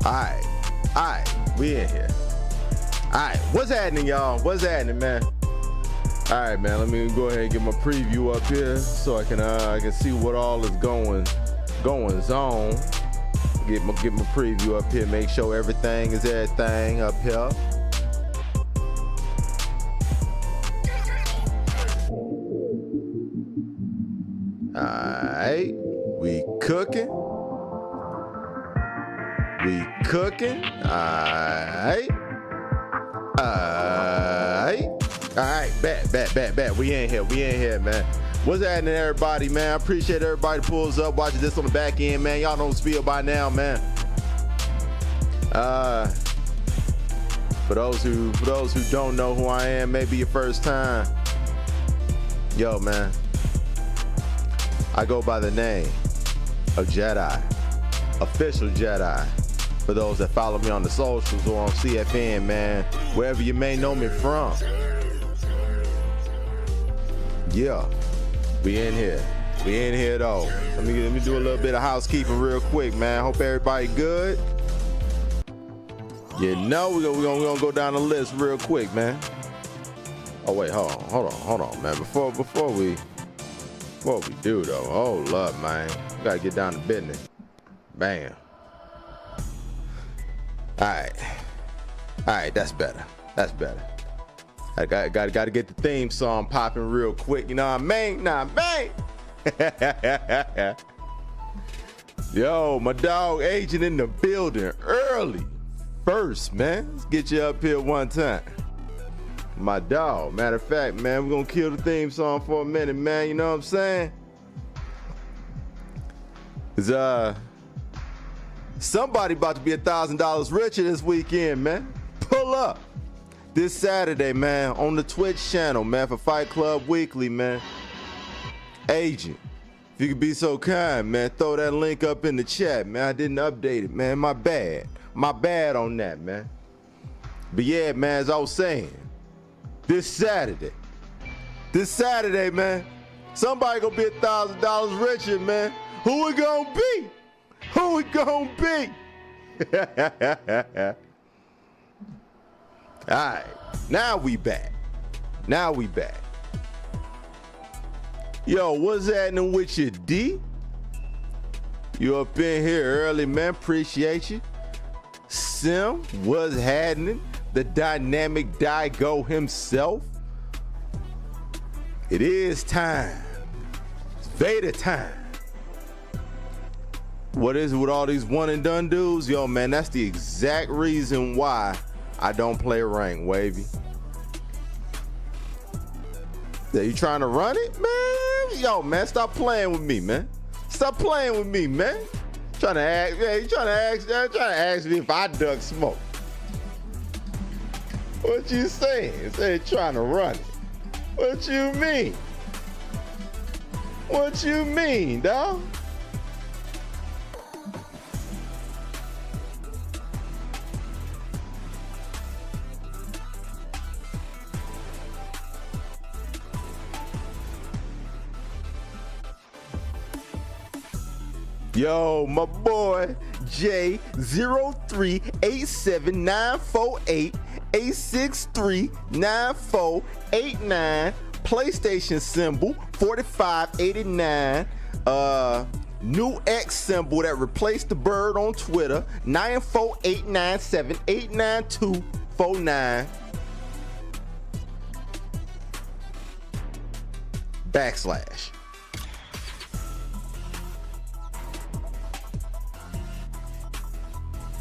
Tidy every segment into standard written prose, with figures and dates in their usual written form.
Alright, we in here. Alright, what's happening, y'all? What's happening, man? Alright, man, let me go ahead and get my preview up here so I can see what all is going on. Get my preview up here, make sure everything is everything up here. Alright, we cooking. Alright. Bet. We in here, man. What's happening, everybody, man? I appreciate everybody that pulls up, watching this on the back end, man. Y'all know the spiel by now, man. For those who don't know who I am, maybe your first time. Yo, man. I go by the name of Jedi, official Jedi. For those that follow me on the socials or on CFN, man, wherever you may know me from. Yeah, we in here though. Let me do a little bit of housekeeping real quick, man. Hope everybody good. You know we're gonna go down the list real quick, man. Oh wait, hold on, man. Before we What we do though? Hold up, man. We gotta get down to business. Bam. All right, that's better. That's better. I gotta get the theme song popping real quick. You know what I mean? Nah, man. Yo, my dog Agent in the building early. First, man. Let's get you up here one time. My dog. Matter of fact, man, we're gonna kill the theme song for a minute, man. You know what I'm saying? Cause somebody about to be $1,000 richer this weekend, man. Pull up this Saturday, man, on the Twitch channel, man, for Fight Club Weekly, man. Agent, if you could be so kind, man, throw that link up in the chat, man. I didn't update it, man. My bad on that, man. But yeah, man, as I was saying, this Saturday, man, somebody gonna be $1,000 richer, man. Who it gonna be? Who it gonna be? All right, now we back. Yo, what's happening with you, D? You up in here early, man. Appreciate you. Sim, what's happening? The dynamic Daigo himself. It is time. It's Vader time. What is it with all these one and done dudes? Yo, man, that's the exact reason why I don't play rank, Wavy. Yeah, you trying to run it, man? Yo, man, stop playing with me, man. Stop playing with me, man. Trying to ask me if I duck smoke. What you saying? Say trying to run it. What you mean? What you mean, dawg? Yo, my boy J03879488639489 PlayStation symbol 4589 new X symbol that replaced the bird on Twitter 94897899249 /.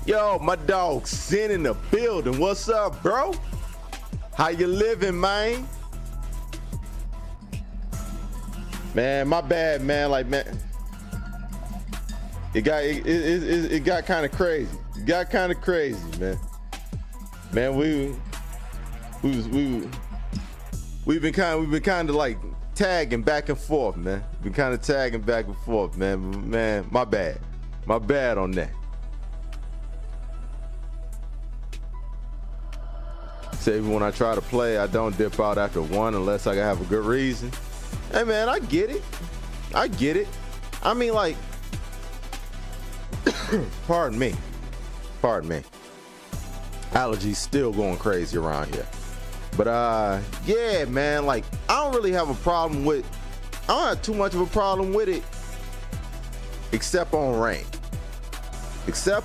Yo, my dog Sin in the building. What's up, bro? How you living, man? Man, my bad, man. Like, man, it got kind of crazy. It got kind of crazy, man. Man, we've been kind of like tagging back and forth, man. Been kind of tagging back and forth, man. Man, my bad on that. Say when I try to play, I don't dip out after one unless I have a good reason. Hey, man, I get it. I mean, like, pardon me. Allergies still going crazy around here. But yeah, man, like, I don't really have a problem with, I don't have too much of a problem with it, except on rank. If I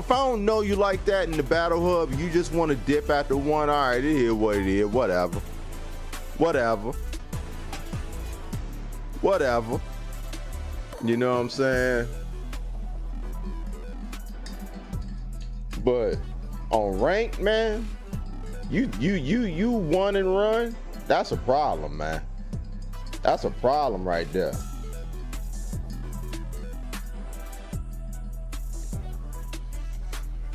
don't know you like that in the battle hub, you just want to dip after one, all right, it is what it is, whatever. You know what I'm saying? But on rank, man, you one and run, that's a problem, man. That's a problem right there.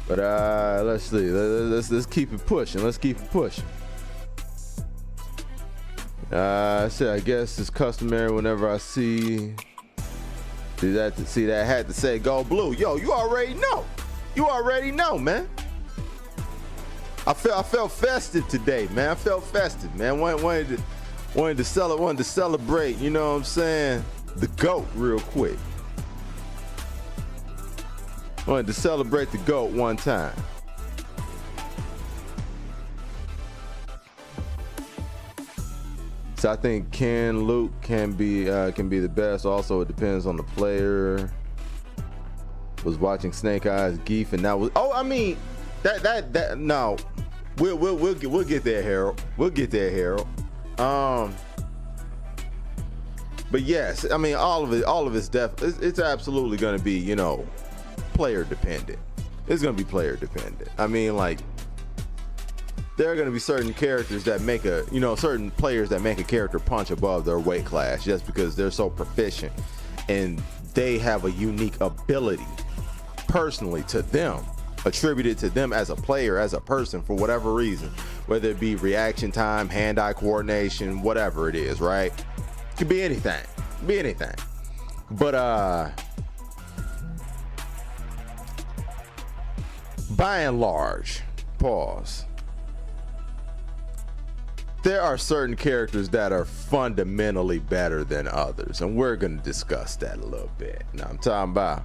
But let's see. Let's keep it pushing. I guess it's customary whenever I see that hat to say go blue. Yo, you already know, man. I felt festive today, man. Wanted to celebrate. You know what I'm saying? The GOAT real quick. Wanted to celebrate the GOAT one time. So I think Luke can be the best. Also, it depends on the player. Was watching Snake Eyes Geef, and that was, oh, I mean, that no, we'll get there, Harold. We'll get there, Harold. But yes, I mean, all of it's it's absolutely going to be, you know, player dependent. It's going to be player dependent. I mean, like, there are going to be certain characters that make certain players that make a character punch above their weight class just because they're so proficient and they have a unique ability personally to them, attributed to them as a player, as a person, for whatever reason, whether it be reaction time, hand-eye coordination, whatever it is, right? It could be anything. But by and large, pause, there are certain characters that are fundamentally better than others, and we're going to discuss that a little bit. Now I'm talking about,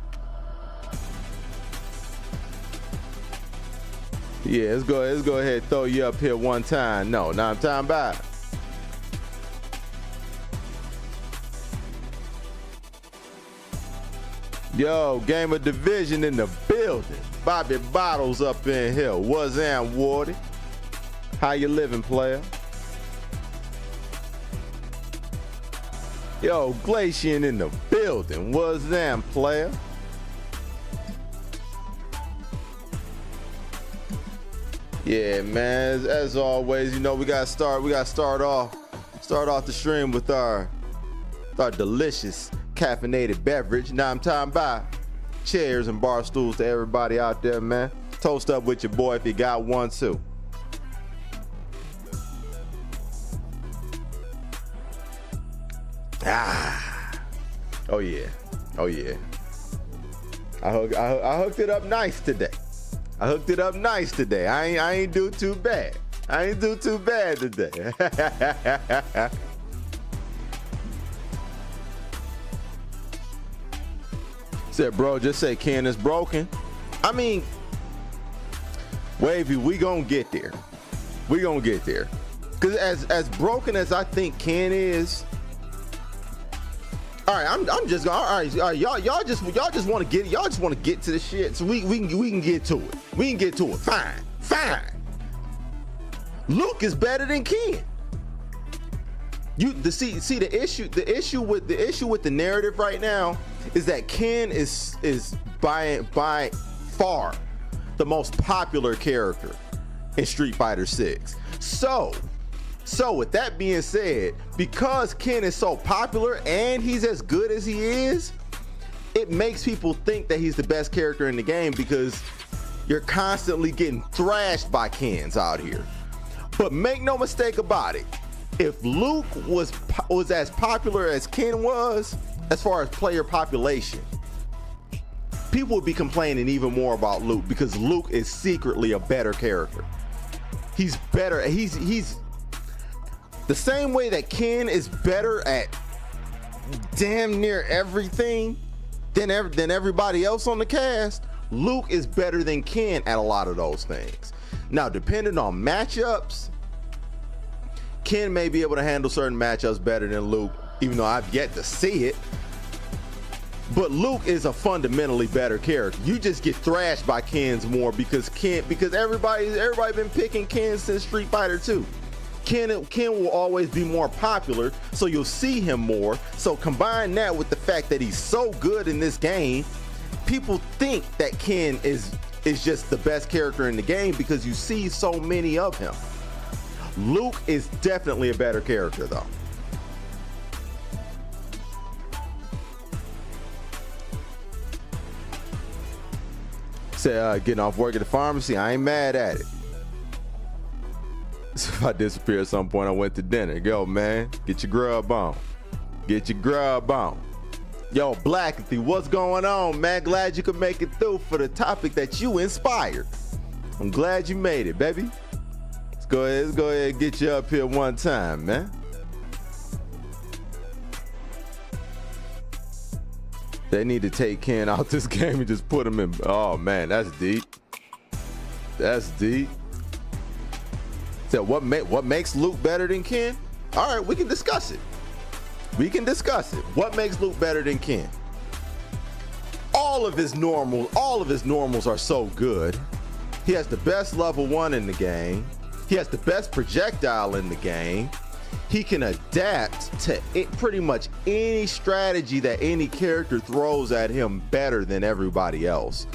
yeah, let's go ahead and throw you up here one time. No, now I'm talking about, yo, Game of Division in the building. Bobby Bottles up in here. What's that, Wardy? How you living, player? Yo, Glacian in the building. What's that, player? Yeah, man. As always, you know, we gotta start off the stream with our delicious caffeinated beverage. Now I'm talking about chairs and bar stools to everybody out there, man. Toast up with your boy if you got one too. Oh yeah. I hooked it up nice today. I ain't do too bad. Today. Said, bro, just say Ken is broken. I mean, Wavy, we gonna get there. Cause as broken as I think Ken is, all right, I'm just all right. Y'all just want to get to the shit, so we can get to it. Fine. Luke is better than Ken. The issue with the narrative right now is that Ken is by far the most popular character in Street Fighter 6. So with that being said, because Ken is so popular and he's as good as he is, it makes people think that he's the best character in the game because you're constantly getting thrashed by Kens out here. But make no mistake about it, if Luke was as popular as Ken was, as far as player population, people would be complaining even more about Luke because Luke is secretly a better character. He's better. He's the same way that Ken is better at damn near everything than everybody else on the cast. Luke is better than Ken at a lot of those things. Now, depending on matchups, Ken may be able to handle certain matchups better than Luke, even though I've yet to see it. But Luke is a fundamentally better character. You just get thrashed by Kens more because everybody been picking Ken since Street Fighter 2. Ken will always be more popular, so you'll see him more. So combine that with the fact that he's so good in this game, people think that Ken is just the best character in the game because you see so many of him. Luke is definitely a better character though. Say getting off work at the pharmacy, I ain't mad at it. So if I disappear at some point, I went to dinner. Yo, man, get your grub on. Yo, Blackathy, what's going on, man? Glad you could make it through for the topic that you inspired. I'm glad you made it, baby. Let's go ahead and get you up here one time, man. They need to take Ken out this game and just put him in. Oh, man, that's deep. So what makes Luke better than Ken? All right, we can discuss it. We can discuss it. What makes Luke better than Ken? All of his normals are so good. He has the best level 1 in the game. He has the best projectile in the game. He can adapt to pretty much any strategy that any character throws at him better than everybody else.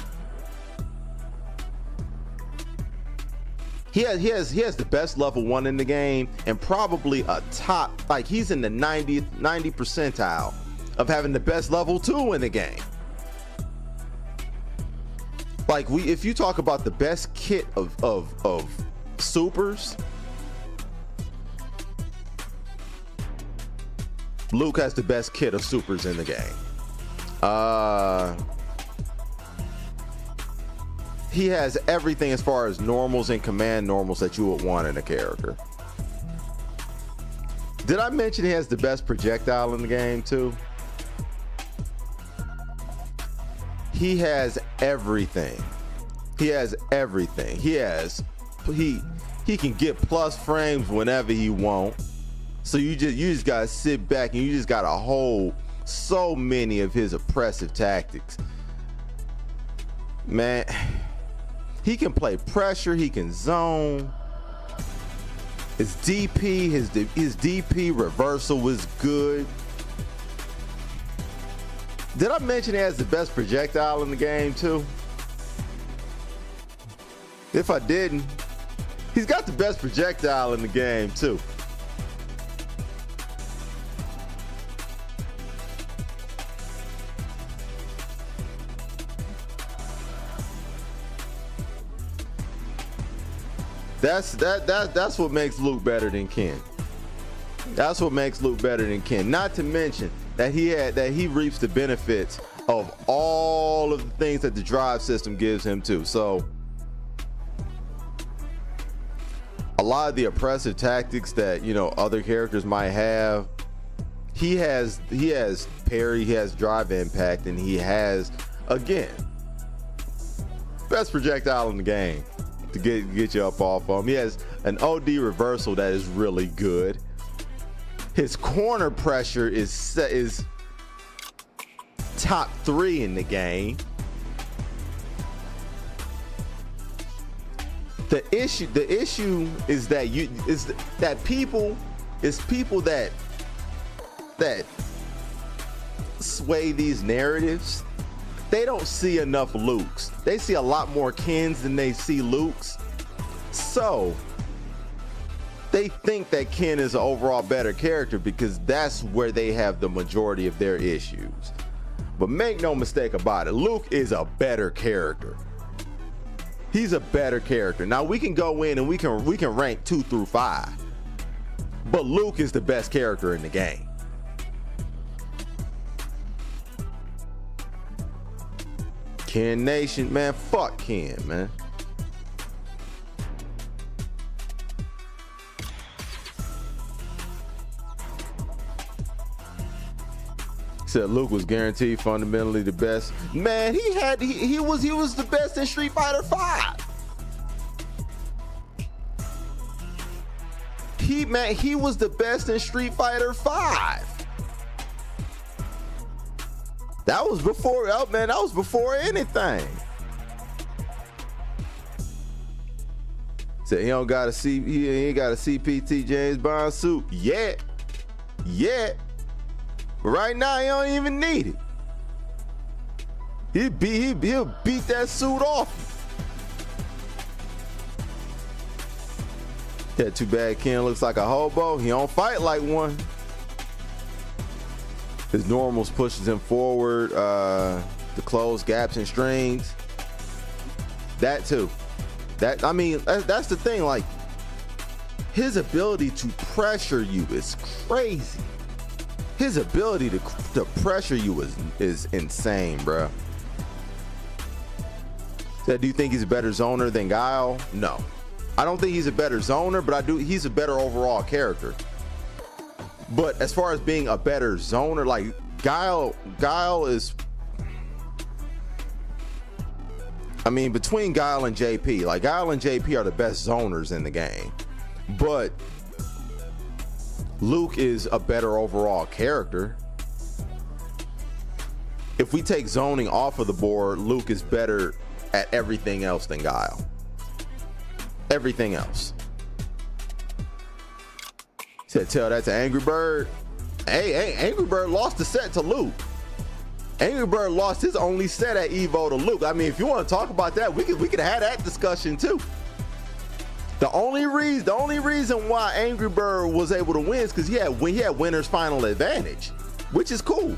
He has the best level 1 in the game, and probably a top, like he's in the 90 percentile of having the best level 2 in the game. Like if you talk about the best kit of supers, Luke has the best kit of supers in the game. He has everything as far as normals and command normals that you would want in a character. Did I mention he has the best projectile in the game too? He has everything. He has everything. He can get plus frames whenever he wants. So you just gotta sit back and you just gotta hold so many of his oppressive tactics. Man, he can play pressure, he can zone. His DP reversal was good. Did I mention he has the best projectile in the game too? If I didn't, he's got the best projectile in the game too. That's what makes Luke better than Ken. That's what makes Luke better than Ken. Not to mention that he reaps the benefits of all of the things that the drive system gives him too. So a lot of the oppressive tactics that, you know, other characters might have, he has parry, he has drive impact, and he has, again, best projectile in the game to get you up off of him. He has an OD reversal that is really good. His corner pressure is top 3 in the game. The issue is that people that sway these narratives, they don't see enough Lukes. They see a lot more Kens than they see Lukes. So they think that Ken is an overall better character because that's where they have the majority of their issues. But make no mistake about it, Luke is a better character. He's a better character. Now we can go in and we can rank 2 through 5. But Luke is the best character in the game. Ken Nation, man, fuck Ken, man. Said Luke was guaranteed fundamentally the best. Man, he was the best in Street Fighter 5. He was the best in Street Fighter 5. That was before, oh man, that was before anything. Said he ain't got a CPT James Bond suit yet. But right now he don't even need it. He'll beat that suit off. Yeah, too bad Ken looks like a hobo. He don't fight like one. His normals pushes him forward to close gaps and strings. That too. That's the thing. Like, his ability to pressure you is crazy. His ability to pressure you is insane, bro. So, do you think he's a better zoner than Guile? No, I don't think he's a better zoner, but he's a better overall character. But as far as being a better zoner, like Guile is, I mean, between Guile and JP, like Guile and JP are the best zoners in the game. But Luke is a better overall character. If we take zoning off of the board, Luke is better at everything else than Guile. Everything else. Said, tell that to Angry Bird. Hey, Angry Bird lost the set to Luke. Angry Bird lost his only set at Evo to Luke. I mean, if you want to talk about that, we could have that discussion too. The only reason why Angry Bird was able to win is because he had winner's final advantage, which is cool.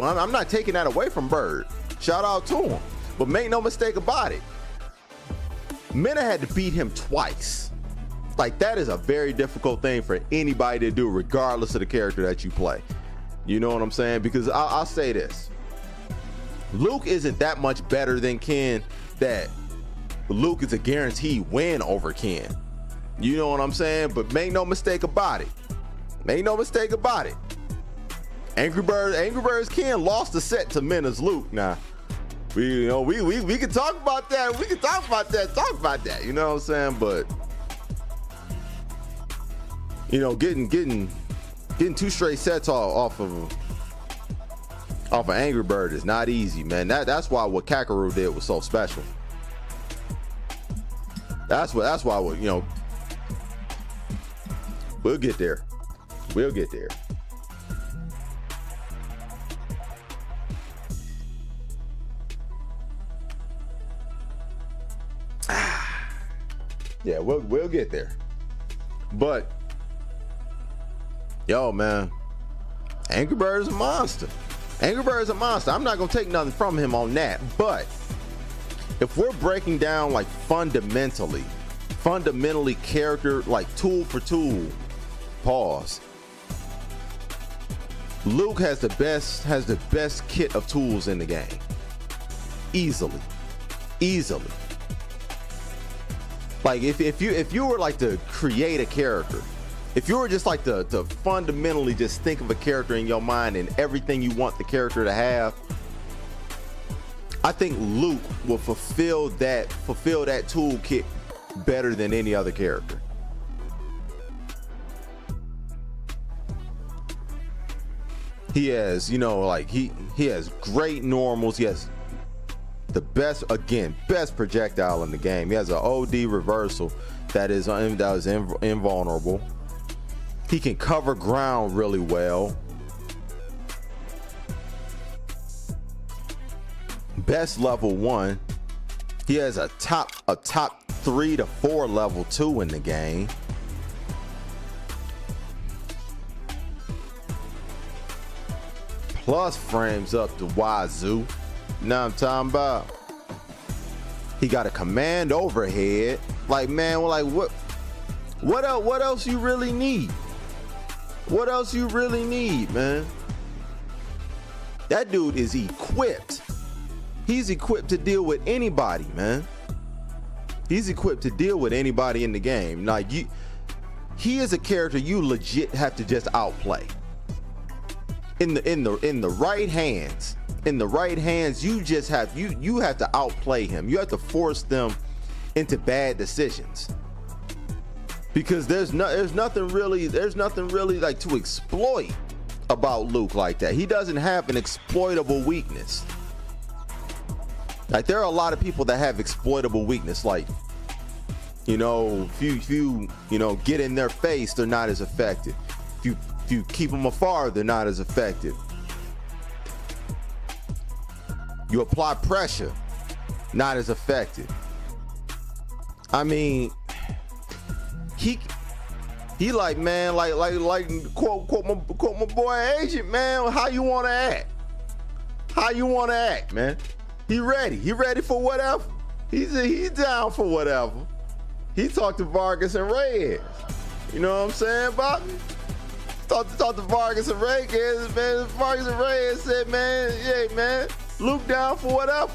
I'm not taking that away from Bird. Shout out to him. But make no mistake about it, Mena had to beat him twice. Like, that is a very difficult thing for anybody to do, regardless of the character that you play. You know what I'm saying? Because I'll say this. Luke isn't that much better than Ken that Luke is a guaranteed win over Ken. You know what I'm saying? But make no mistake about it. Angry Bird's Ken lost the set to Mena's Luke. Now, we can talk about that. Talk about that. You know what I'm saying? But getting 2 straight sets off of Angry Bird is not easy, man. That's why what Kakarot did was so special. That's why we'll get there. Yeah, we'll get there. But yo, man, Angry Bird is a monster. I'm not gonna take nothing from him on that. But if we're breaking down like fundamentally character, like tool for tool, pause. Luke has the best kit of tools in the game. Easily. Like if you were like to create a character, if you were just like to fundamentally just think of a character in your mind and everything you want the character to have, I think Luke will fulfill that toolkit better than any other character. He has, he has great normals. He has the best projectile in the game. He has an OD reversal that is invulnerable. He can cover ground really well. Best level 1. He has a top 3 to 4 level 2 in the game. Plus frames up to wazoo. Now I'm talking about. He got a command overhead. Like, man, what else you really need? What else you really need, man? That dude is equipped. He's equipped to deal with anybody, man. He's equipped to deal with anybody in the game. Like, he is a character you legit have to just outplay. In the right hands. In the right hands, you just have to outplay him. You have to force them into bad decisions. Because there's nothing really like to exploit about Luke like that. He doesn't have an exploitable weakness. Like, there are a lot of people that have exploitable weakness. Like, if you get in their face, they're not as effective. If you keep them afar, they're not as effective. You apply pressure, not as effective. I mean, he like, man, like quote my boy Agent, man. How you want to act, man? He ready for whatever. He's down for whatever. He talked to Vargas and Reyes. You know what I'm saying, Bobby? Talked to Vargas and Reyes, man. Vargas and Reyes said, man, hey, man, Luke down for whatever.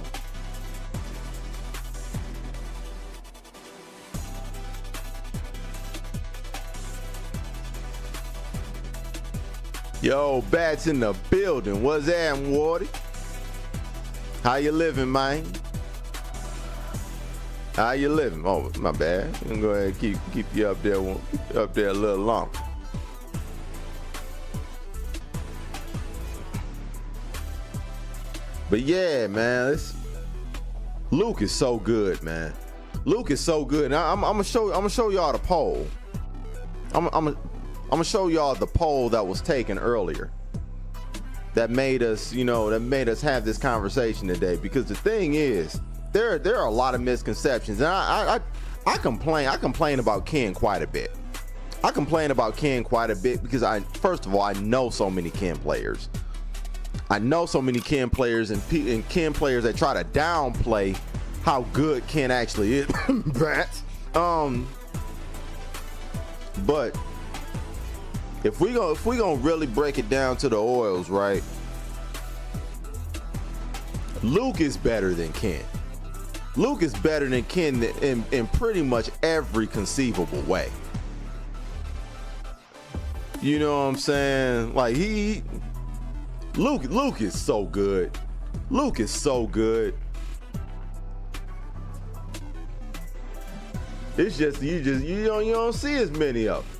Yo, Bats in the building. What's that, Wardy? How you living, man? How you living? Oh, my bad. I'm gonna go ahead and keep you up there a little longer. But yeah, man, Luke is so good, man. Luke is so good. Now I'm gonna show y'all the poll. I'm gonna show y'all the poll that was taken earlier. That made us, have this conversation today. Because the thing is, there are a lot of misconceptions, and I complain about Ken quite a bit. I complain about Ken quite a bit because first of all, I know so many Ken players. I know so many Ken players and Ken players that try to downplay how good Ken actually is. But if we gonna really break it down to the oils, right? Luke is better than Ken. Luke is better than Ken in pretty much every conceivable way. You know what I'm saying? Like Luke is so good. Luke is so good. It's just you don't see as many of them.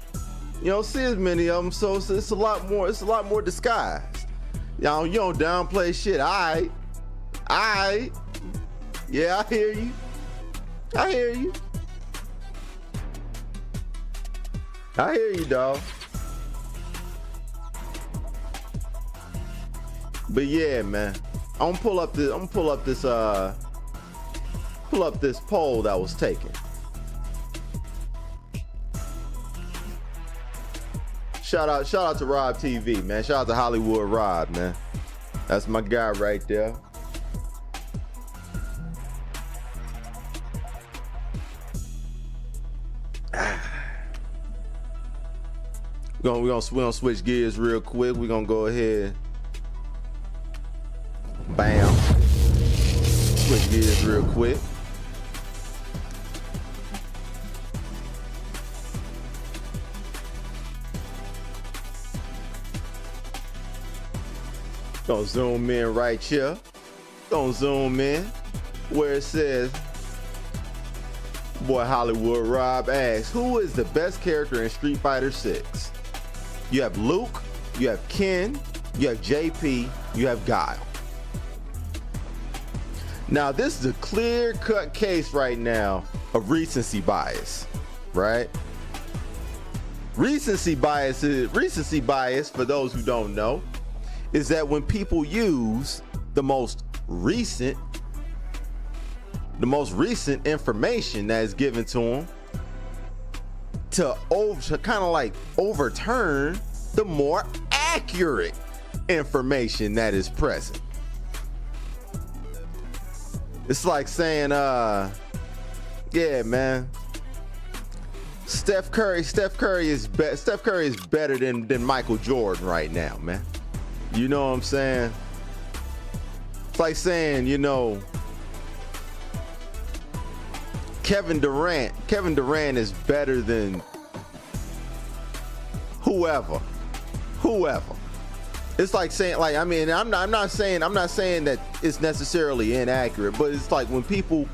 You don't see as many of them, so it's a lot more disguised. You don't downplay shit. I yeah, I hear you. I hear you, dog. But yeah, man, I'm gonna pull up this poll that was taken. Shout out to Rob TV, man. Shout out to Hollywood Rob, man. That's my guy right there. We're gonna switch gears real quick. We're gonna go ahead. Bam. Switch gears real quick. Gonna zoom in right here. Gonna zoom in where it says, boy, Hollywood Rob asks, who is the best character in Street Fighter 6? You have Luke, you have Ken, you have JP, you have Guile. Now, this is a clear-cut case right now of recency bias, right? Recency bias, for those who don't know, is that when people use the most recent information that is given to them to kind of like overturn the more accurate information that is present. It's like saying, yeah, man, Steph Curry is better than Michael Jordan right now, man. You know what I'm saying? It's like saying, Kevin Durant is better than whoever. It's like saying, like, I mean, I'm not saying that it's necessarily inaccurate, but it's like when people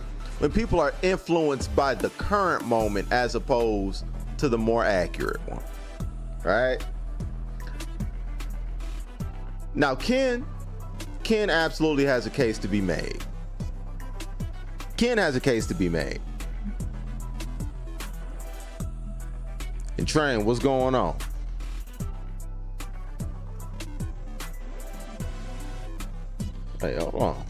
are influenced by the current moment as opposed to the more accurate one, right? Now, Ken absolutely has a case to be made. Ken has a case to be made. And Train, what's going on? Hey, hold on.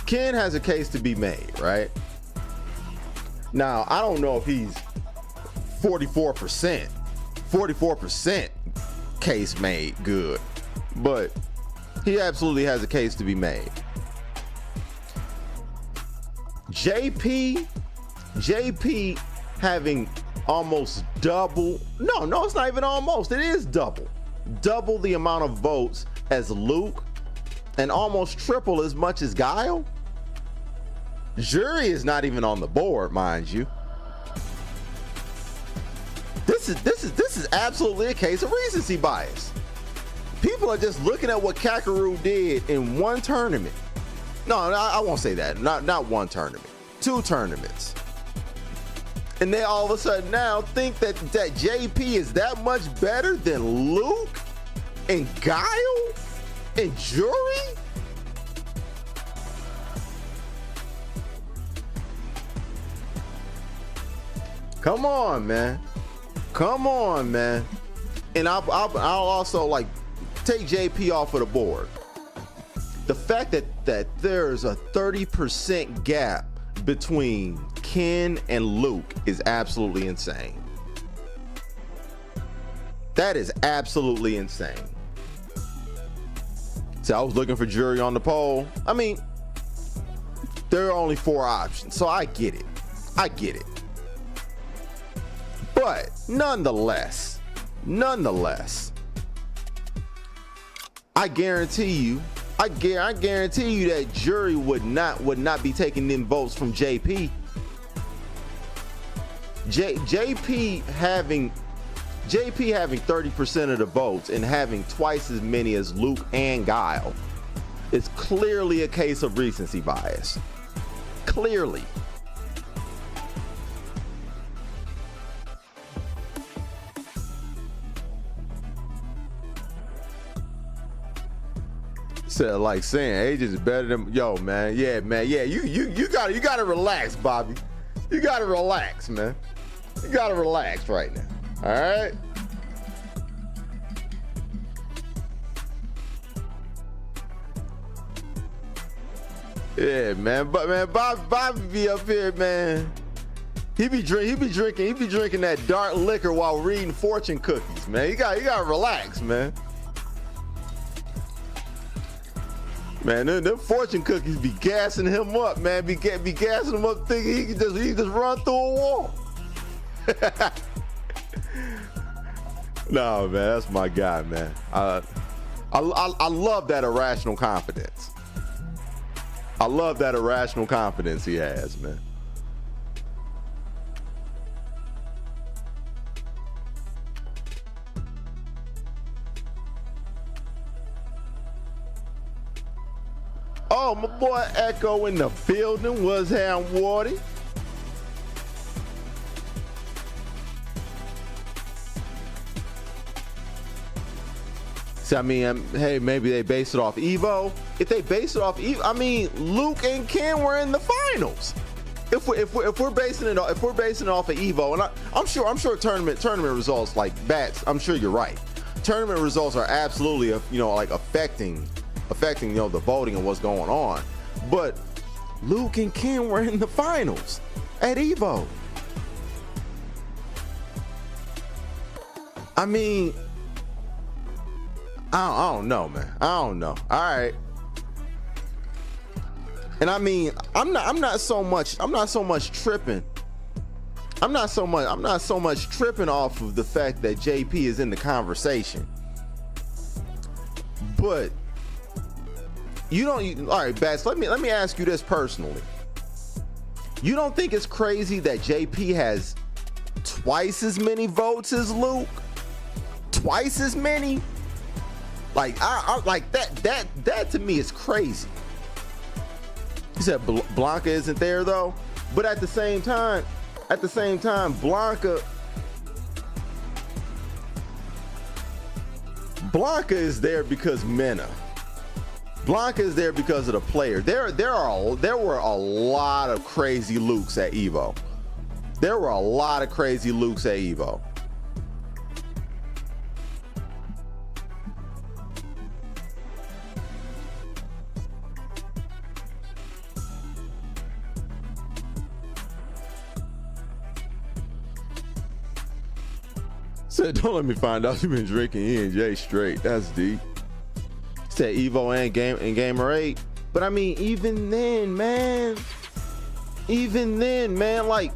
Ken has a case to be made, right? Now, I don't know if he's 44% case made good, but he absolutely has a case to be made. JP having almost double, no, it's not even almost, it is double the amount of votes as Luke and almost triple as much as Guile. Jury is not even on the board, mind you. This is absolutely a case of recency bias. People are just looking at what Kakarot did in one tournament. No, I won't say that. Not one tournament. 2 tournaments. And they all of a sudden now think that JP is that much better than Luke and Guile and Jury? Come on, man. Come on, man. And I'll also like take JP off of the board. The fact that there's a 30% gap between Ken and Luke is absolutely insane. That is absolutely insane. So I was looking for Jury on the poll. I mean, there are only 4 options, so I get it. I get it. But nonetheless, I guarantee you that Jury would not be taking them votes from JP. JP having 30% of the votes and having twice as many as Luke and Guile is clearly a case of recency bias. Clearly. So like saying Agents is better than man. Yeah, you gotta relax, Bobby. You gotta relax, man. You gotta relax right now. All right. Yeah, man. But man, Bobby be up here, man. He be drinking that dark liquor while reading fortune cookies, man. You gotta relax, man. Man, them fortune cookies be gassing him up, man. Be gassing him up, thinking he can just run through a wall. No, man, that's my guy, man. I love that irrational confidence. I love that irrational confidence he has, man. Oh, my boy Echo in the building. Was Ham Wardy. So I mean, hey, maybe they based it off Evo. If they base it off Evo, I mean, Luke and Ken were in the finals. If we're basing it off of Evo, and I'm sure tournament results like Bats. I'm sure you're right. Tournament results are absolutely like affecting the voting and what's going on. But Luke and Ken were in the finals at Evo. I mean, I don't know, man. I don't know. All right. And I mean, I'm not so much tripping. I'm not so much tripping off of the fact that JP is in the conversation. But all right, Bats, let me ask you this personally. You don't think it's crazy that JP has twice as many votes as Luke? Twice as many? Like I like that to me is crazy. He said Blanca isn't there though, but at the same time, Blanca is there because Mena. Blanca is there because of the player. There were a lot of crazy Lukes at Evo. There were a lot of crazy Lukes at Evo. Said, don't let me find out you've been drinking E&J straight. That's deep. Said Evo and Gamer 8. But I mean, even then, man, like,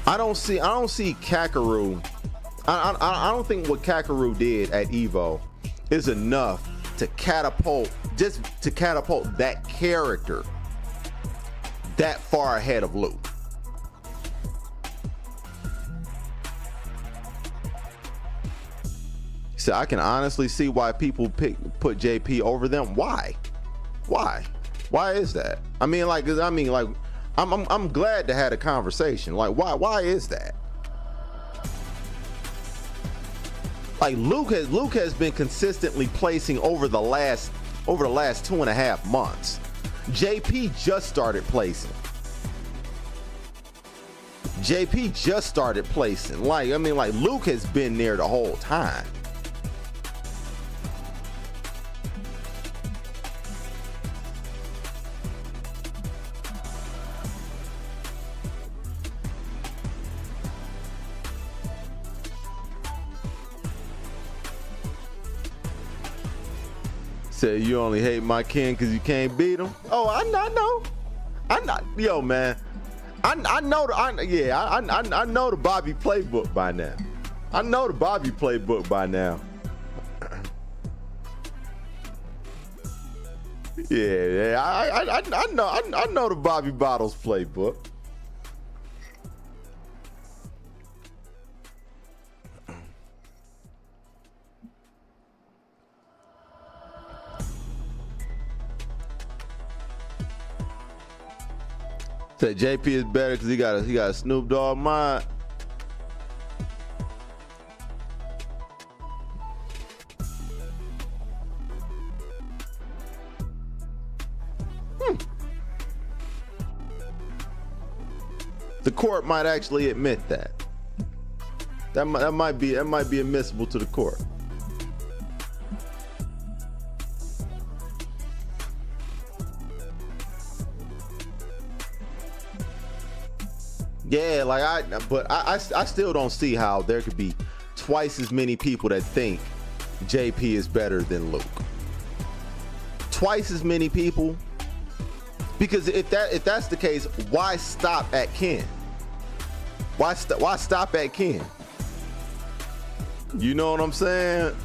I don't see Kakaroo. I don't think what Kakaroo did at Evo is enough to catapult that character that far ahead of Luke. So I can honestly see why people put JP over them. Why Why is that? I mean, like, I'm glad to have a conversation. Like, why is that? Like, Luke has been consistently placing over the last 2.5 months. JP just started placing. Like, I mean, like, Luke has been there the whole time. Said you only hate my kin because you can't beat him. Oh, I know. Yo, man. I know the Bobby playbook by now. I know I know the Bobby Bottles playbook. Said JP is better because he got a Snoop Dogg mind. The court might actually admit that. That might be admissible to the court. Yeah, like I still don't see how there could be twice as many people that think JP is better than Luke. Twice as many people. Because if that's the case, why stop at Ken? Why stop at Ken? You know what I'm saying?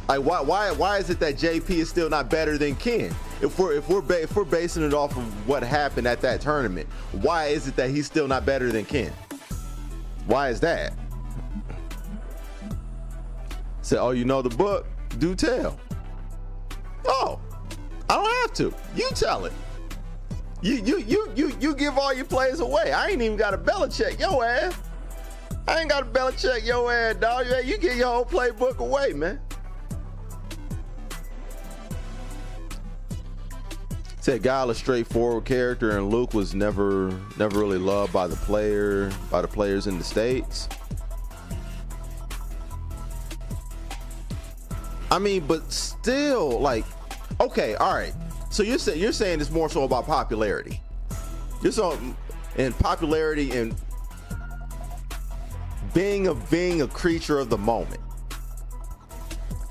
Like why is it that JP is still not better than Ken? If we're basing it off of what happened at that tournament, why is it that he's still not better than Ken? Why is that? Say, oh, you know the book? Do tell. Oh, I don't have to. You tell it. You give all your plays away. I ain't even got to Belichick your ass. I ain't got to Belichick your ass, dog. You get your whole playbook away, man. Said Guile a straightforward character, and Luke was never really loved by the players in the States. I mean, but still, like, okay, all right. So you're saying it's more so about popularity. You're so and popularity and being a creature of the moment.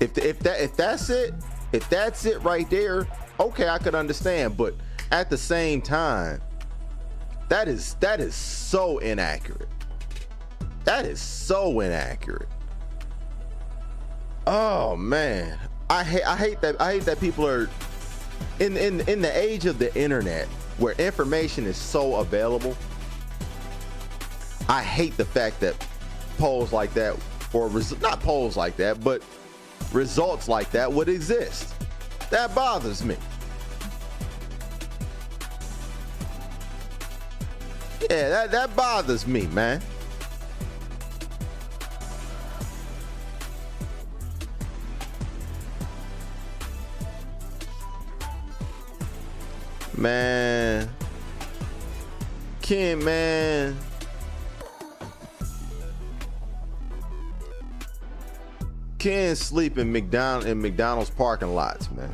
If that's it right there, okay, I could understand. But at the same time, that is so inaccurate. That is so inaccurate. Oh man, I hate that people are in the age of the internet where information is so available. I hate the fact that polls like that, or not polls like that, but results like that would exist. That bothers me. Yeah, that bothers me, man. Man, Ken, man. Ken sleep in McDonald's parking lots, man.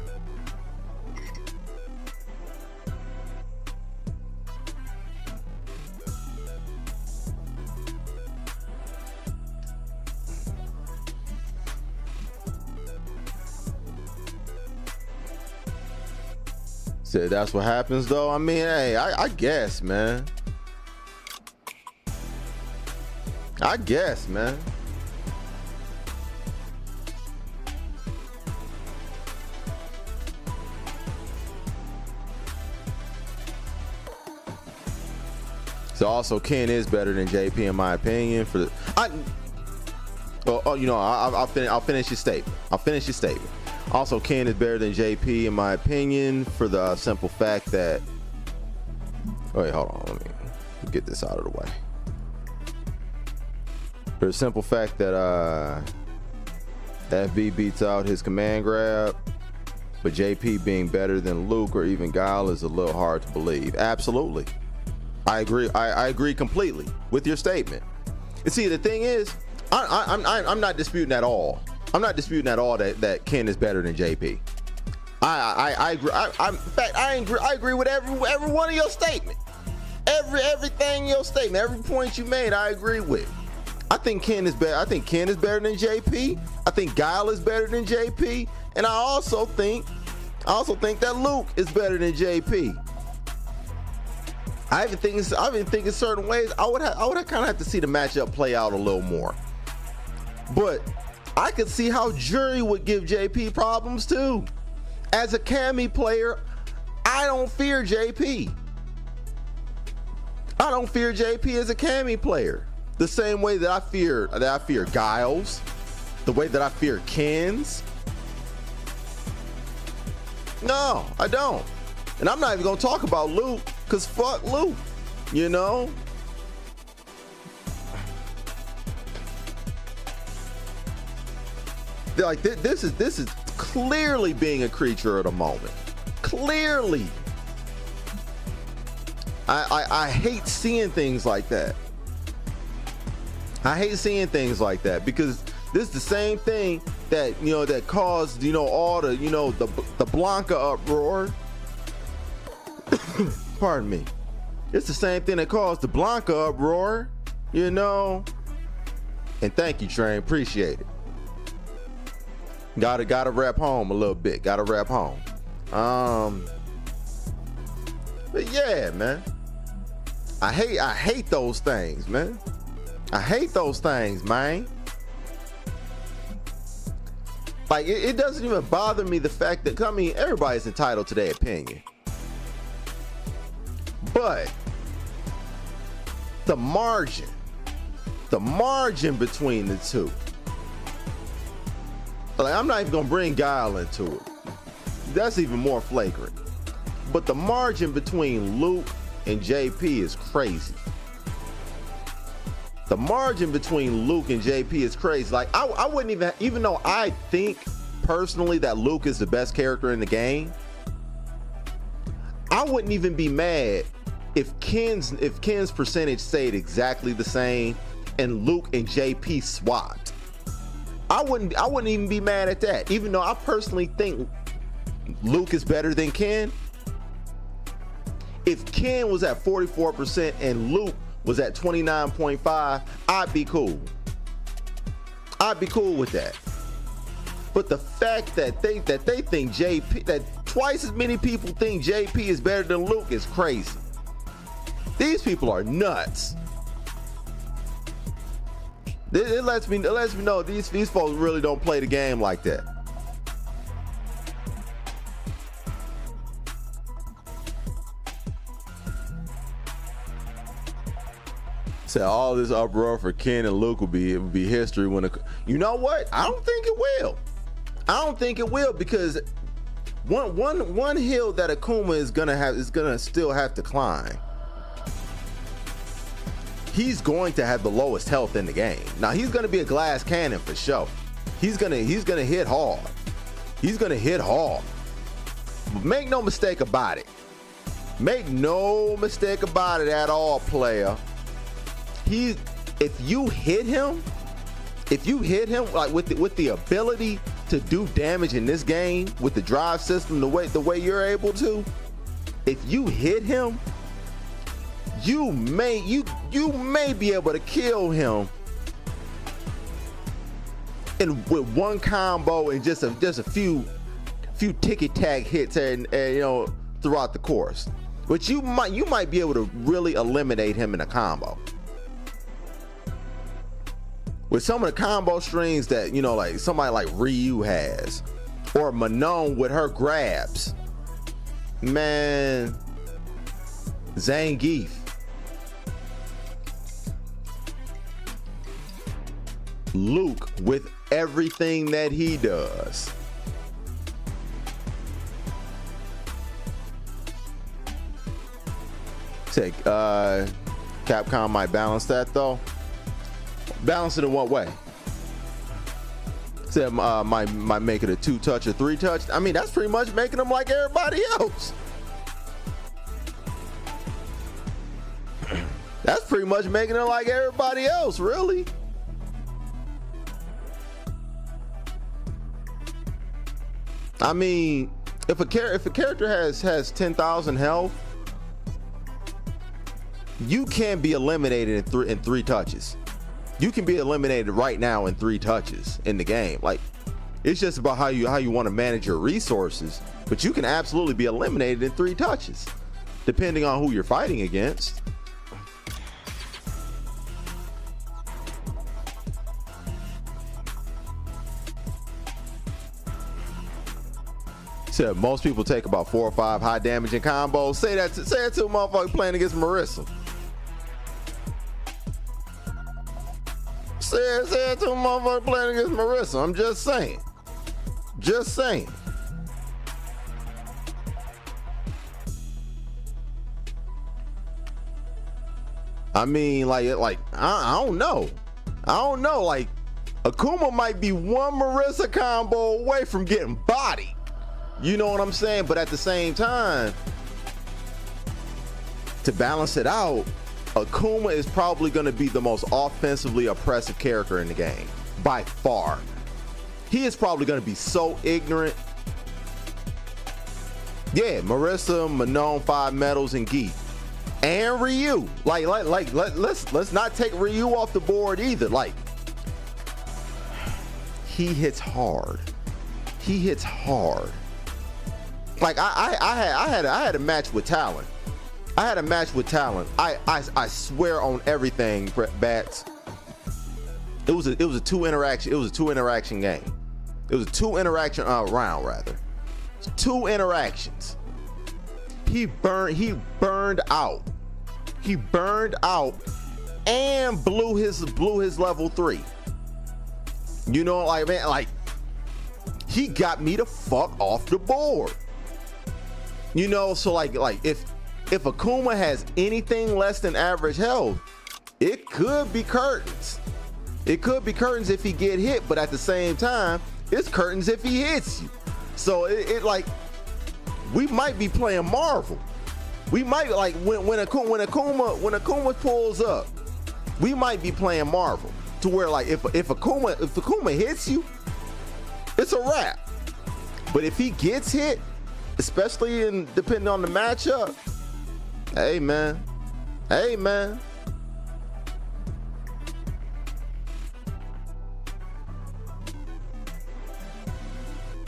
Said that's what happens though. I mean, hey, I guess, man. I guess, man. So also, Ken is better than JP in my opinion. For the, you know, I'll finish your statement. Also, Ken is better than JP in my opinion for the simple fact that, wait, hold on, let me get this out of the way. For the simple fact that FB beats out his command grab, but JP being better than Luke or even Guile is a little hard to believe. Absolutely, I agree. I agree completely with your statement. And see, the thing is, I'm not disputing at all. I'm not disputing at all that Ken is better than JP. I agree. In fact, I agree with every one of your statement. Everything in your statement, every point you made, I agree with. I think Ken is better. I think Ken is better than JP. I think Guile is better than JP, and I also think that Luke is better than JP. I've been thinking certain ways. I would kind of have to see the matchup play out a little more, but I could see how Jury would give JP problems too. As a Cammy player, I don't fear JP. I don't fear JP as a Cammy player the same way that I fear Guile's, the way that I fear Ken's. No, I don't. And I'm not even gonna talk about Luke, cause fuck Luke, you know? Like this is clearly being a creature of the moment. Clearly. I hate seeing things like that. I hate seeing things like that because this is the same thing that, you know, that caused, you know, all the, you know, the Blanca uproar. Pardon me. It's the same thing that caused the Blanca uproar, you know. And thank you, Train. Appreciate it. Gotta rap home a little bit. Gotta rap home. But yeah, man. I hate those things, man. I hate those things, man. Like it doesn't even bother me the fact that, I mean, everybody's entitled to their opinion. But the margin between the two. Like, I'm not even gonna bring Guile into it. That's even more flagrant. But the margin between Luke and JP is crazy. The margin between Luke and JP is crazy. Like I wouldn't even though I think personally that Luke is the best character in the game, I wouldn't even be mad if Ken's percentage stayed exactly the same and Luke and JP swapped. I wouldn't even be mad at that, even though I personally think Luke is better than Ken. If Ken was at 44% and Luke was at 29.5, I'd be cool. I'd be cool with that. But the fact that they think JP, that twice as many people think JP is better than Luke is crazy. These people are nuts. It lets me know these folks really don't play the game like that. Said all this uproar for Ken and Luke would be history when you know what? I don't think it will. I don't think it will, because one hill that Akuma is gonna still have to climb. He's going to have the lowest health in the game. Now he's gonna be a glass cannon for sure. He's gonna hit hard. He's gonna hit hard. But make no mistake about it. Make no mistake about it at all, player. If you hit him like with the ability to do damage in this game with the drive system, the way you're able to, if you hit him, you may be able to kill him with one combo and just a few ticky-tack hits and you know, throughout the course. But you might be able to really eliminate him in a combo. With some of the combo strings that, you know, like somebody like Ryu has, or Manon with her grabs, man, Zangief. Luke with everything that he does. Take Capcom might balance that though. Balance it in what way? Said might make it a 2-touch or 3-touch. I mean, that's pretty much making them like everybody else. That's pretty much making it like everybody else, really. I mean, if a character has 10,000 health, you can be eliminated in three touches. You can be eliminated right now in 3 touches in the game. Like, it's just about how you want to manage your resources, but you can absolutely be eliminated in 3 touches, depending on who you're fighting against. Said most people take about 4 or 5 high damaging combos. Say that to a motherfucker playing against Marissa. Say it to a motherfucker playing against Marissa. I'm just saying. Just saying. I mean, like I don't know. Like, Akuma might be one Marissa combo away from getting bodied. You know what I'm saying? But at the same time, to balance it out, Akuma is probably going to be the most offensively oppressive character in the game, by far. He is probably going to be so ignorant. Yeah, Marissa, Manon, 5 medals, and Gi, and Ryu. Let's not take Ryu off the board either. Like, he hits hard. He hits hard. Like, I had a match with Talon. I swear on everything, Bats. It was a 2 interaction. It was a 2 interaction game. It was a 2 interaction round rather. 2 interactions. He burned out. He burned out and blew his level 3. You know, like, man, like, he got me the fuck off the board. You know, so like if Akuma has anything less than average health, it could be curtains. It could be curtains if he get hit, but at the same time, it's curtains if he hits you. So it like, we might be playing Marvel. We might, like, when Akuma pulls up, we might be playing Marvel, to where, like, if Akuma hits you, it's a wrap. But if he gets hit, especially depending on the matchup, hey man.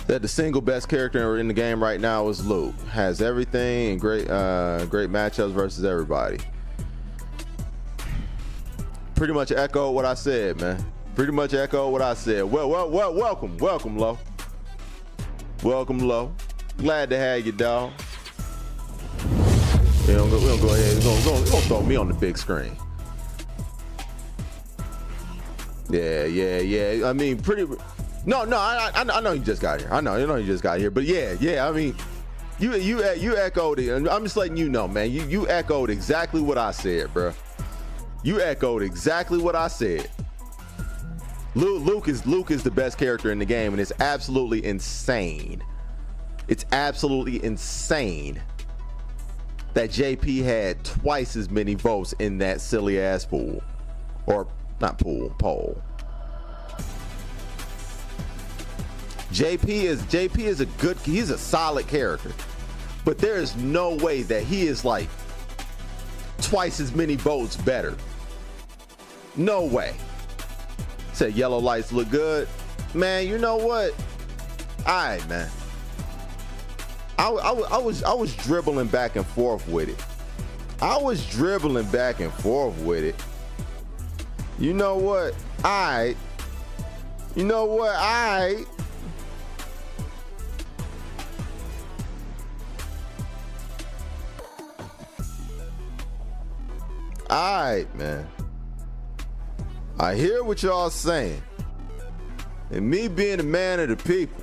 That the single best character in the game right now is Luke. Has everything and great matchups versus everybody. Pretty much echo what I said, man. Well, welcome, Lo. Welcome, Lo. Glad to have you, dog. We're gonna go ahead. We're gonna throw me on the big screen. Yeah. I mean, No, I know you just got here. I know you just got here. But yeah. I mean, you echoed it. I'm just letting you know, man. You echoed exactly what I said, bro. You echoed exactly what I said. Luke is the best character in the game, and it's absolutely insane. It's absolutely insane that JP had twice as many votes in that silly ass pool, or not poll. JP is he's a solid character, but there is no way that he is like twice as many votes better. No way. Said yellow lights look good, man. You know what? All right, man. I was dribbling back and forth with it. You know what? All right, man. I hear what y'all saying, and me being a man of the people,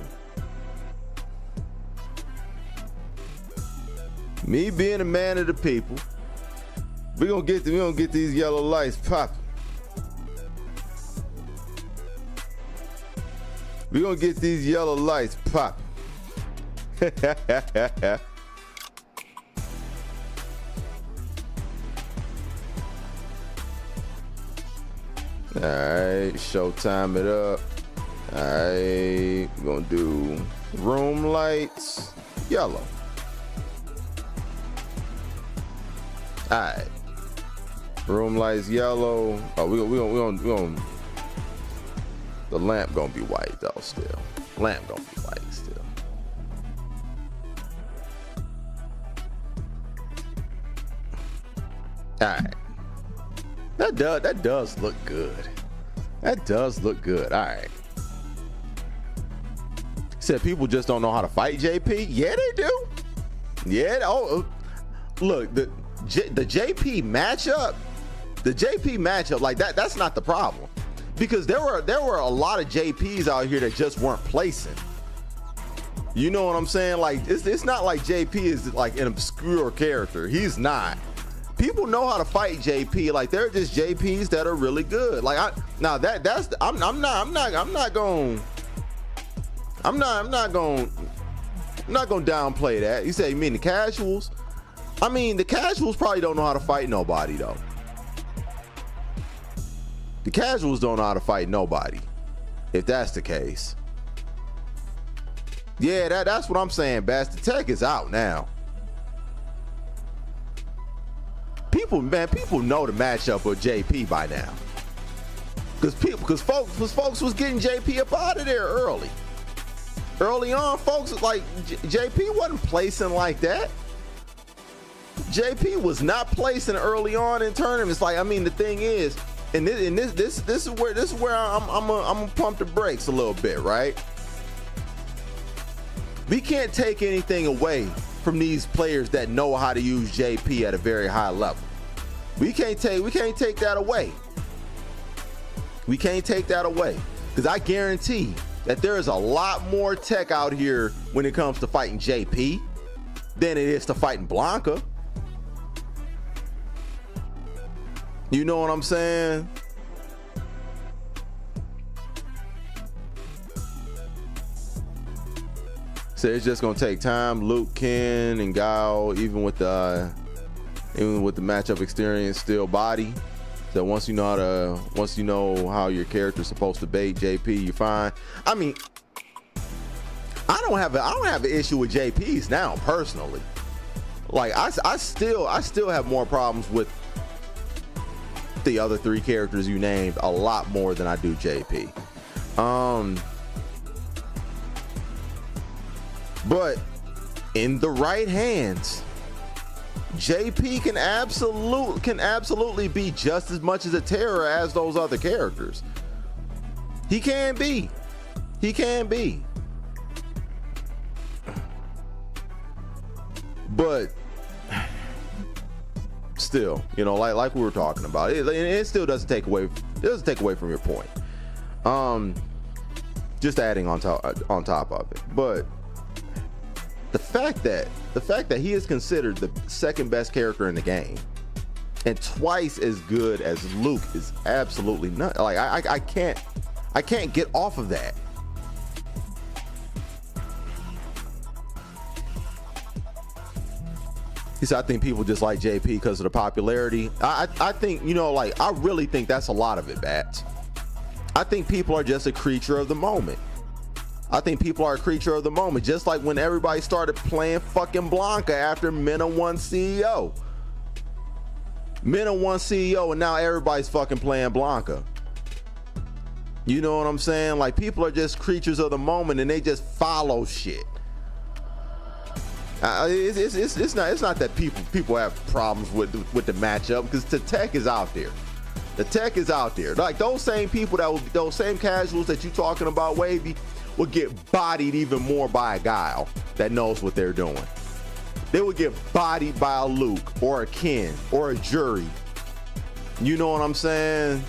We gonna get these yellow lights popping. We gonna get these yellow lights popping. All right, showtime it up. All right, we're gonna do room lights, yellow. All right, room lights, yellow. Oh, we gonna. The lamp gonna be white though. Still, lamp gonna be white still. All right. That does look good. That does look good. All right. Said people just don't know how to fight JP. Yeah, they do. Yeah. Oh, look, the JP matchup. The JP matchup like that. That's not the problem, because there were a lot of JPs out here that just weren't placing. You know what I'm saying? Like it's not like JP is like an obscure character. He's not. People know how to fight JP. Like they're just JPs that are really good. Like I'm not gonna downplay that. You say you mean the casuals? I mean the casuals probably don't know how to fight nobody though. The casuals don't know how to fight nobody, if that's the case. Yeah, that's what I'm saying, Bass. The tech is out now. People know the matchup with JP by now. Because folks was getting JP up out of there early. Early on, folks like JP wasn't placing like that. JP was not placing early on in tournaments. Like, I mean, the thing is, and this is where I'm gonna pump the brakes a little bit, right? We can't take anything away from these players that know how to use JP at a very high level. We can't take that away. We can't take that away, because I guarantee that there is a lot more tech out here when it comes to fighting JP than it is to fighting Blanca. You know what I'm saying? So it's just gonna take time. Luke, Ken, and Guile, even with the matchup experience, still body. So once you know how your character's supposed to bait JP, you're fine. I mean, I don't have an issue with JPs now personally. Like I still have more problems with the other three characters you named a lot more than I do JP. But in the right hands, JP can absolutely be just as much as a terror as those other characters. He can be. But still, you know, like we were talking about, it still doesn't take away from your point. Just adding on top of it. But the fact that he is considered the second best character in the game and twice as good as Luke is absolutely not. Like I can't get off of that. He said, I think people just like JP because of the popularity. I think, you know, like I really think that's a lot of it, Bats. I think people are just a creature of the moment. I think people are a creature of the moment, just like when everybody started playing fucking Blanca after Mena won CEO. Mena won CEO, and now everybody's fucking playing Blanca. You know what I'm saying? Like, people are just creatures of the moment, and they just follow shit. It's not that people have problems with the matchup, because the tech is out there. The tech is out there. Like those same people those same casuals that you talking about, Wavy, will get bodied even more by a Guile that knows what they're doing. They would get bodied by a Luke or a Ken or a Jury. You know what I'm saying?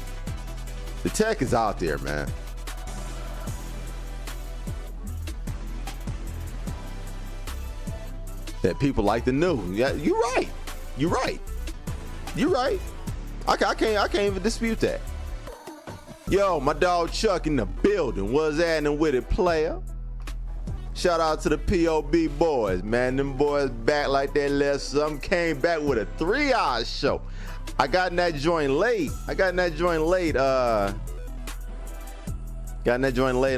The tech is out there, man. That people like the new. Yeah, you're right. You're right. You're right. I can't even dispute that. Yo, my dog Chuck in the building. What's happening with it, player? Shout out to the POB boys, man. Them boys back like that left. Some came back with a 3-hour show. I got in that joint late. Got in that joint late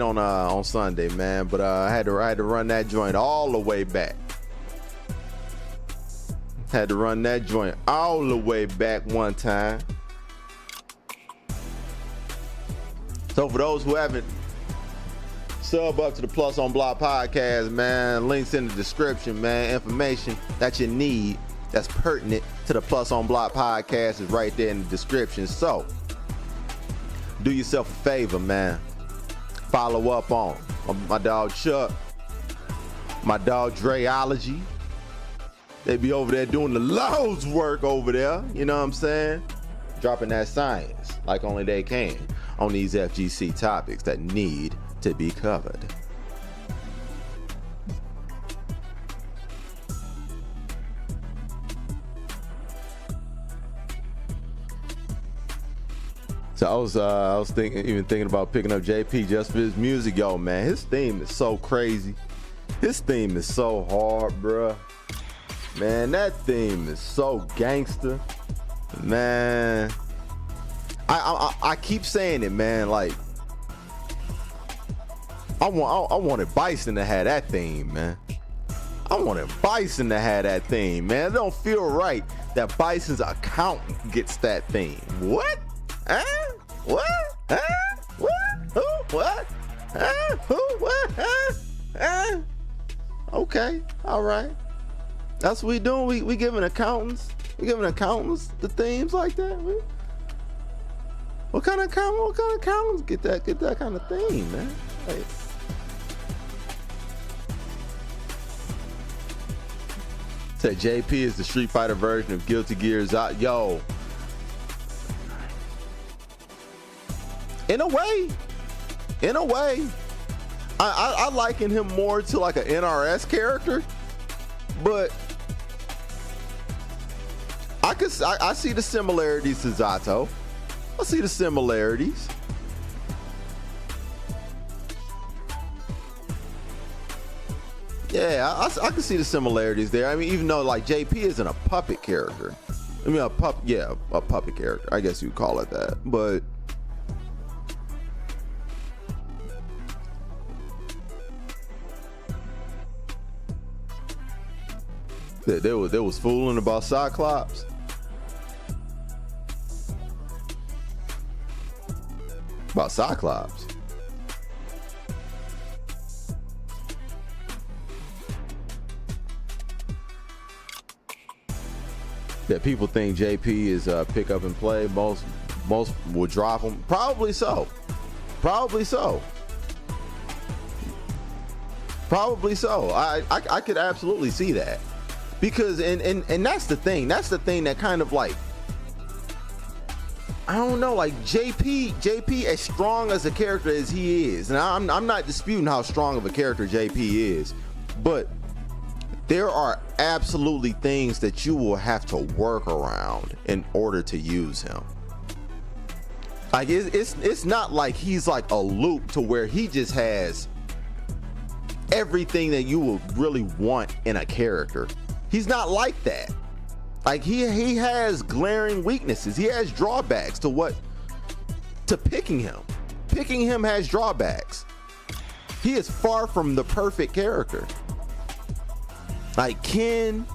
on Sunday, man. But I had to run that joint all the way back. Had to run that joint all the way back one time. So for those who haven't sub up to the Plus on Block podcast, man, links in the description, man. Information that you need that's pertinent to the Plus on Block podcast is right there in the description. So do yourself a favor, man. Follow up on my dog Chuck, my dog Dreology. They be over there doing the Lord's work over there. You know what I'm saying? Dropping that science like only they can on these FGC topics that need to be covered. So I was thinking about picking up JP just for his music. Yo, man, his theme is so crazy. His theme is so hard, bruh. Man, that theme is so gangster. Man, I keep saying it, man. Like, I wanted Bison to have that theme, man. I wanted Bison to have that theme, man. It don't feel right that Bison's accountant gets that theme. What? Huh? What? Huh? What? Who? What? Huh? Who? What? Huh? Huh? Okay, all right. That's what we doing. We giving accountants. We giving accountants the themes like that. What kind of accountants get that kind of theme, man? Like, said JP is the Street Fighter version of Guilty Gear's out. Yo, in a way, I liken him more to like an NRS character, but I see the similarities to Zato. I see the similarities. Yeah, I can see the similarities there. I mean, even though like JP isn't a puppet character. I mean, a puppet character. I guess you'd call it that. But they was fooling about Cyclops. About Cyclops. That people think JP is pick up and play. Most will drop him. Probably so. I could absolutely see that. Because and that's the thing. That's the thing that kind of like, I don't know, like JP as strong as a character as he is, and I'm not disputing how strong of a character JP is, but there are absolutely things that you will have to work around in order to use him. Like it's not like he's like a Luke to where he just has everything that you would really want in a character. He's not like that. Like he has glaring weaknesses. He has drawbacks to picking him. Picking him has drawbacks. He is far from the perfect character. Like Ken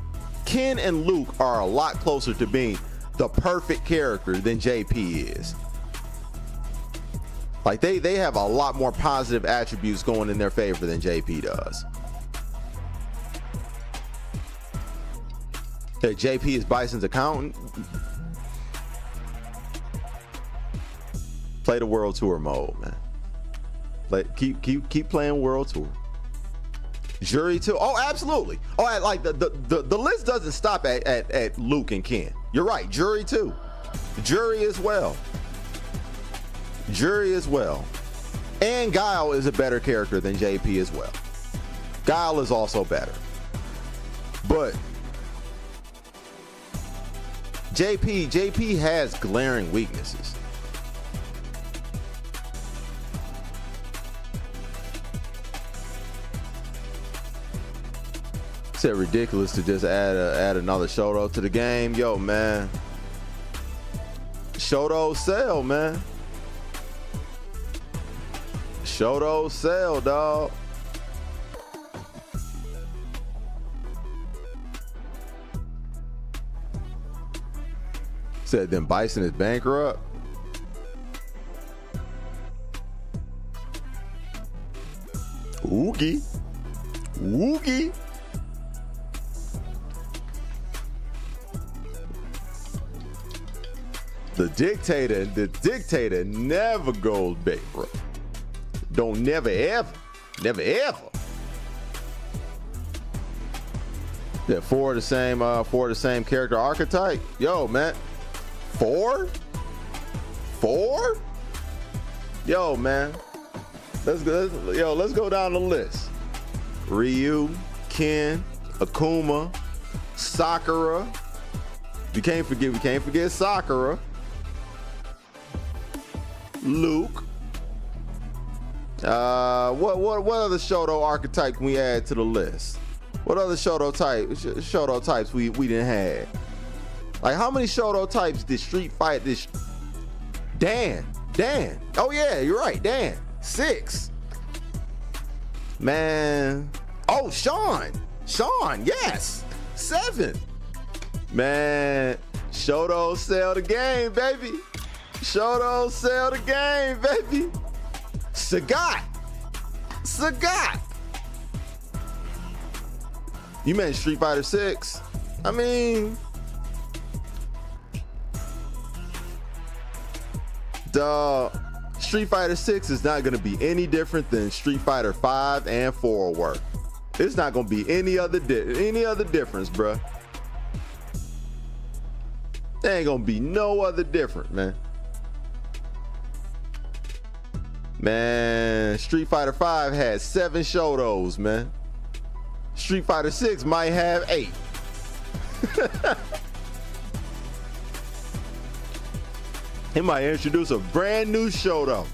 and Luke are a lot closer to being the perfect character than JP is. Like they have a lot more positive attributes going in their favor than JP does. That JP is Bison's accountant. Play the World Tour mode, man. Keep playing World Tour. Jury too. Oh, absolutely. Oh, like the list doesn't stop at Luke and Ken. You're right. Jury too. Jury as well. And Guile is a better character than JP as well. Guile is also better. But JP has glaring weaknesses. Said ridiculous to just add another Shoto to the game. Yo, man. Shoto sell, man. Shoto sell, dog. Said then Bison is bankrupt. Oogie. Oogie. The dictator never goes bankrupt. Don't never ever. Yeah, four of the same character archetype. Yo, man. Four? Yo, man. Let's go down the list. Ryu, Ken, Akuma, Sakura. We can't forget Sakura. Luke. What other Shoto archetype can we add to the list? What other Shoto types we didn't have? Like, how many Shoto types did Street Fight this? Dan. Oh yeah, you're right, Dan. 6. Man. Oh, Sean, yes. 7. Man, Shoto sell the game, baby. Shoto sell the game, baby. Sagat. You meant Street Fighter 6? I mean, Street Fighter 6 is not going to be any different than Street Fighter 5 and 4 were. It's not going to be any other difference, bruh. There ain't going to be no other different, man. Man, Street Fighter 5 had 7 Shotos, man. Street Fighter 6 might have 8. He might introduce a brand new Shoto.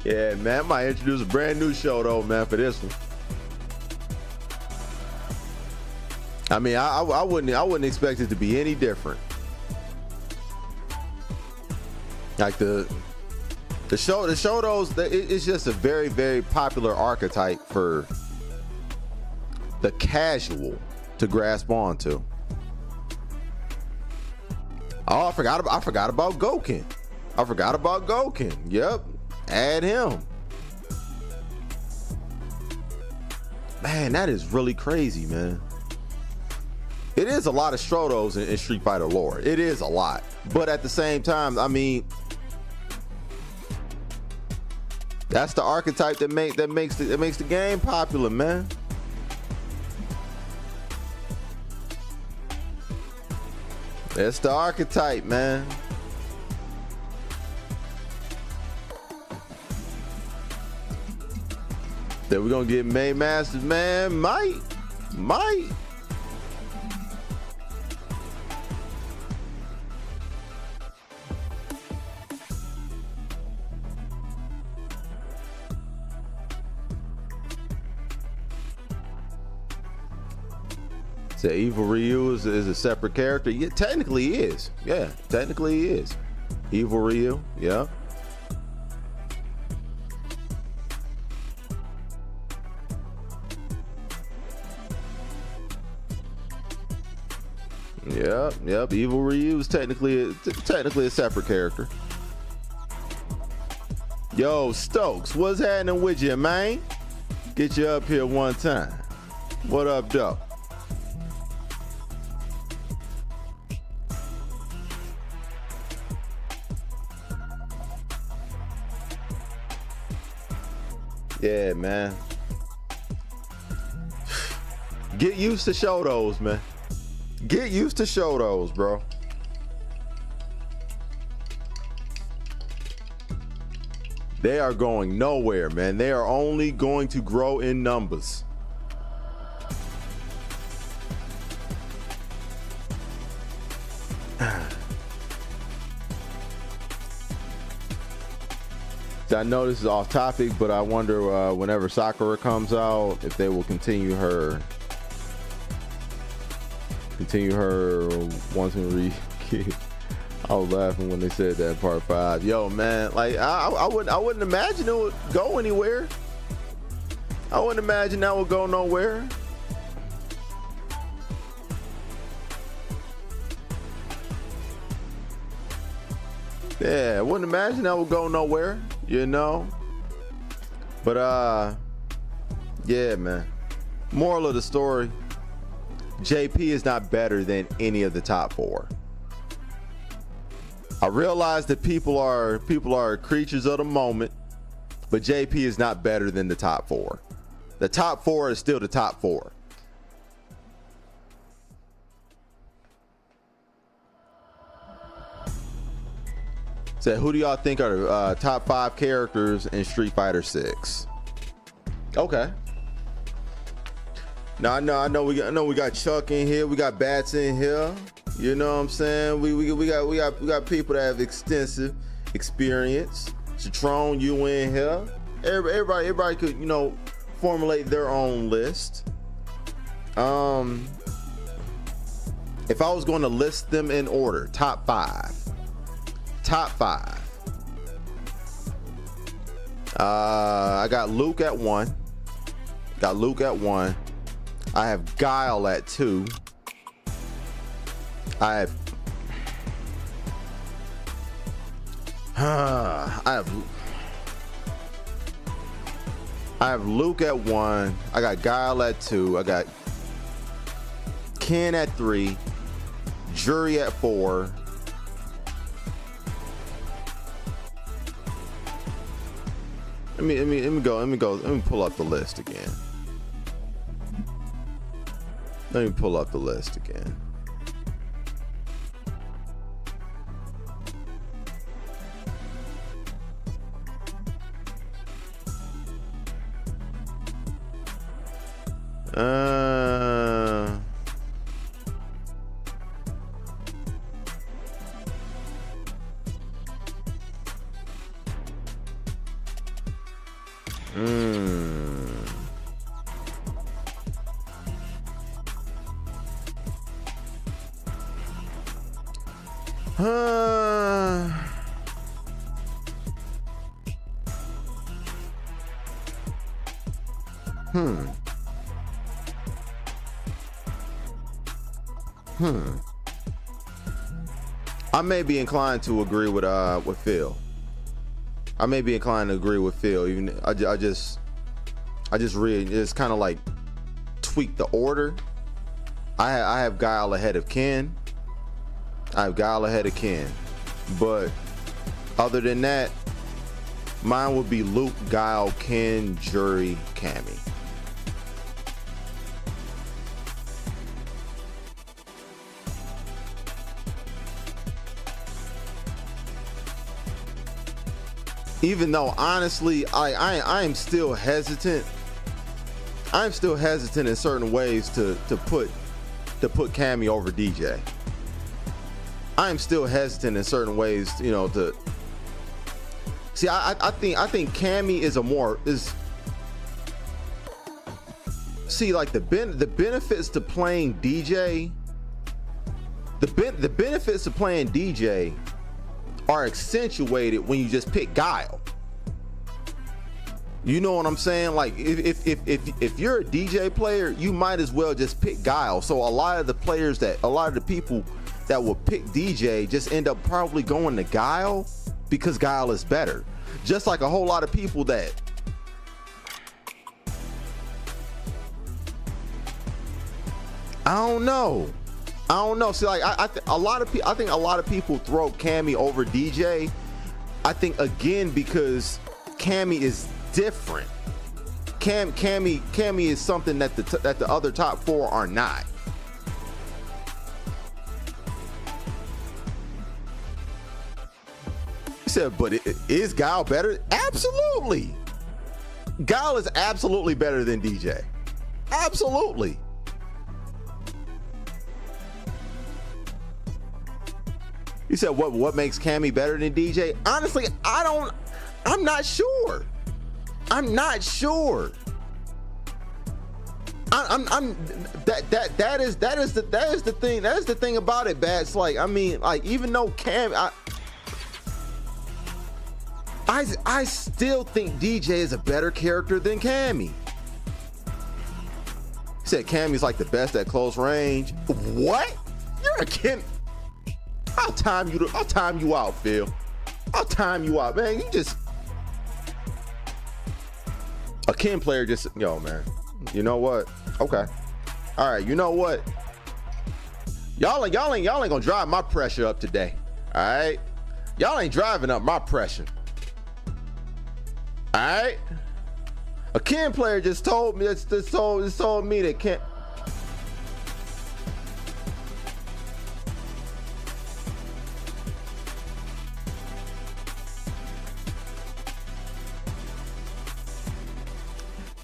Yeah, man, I might introduce a brand new Shoto, man, for this one. I mean, I wouldn't expect it to be any different. Like the Shotos, it's just a very, very popular archetype for the casual to grasp onto. Oh, I forgot about Goken. Yep, add him. Man, that is really crazy, man. It is a lot of Shotos in Street Fighter lore. It is a lot, but at the same time, I mean, that's the archetype that makes the game popular, man. That's the archetype, man. Then we're gonna get Main Masters, man. Might. So Evil Ryu is a separate character. Yeah, technically he is. Yeah, technically he is. Evil Ryu, yeah. Yep. Evil Ryu is technically a separate character. Yo, Stokes, what's happening with you, man? Get you up here one time. What up, though? Yeah, man. Get used to Shotos, man. Get used to Shotos, bro. They are going nowhere, man. They are only going to grow in numbers. I know this is off topic, but I wonder whenever Sakura comes out, if they will continue her wanting to re-kid. I was laughing when they said that in part 5. Yo, man, like I wouldn't imagine it would go anywhere. I wouldn't imagine that would go nowhere. Yeah, I wouldn't imagine that would go nowhere, you know. But yeah, man. Moral of the story: JP is not better than any of the top 4. I realize that people are creatures of the moment, but JP is not better than the top 4. The top 4 is still the top 4. So who do y'all think are the top 5 characters in Street Fighter 6? Okay. Now I know we got Chuck in here, we got Bats in here. You know what I'm saying? We got people that have extensive experience. Citron, you in here. Everybody could, you know, formulate their own list. If I was going to list them in order, top 5. I got Luke at 1. I have Guile at 2. I have Luke at 1. I got Guile at 2. I got Ken at 3. Jury at 4. Let me pull up the list again. I may be inclined to agree with Phil. Even I just read it's kind of like tweak the order. I have Guile ahead of Ken. But other than that, mine would be Luke, Guile, Ken, Jury, Cammy. Even though honestly, I am still hesitant. I'm still hesitant in certain ways to put Cammy over DJ. I'm still hesitant in certain ways, you know, to see. I think Cammy see, like the benefits to playing DJ. The benefits to playing DJ are accentuated when you just pick Guile. You know what I'm saying? Like if you're a DJ player, you might as well just pick Guile. So a lot of the people that will pick DJ just end up probably going to Guile because Guile is better. Just like a whole lot of people that I don't know. See, like I think a lot of people throw Cammy over DJ. I think again because Cammy is different. Cammy is something that the other top 4 are not. said, but is Guile better? Absolutely. Guile is absolutely better than DJ. Absolutely. You said what makes Cammy better than DJ? Honestly, I'm not sure. I'm not sure. That is the thing about it, Bats. Like, I mean, like, even though Cam, I still think DJ is a better character than Cammy. He said Cammy's like the best at close range. What? You're a Kim. I'll time you out, Phil. I'll time you out, man. You just a Kim player. Just yo, man. You know what? Okay. All right. You know what? Y'all ain't gonna drive my pressure up today. All right. Y'all ain't driving up my pressure. All right. A Kim player just told me told me that Kim.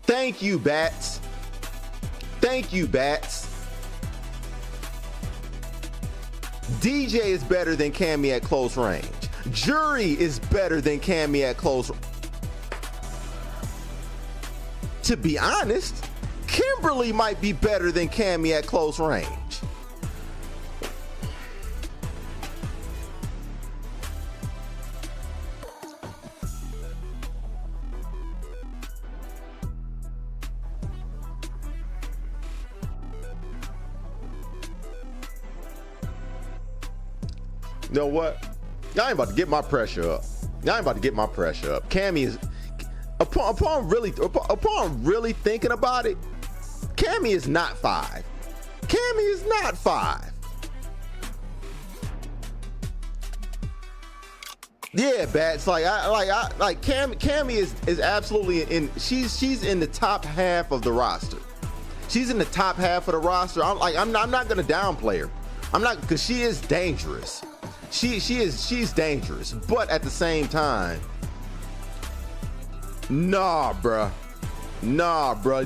Thank you, Bats. Thank you, Bats. DJ is better than Cammy at close range. Jury is better than Cammy at close. To be honest, Kimberly might be better than Cammy at close range. You know what? Y'all ain't about to get my pressure up. Y'all ain't about to get my pressure up. Cammy is, upon really thinking about it, Cammy is not 5. Cammy is not 5. Yeah, Bats. Cammy is absolutely in. She's in the top half of the roster. She's in the top half of the roster. I'm not gonna downplay her. I'm not, because she is dangerous. She's dangerous, but at the same time, nah, bruh.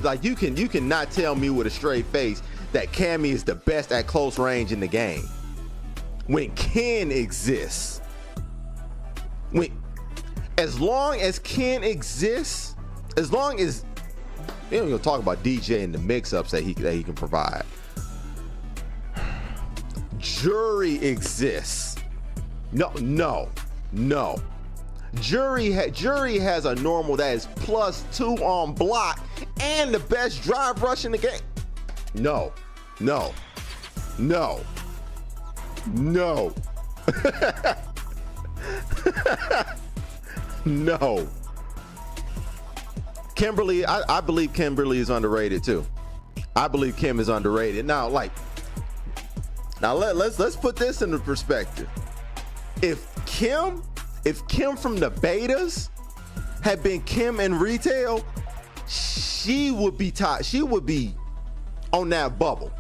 Like, you cannot tell me with a straight face that Cammy is the best at close range in the game when Ken exists. As long as Ken exists, as long as we don't even talk about DJ and the mix-ups that he can provide. Jury exists. No. Jury has a normal that is +2 on block and the best drive rush in the game. No. No. Kimberly, I believe Kimberly is underrated too. I believe Kim is underrated. Now let's put this into perspective. If Kim from the betas had been Kim in retail, she would be top. She would be on that bubble.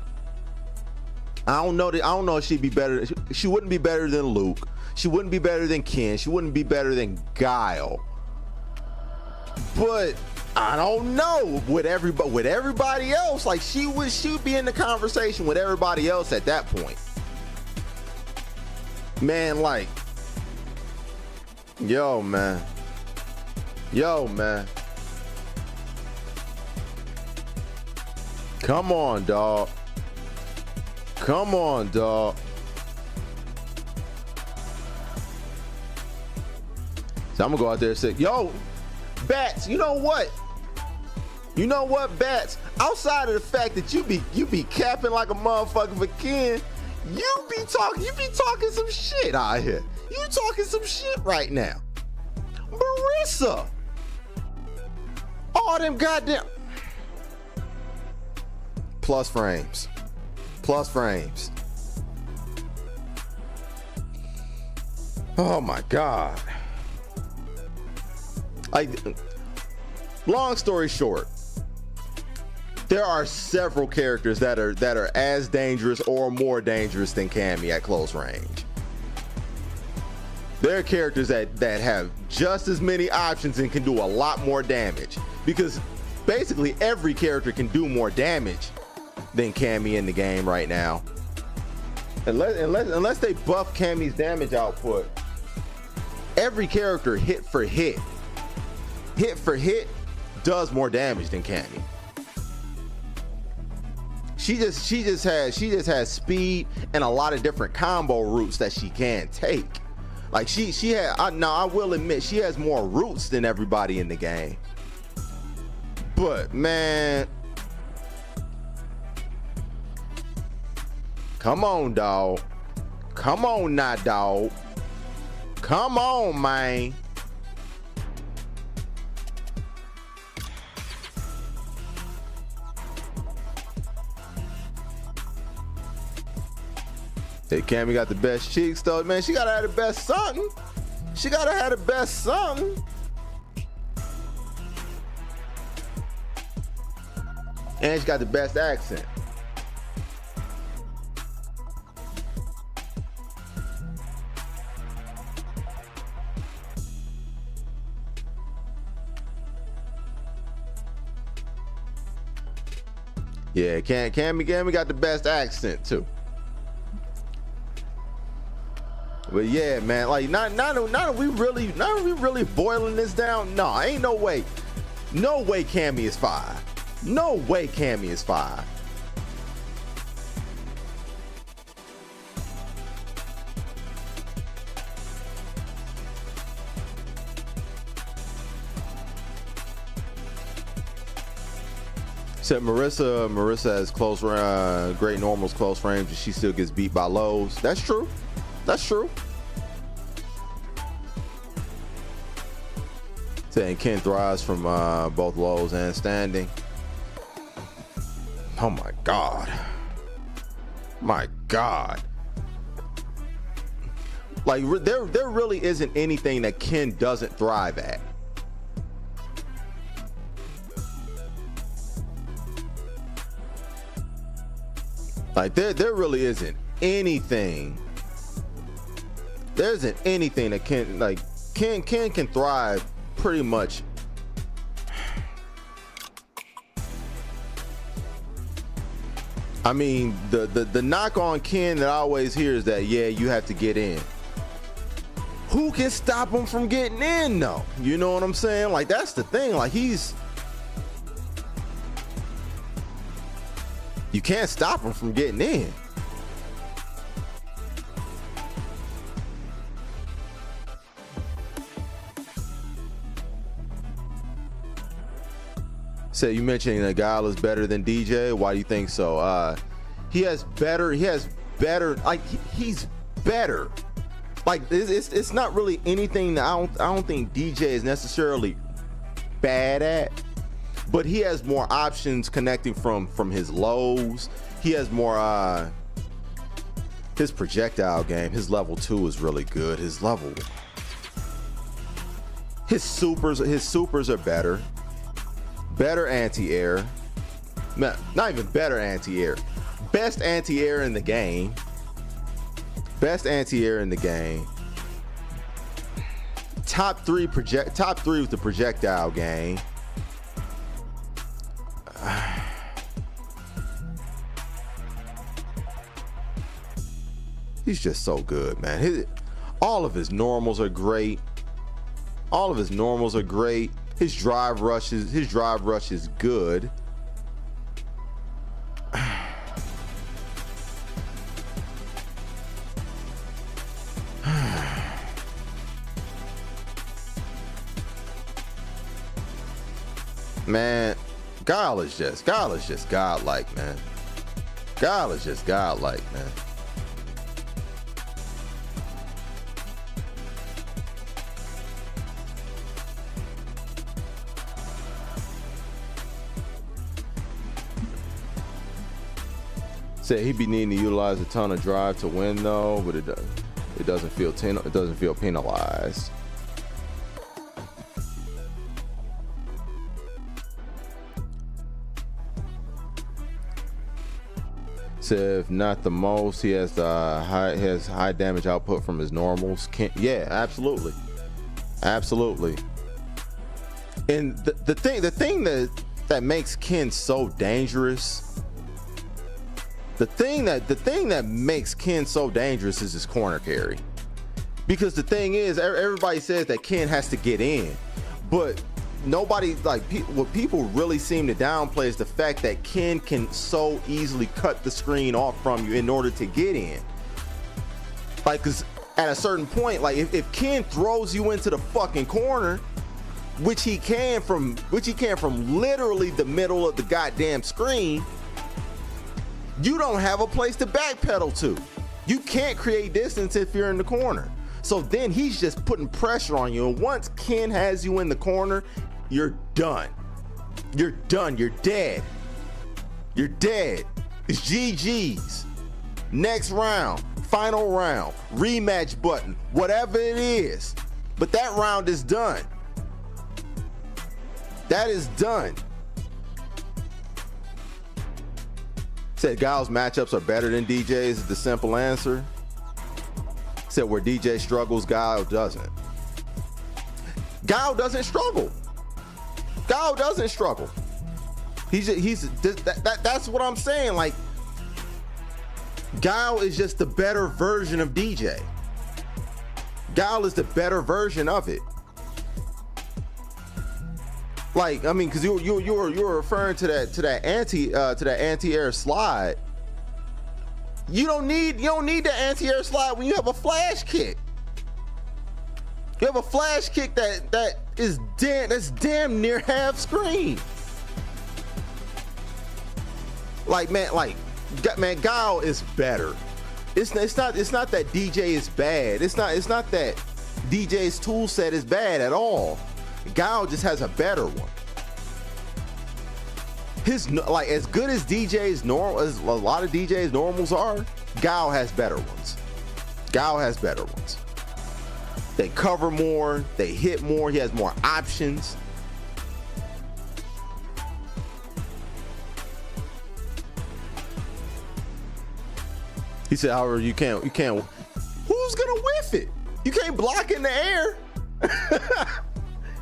I don't know if she'd be better. She wouldn't be better than Luke. She wouldn't be better than Ken. She wouldn't be better than Guile. But I don't know with everybody else. Like, she'd be in the conversation with everybody else at that point. Man, like, yo, man. Come on, dog. So I'm gonna go out there and say, yo, Bats, you know what, Bats? Outside of the fact that you be capping like a motherfucker for Ken, you be talking some shit out here. You talking some shit right now. Marissa. All them goddamn plus frames. Oh my God. Long story short, there are several characters that are as dangerous or more dangerous than Cammy at close range. There are characters that have just as many options and can do a lot more damage, because basically every character can do more damage than Cammy in the game right now. Unless they buff Cammy's damage output, every character hit for hit does more damage than Cammy. She just has speed and a lot of different combo routes that she can take. Like I will admit she has more routes than everybody in the game. But man, come on, dog. Come on now, dog. Come on, man. Hey, Cammy got the best cheeks though, man. She gotta have the best something. She gotta have the best something. And she got the best accent. Yeah, Cammy got the best accent too. But yeah, man, like not are we really boiling this down? No, ain't no way. No way Cammy is 5. No way Cammy is 5. Except Marissa has close great normals, close range, and she still gets beat by lows. That's true. That's true. Saying Ken thrives from both lows and standing. Oh my God. My God. Like there really isn't anything that Ken doesn't thrive at. Like there really isn't anything. There isn't anything that Ken can thrive pretty much. I mean, the knock on Ken that I always hear is that, yeah, you have to get in. Who can stop him from getting in though? You know what I'm saying? Like that's the thing. Like you can't stop him from getting in. So you mentioned that Guile is better than DJ. Why do you think so? He has better, like he's better. Like it's not really anything that I don't think DJ is necessarily bad at, but he has more options connecting from his lows. He has more his projectile game, his level 2 is really good. His supers are better. Better anti-air. Not even better anti-air. Best anti-air in the game. Best anti-air in the game. Top 3 with the projectile game. He's just so good, man. All of his normals are great. All of his normals are great. His drive rush is good. Man, Guile is just godlike, man. Guile is just godlike, man. Said he'd be needing to utilize a ton of drive to win though, but it doesn't feel penalized. Said if not the most, he has high damage output from his normals. Yeah, absolutely, absolutely. And the thing that makes Ken so dangerous, the thing that makes Ken so dangerous is his corner carry. Because the thing is, everybody says that Ken has to get in, but nobody, like, what people really seem to downplay is the fact that Ken can so easily cut the screen off from you in order to get in. Like, cause at a certain point, like if Ken throws you into the fucking corner, which he can from literally the middle of the goddamn screen, you don't have a place to backpedal to. You can't create distance if you're in the corner. So then he's just putting pressure on you. And once Ken has you in the corner, you're done. You're done. You're dead. You're dead. It's GG's. Next round, final round, rematch button, whatever it is. But that round is done. That is done. Said Guile's matchups are better than DJ's is the simple answer. Said where DJ struggles, Guile doesn't. Guile doesn't struggle. Guile doesn't struggle. That's what I'm saying. Like, Guile is just the better version of DJ. Guile is the better version of it. Like, I mean, because you were referring to that anti-air slide. You don't need the anti-air slide when you have a flash kick. You have a flash kick that's damn near half screen. Like, man, Guile is better. It's not that DJ is bad. It's not that DJ's tool set is bad at all. Guile just has a better one. His, like, as good as DJ's normal, as a lot of DJ's normals are, Guile has better ones. Guile has better ones. They cover more, they hit more, he has more options. He said, however, you can't, who's gonna whiff it? You can't block in the air.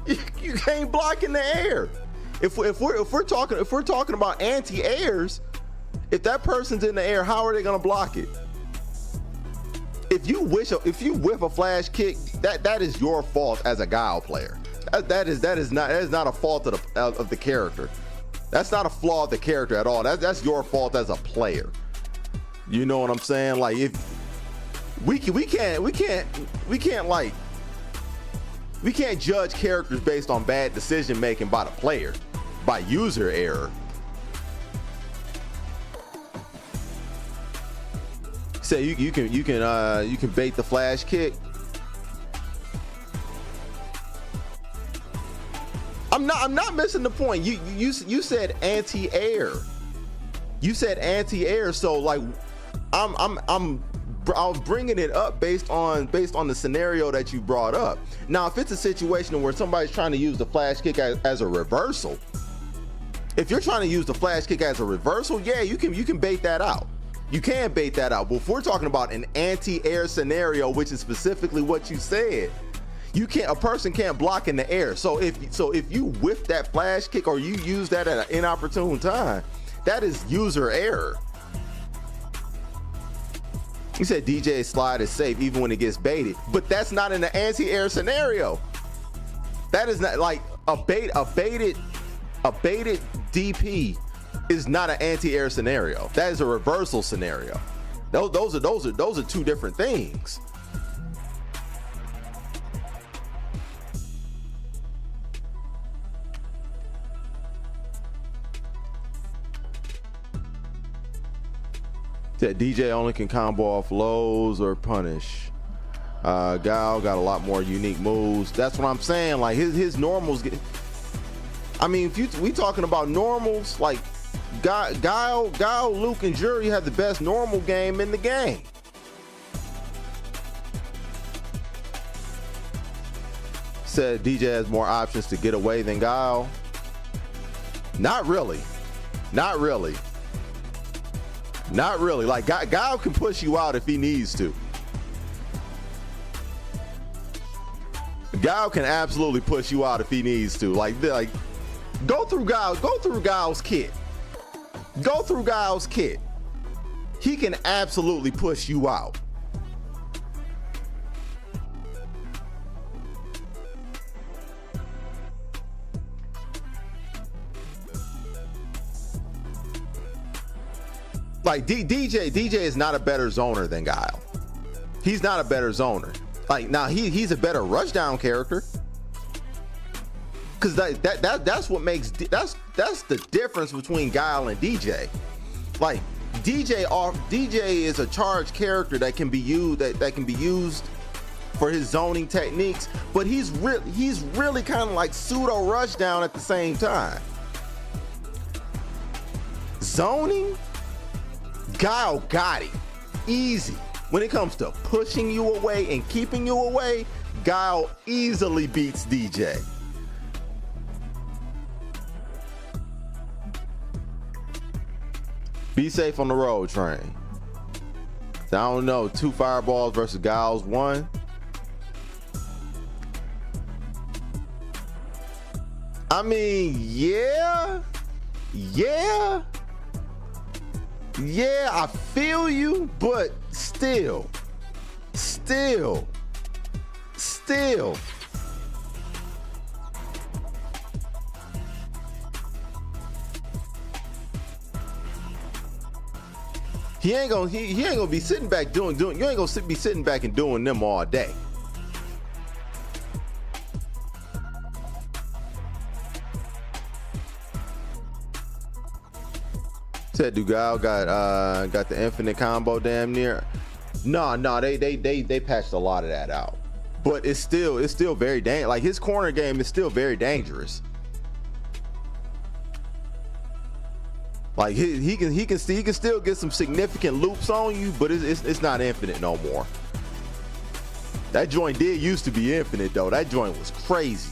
You can't block in the air. If we're talking about anti-airs, if that person's in the air, how are they gonna block it? If you whiff a flash kick, that is your fault as a Guile player. That is not a fault of the character. That's not a flaw of the character at all. That's your fault as a player. You know what I'm saying? Like, if we can't judge characters based on bad decision making by the player, by user error. Say you can bait the flash kick. I'm not missing the point. You said anti-air. You said anti-air, so like I was bringing it up based on the scenario that you brought up. Now, if it's a situation where somebody's trying to use the flash kick as a reversal, if you're trying to use the flash kick as a reversal, yeah, you can bait that out. You can bait that out. But if we're talking about an anti-air scenario, which is specifically what you said, a person can't block in the air. So if you whiff that flash kick or you use that at an inopportune time, that is user error. He said DJ's slide is safe even when it gets baited, but that's not in the anti-air scenario. That is not like a baited DP is not an anti-air scenario. That is a reversal scenario. Those are two different things. That DJ only can combo off lows or punish. Guile got a lot more unique moves. That's what I'm saying. Like his normals get. I mean, if we talking about normals, like Guile, Luke, and Jury have the best normal game in the game. Said DJ has more options to get away than Guile. Not really. Not really. Not really. Like Guile can push you out if he needs to. Guile can absolutely push you out if he needs to. Like go through Guile's kit. Go through Guile's kit. He can absolutely push you out. Like DJ is not a better zoner than Guile. He's not a better zoner. Like now he's a better rushdown character. Cause that's what makes that's the difference between Guile and DJ. Like DJ is a charged character that can be used that can be used for his zoning techniques, but he's really kind of like pseudo rushdown at the same time. Zoning, Guile got it easy. When it comes to pushing you away and keeping you away, Guile easily beats DJ. Be safe on the road, train. So I don't know, 2 fireballs versus Guile's 1. I mean, yeah, I feel you, but still. He ain't gonna be sitting back doing you ain't gonna be sitting back and doing them all day. Said Guile got the infinite combo damn near. No, they patched a lot of that out. But it's still very dangerous. Like his corner game is still very dangerous. Like he can still get some significant loops on you, but it's not infinite no more. That joint did used to be infinite though. That joint was crazy.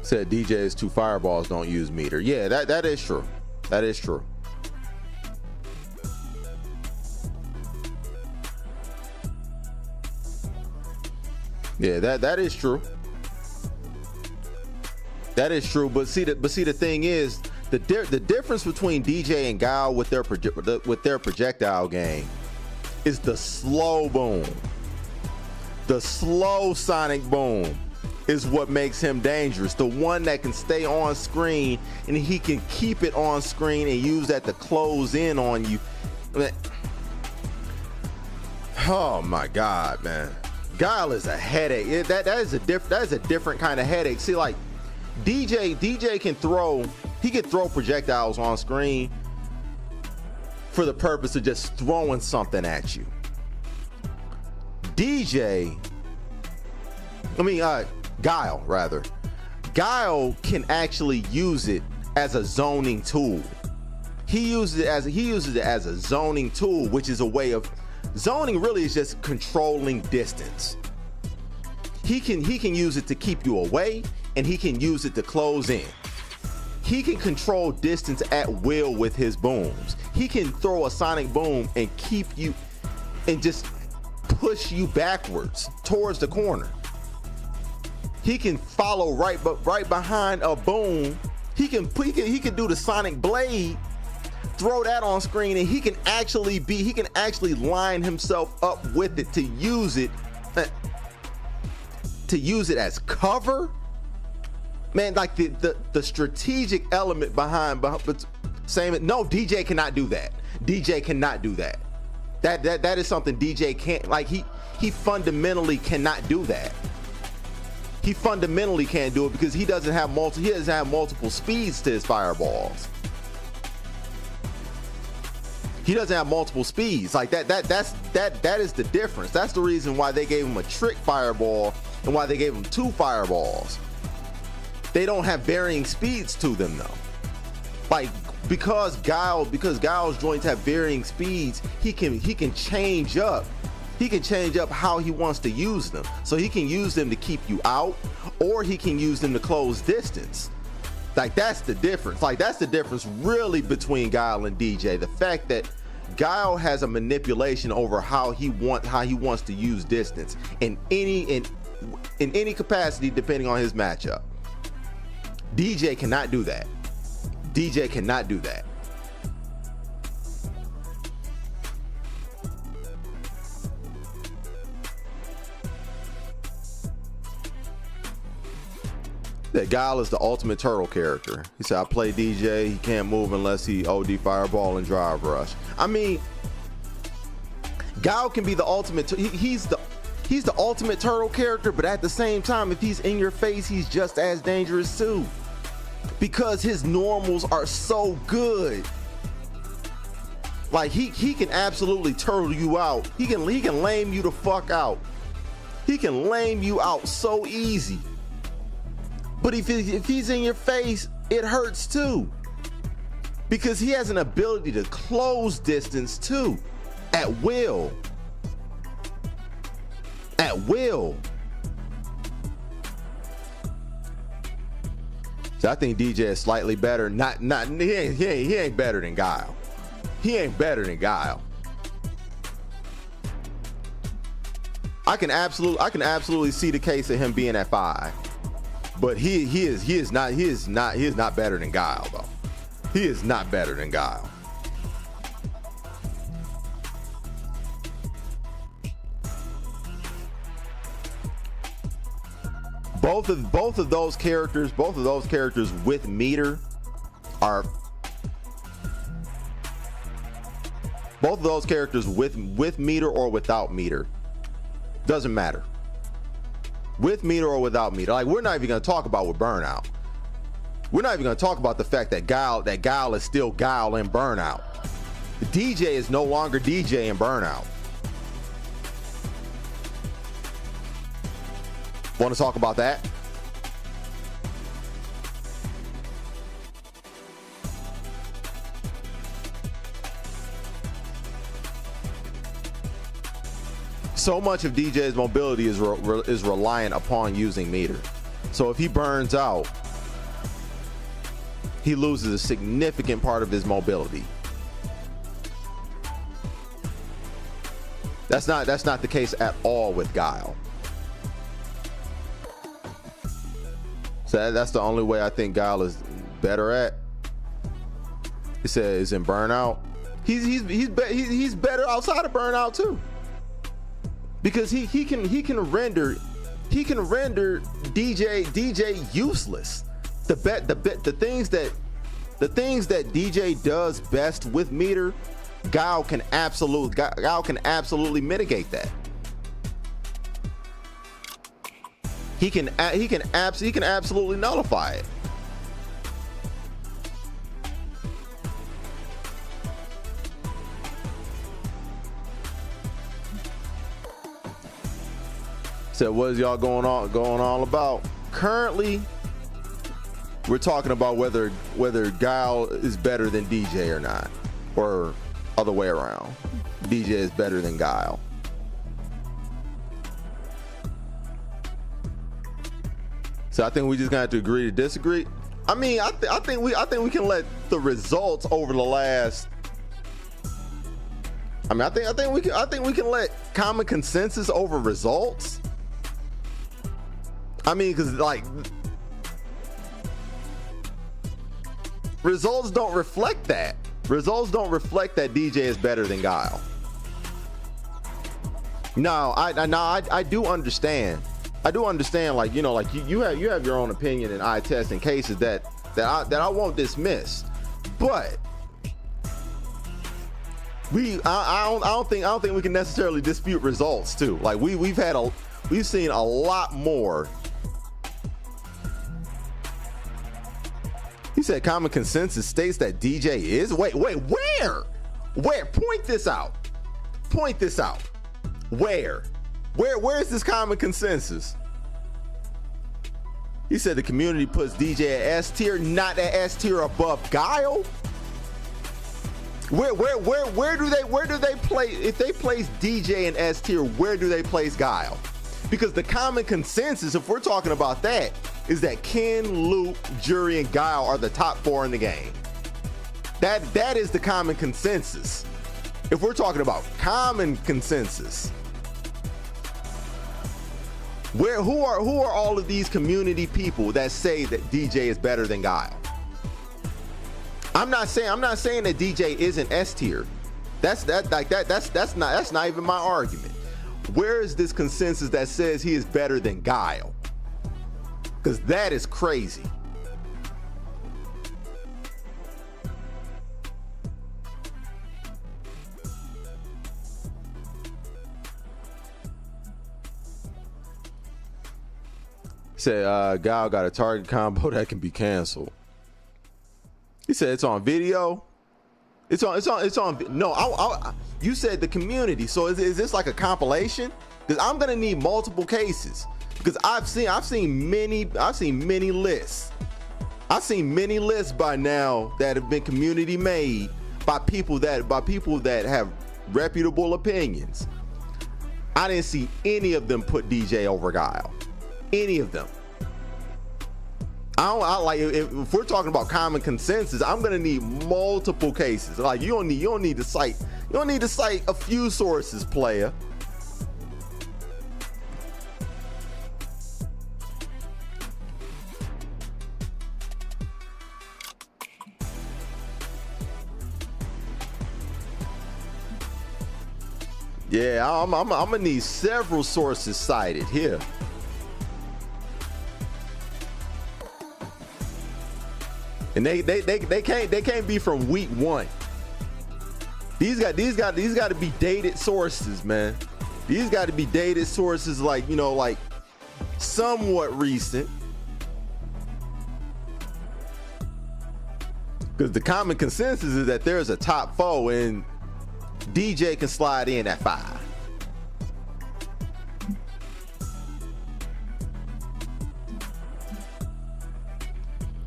Said DJ's 2 fireballs don't use meter. Yeah, that is true. That is true. Yeah, that is true. That is true. But see the thing is, the difference between DJ and Guile with their projectile game is the slow boom. The slow sonic boom is what makes him dangerous. The one that can stay on screen and he can keep it on screen and use that to close in on you. Oh my God, man. Guile is a headache. That is a different kind of headache. See, like DJ can throw projectiles on screen for the purpose of just throwing something at you. Guile rather. Guile can actually use it as a zoning tool. He uses it as a zoning tool, which is a way of zoning. Really is just controlling distance. He can use it to keep you away, and he can use it to close in. He can control distance at will with his booms. He can throw a sonic boom and keep you and just push you backwards towards the corner. He can follow right behind a boom. He can do the sonic blade, throw that on screen, and he can actually line himself up with it to use it as cover. Man, like the strategic element behind saying it. No, DJ cannot do that. DJ cannot do that. That is something DJ can't. Like he fundamentally cannot do that. He fundamentally can't do it because he doesn't have multiple speeds to his fireballs. He doesn't have multiple speeds. Like that is the difference. That's the reason why they gave him a trick fireball and why they gave him 2 fireballs. They don't have varying speeds to them though. Like because Guile's joints have varying speeds, he can change up. He can change up how he wants to use them. So he can use them to keep you out, or he can use them to close distance. Like that's the difference. Like that's the difference really between Guile and DJ. The fact that Guile has a manipulation over how he wants to use distance in any capacity depending on his matchup. DJ cannot do that. DJ cannot do that. That Guile is the ultimate turtle character. He said, I play DJ, he can't move unless he OD fireball and drive rush. I mean, Guile can be the ultimate, he's the ultimate turtle character, but at the same time, if he's in your face, he's just as dangerous too. Because his normals are so good. Like he can absolutely turtle you out. He can lame you the fuck out. He can lame you out so easy. But if he's in your face, it hurts too. Because he has an ability to close distance too. At will. At will. So I think DJ is slightly better. He ain't better than Guile. He ain't better than Guile. I can absolutely see the case of him being at 5. But he is not better than Guile though. He is not better than Guile. Both of those characters with meter are both of those characters with meter or without meter. Doesn't matter. With meter or without meter. Like we're not even gonna talk about with Burnout. We're not even gonna talk about the fact that Guile is still Guile in Burnout. The DJ is no longer DJ in Burnout. Want to talk about that? So much of DJ's mobility is reliant upon using meter. So if he burns out, he loses a significant part of his mobility. That's not the case at all with Guile. So that's the only way I think Guile is better at. He said is in Burnout. He's better outside of Burnout too. Because he can render DJ useless. The things that DJ does best with meter, Guile can absolutely mitigate that. He can absolutely nullify it. So what is y'all going on about? Currently, we're talking about whether Guile is better than DJ or not, or other way around. DJ is better than Guile. So I think we just gonna have to agree to disagree. I mean, I think we can let the results over the last. I mean, I think we can let common consensus over results. I mean, because like results don't reflect that. Results don't reflect that DJ is better than Guile. No, I do understand. I do understand. Like, you know, like you have your own opinion and eye test in cases that I won't dismiss, but I don't think we can necessarily dispute results too. Like we've seen a lot more said common consensus states that DJ is. Wait, where? Point this out. Point this out. Where is this common consensus? He said the community puts DJ at S tier, not at S tier above Guile. Where do they play? If they place DJ in S tier, where do they place Guile? Because the common consensus, if we're talking about that, is that Ken, Luke, Jury, and Guile are the top 4 in the game. That is the common consensus. If we're talking about common consensus, who are all of these community people that say that DJ is better than Guile? I'm not saying that DJ isn't S tier. That's not even my argument. Where is this consensus that says he is better than Guile? Because that is crazy. Said Guile got a target combo that can be canceled. He said it's on video. It's on. No, you said the community. So is this like a compilation? Because I'm gonna need multiple cases. Because I've seen many lists. I've seen many lists by now that have been community made by people that have reputable opinions. I didn't see any of them put DJ over Guile. Any of them. I like if we're talking about common consensus, I'm gonna need multiple cases. Like you don't need to cite a few sources, player. Yeah, I'm gonna need several sources cited here. And they can't be from week 1. These got to be dated sources, man. These got to be dated sources, like, you know, like somewhat recent. Because the common consensus is that there's a top 4 and DJ can slide in at 5.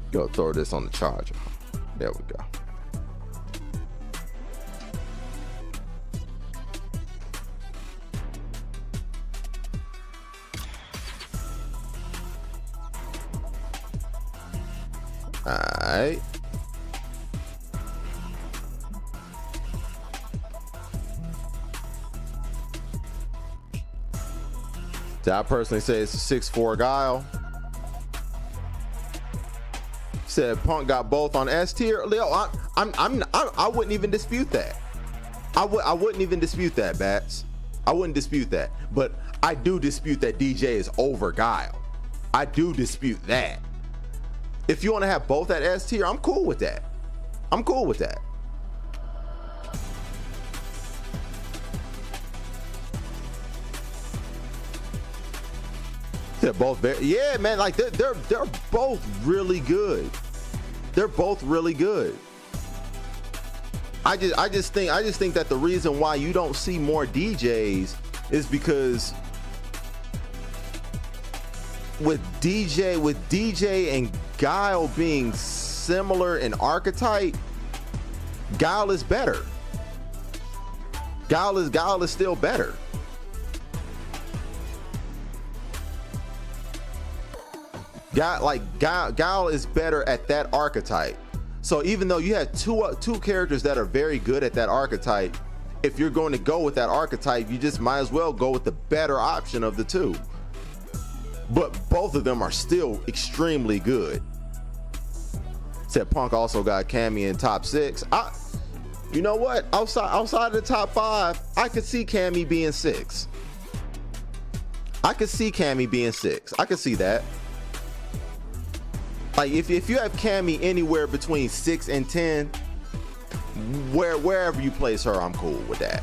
Go throw this on the charger. There we go. All right. I personally say it's a 6'4" Guile. Said Punk got both on S tier. Leo, I wouldn't even dispute that. I wouldn't even dispute that, Bats. I wouldn't dispute that. But I do dispute that DJ is over Guile. I do dispute that. If you want to have both at S tier, I'm cool with that. I'm cool with that. They're both very, yeah, man. Like they're both really good. They're both really good. I just think that the reason why you don't see more DJs is because with DJ and Guile being similar in archetype, Guile is better. Guile is still better. Guile is better at that archetype. So even though you have two characters that are very good at that archetype, if you're going to go with that archetype, you just might as well go with the better option of the two. But both of them are still extremely good. Said Punk also got Cammy in top 6. You know what? Outside of the top 5, I could see Cammy being 6. I could see Cammy being 6. I could see that. Like if you have Cammy anywhere between 6 and 10, wherever you place her, I'm cool with that.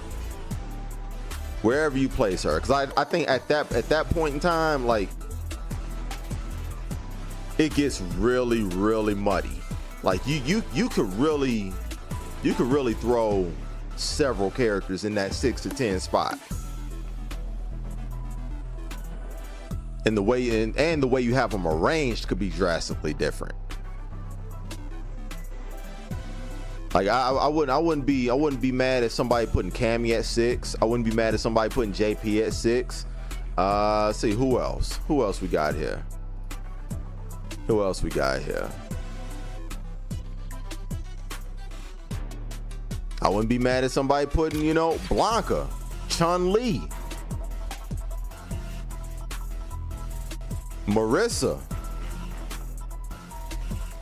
Wherever you place her, because I think at that point in time, like it gets really muddy. Like you could really throw several characters in that 6 to 10 spot. And the way you have them arranged could be drastically different. Like I wouldn't be mad at somebody putting Cammy at 6. I wouldn't be mad at somebody putting JP at 6. Let's see who else we got here. I wouldn't be mad at somebody putting, you know, Blanca, Chun-Li, Marissa.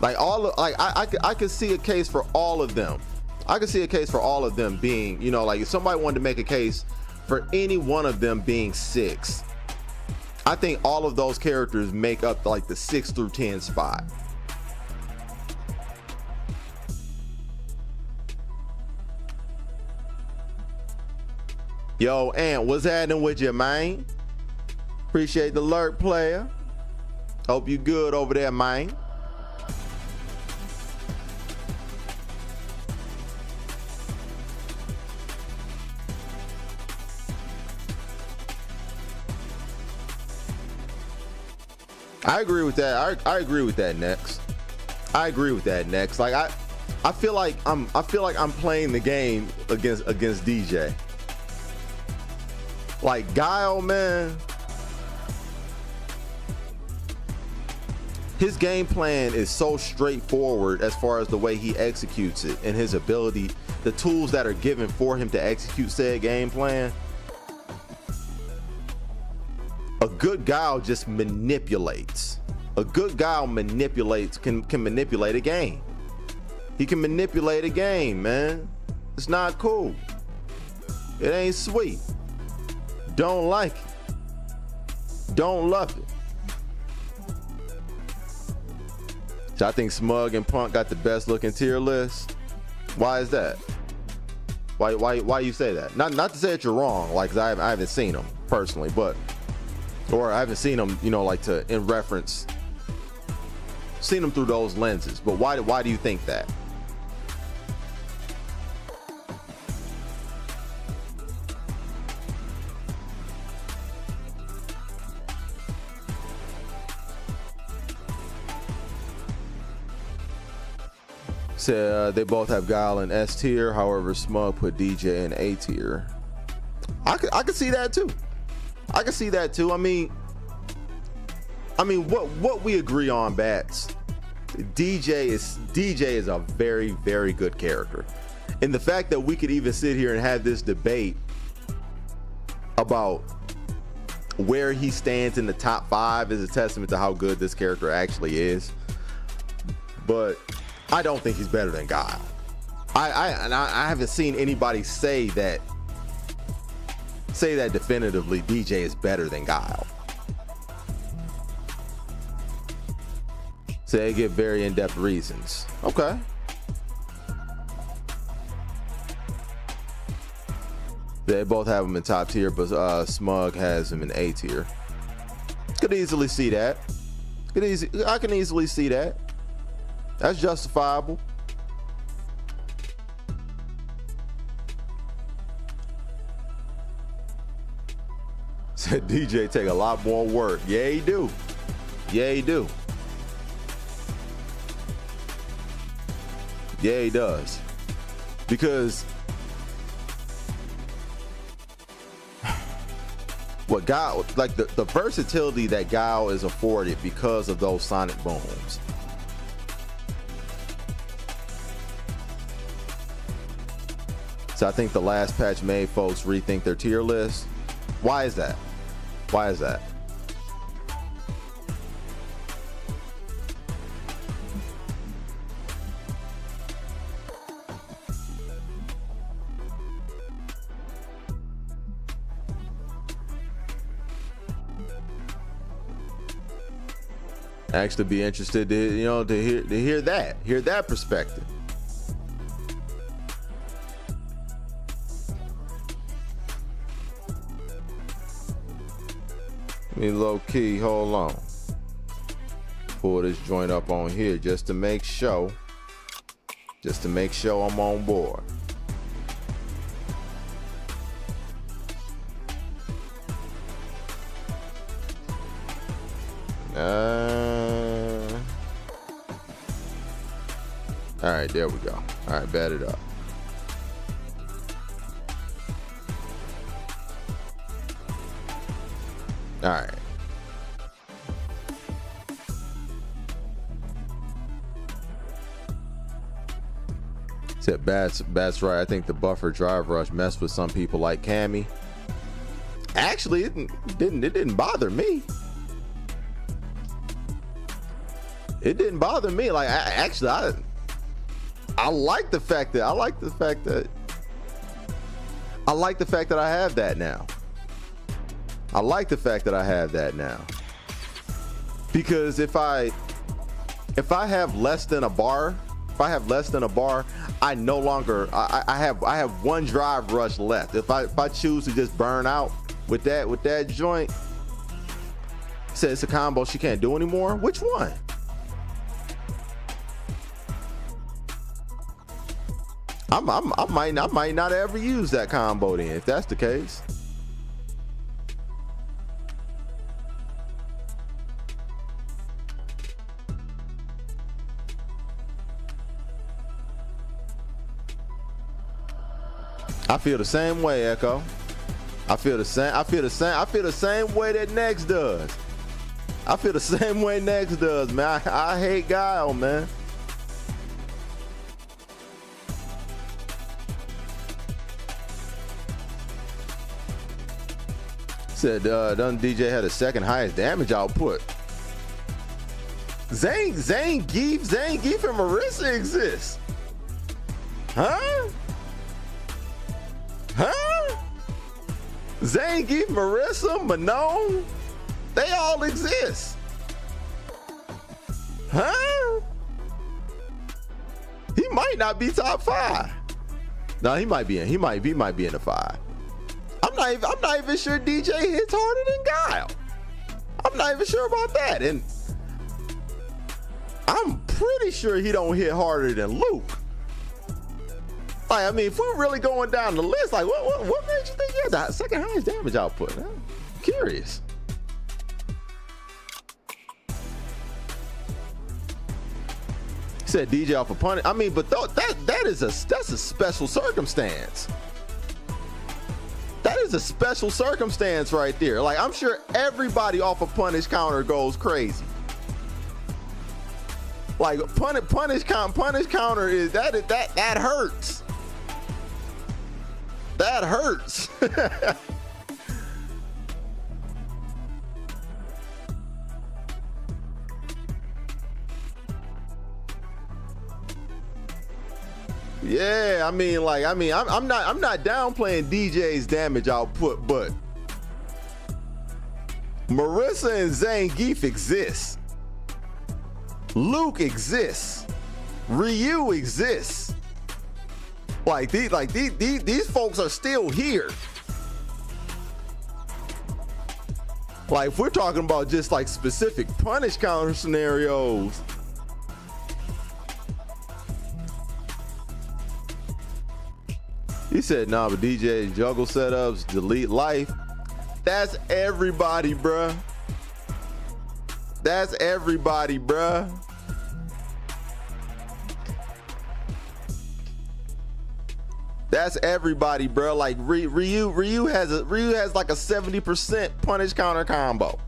Like I could see a case for all of them. I could see a case for all of them being, you know, like if somebody wanted to make a case for any one of them being 6, I think all of those characters make up like the 6 through 10 spot. Yo, Ant, what's happening with you, man? Appreciate the lurk, player. Hope you good over there, man. I agree with that. I agree with that next. Like I feel like I'm playing the game against DJ. Like Guile, man. His game plan is so straightforward as far as the way he executes it and his ability, the tools that are given for him to execute said game plan. A good Guile just manipulates. A good Guile manipulates, can manipulate a game. He can manipulate a game, man. It's not cool. It ain't sweet. Don't like it. Don't love it. So I think Smug and Punk got the best looking tier list. Why is that? Why you say that? Not to say that you're wrong, like 'cause I haven't seen them personally, but or I haven't seen them, you know, like to in reference, seen them through those lenses. But why do you think that? Said they both have Guile in S tier. However, Smug put DJ in A tier. I could see that too. I can see that too. I mean, what we agree on, Bats. DJ is a very, very good character, and the fact that we could even sit here and have this debate about where he stands in the top 5 is a testament to how good this character actually is. But I don't think he's better than Guile. I haven't seen anybody say that definitively DJ is better than Guile. So they give very in-depth reasons. Okay. They both have him in top tier, but Smug has him in A tier. Could easily see that. I can easily see that. That's justifiable. Said DJ take a lot more work. Yeah, he do. Yeah, he do. Yeah, he does. Because what Guile, like the versatility that Guile is afforded because of those sonic booms. So I think the last patch made folks rethink their tier list. Why is that? Why is that? Actually be interested to, you know, to hear that perspective. Let me low key, hold on. Pull this joint up on here just to make sure. just to make sure I'm on board. All right, there we go. All right, bat it up. All right. Said Bats right. I think the buffer drive rush messed with some people like Cammy. Actually, it didn't bother me. It didn't bother me. Like I like the fact that I like the fact that I have that now. I like the fact that I have that now. Because if I have less than a bar, I no longer I have one drive rush left. If I choose to just burn out with that joint, says it's a combo she can't do anymore. Which one? I might not ever use that combo then, if that's the case. I feel the same way, Echo. I feel the same way that Next does. I feel the same way Next does, man. I hate Guile, man. Said Dun DJ had the second highest damage output. Zane Geef and Marissa exist. Huh? Zane Geef, Marissa, Manon, they all exist. Huh? He might not be top 5. No, he might be in the 5. I'm not even sure DJ hits harder than Guile. I'm not even sure about that. And I'm pretty sure he don't hit harder than Luke. Like, I mean, if we're really going down the list, like what made you think he had the second highest damage output? I'm curious. Said DJ off a punish. I mean, but that's a special circumstance. That is a special circumstance right there. Like, I'm sure everybody off a punish counter goes crazy. Like punish counter is that hurts. That hurts. Yeah, I'm not downplaying DJ's damage output, but Marissa and Zane Geef exist. Luke exists. Ryu exists. These folks are still here. Like, if we're talking about just like specific punish counter scenarios, he said, nah, but DJ juggle setups, delete life. That's everybody, bruh. That's everybody, bruh. That's everybody, bro. Like Ryu has like a 70% punish counter combo.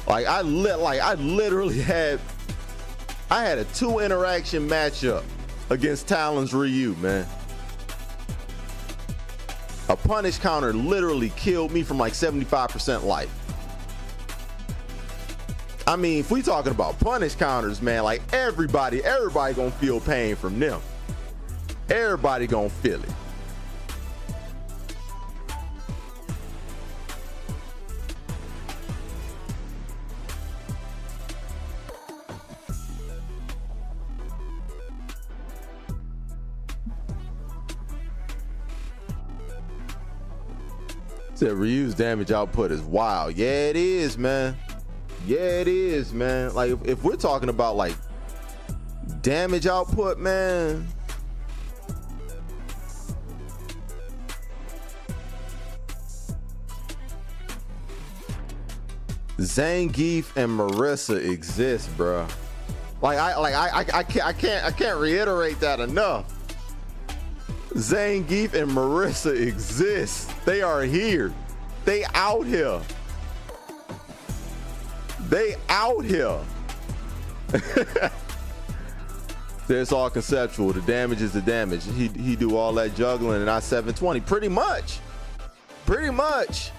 I literally had a 2 interaction matchup against Talon's Ryu, man. A punish counter literally killed me from like 75% life. I mean, if we talking about punish counters, man, like everybody gonna feel pain from them. Everybody gonna feel it. Said Ryu's damage output is wild. Yeah, it is, man. Yeah, it is, man. Like if we're talking about like damage output, man. Zangief and Marissa exist, bro. Like I can't reiterate that enough. Zangief and Marissa exist. They are here. They out here. They out here. It's all conceptual. The damage is the damage. He do all that juggling and I 720. Pretty much. Pretty much.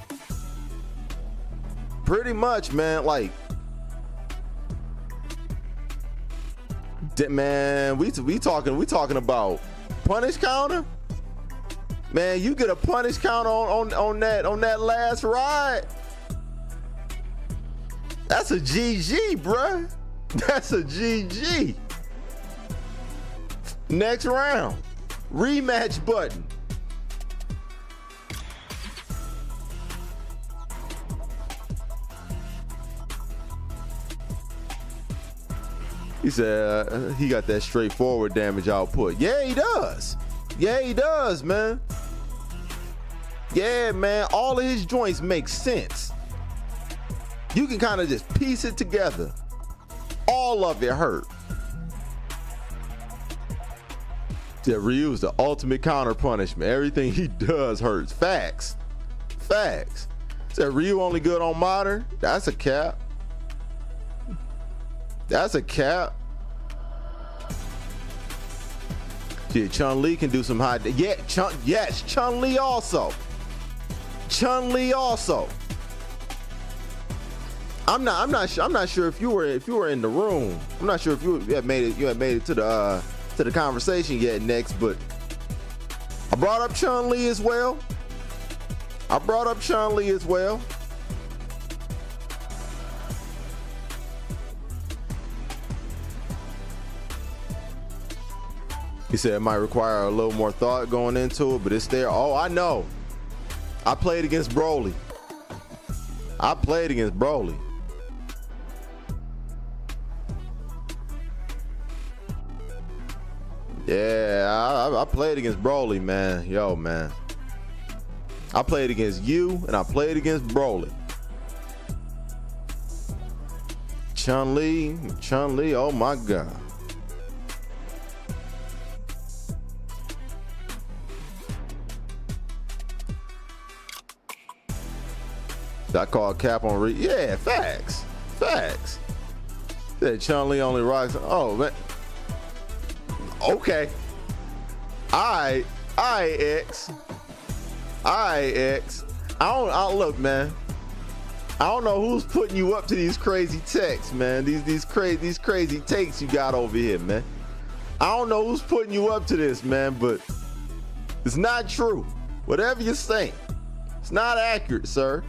Pretty much, man. Like, man, we talking about punish counter. Man, you get a punish counter on that last ride. That's a GG, bruh. That's a GG. Next round, rematch button. He said he got that straightforward damage output. Yeah, he does. Yeah, he does, man. Yeah, man. All of his joints make sense. You can kind of just piece it together. All of it hurt. Yeah, Ryu's the ultimate counter punishment. Everything he does hurts. Facts. Facts. Said Ryu only good on modern. That's a cap. That's a cap. Yeah, Chun-Li can do some high. Yeah, yes, Chun-Li also. Chun-Li also. I'm not sure if you were in the room. I'm not sure if you had made it to the conversation yet, next, but I brought up Chun-Li as well. He said it might require a little more thought going into it, but it's there. Oh, I know. I played against Broly. Yeah, I played against Broly, man. Yo, man. I played against you, and I played against Broly. Chun-Li, oh my God. I called Cap on yeah, facts. Said Chun-Li only rocks. Oh man. Okay. I X. I don't look, man. I don't know who's putting you up to these crazy texts, man. These crazy takes you got over here, man. I don't know who's putting you up to this, man, but it's not true. Whatever you're saying, it's not accurate, sir.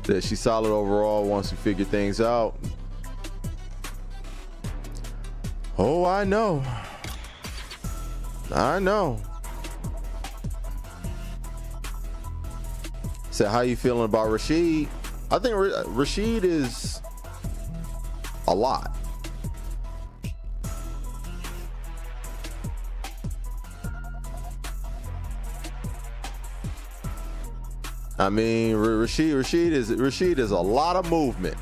That she's solid overall once you figure things out. Oh, I know. So how you feeling about Rashid? I think Rashid is a lot. I mean, Rashid is a lot of movement.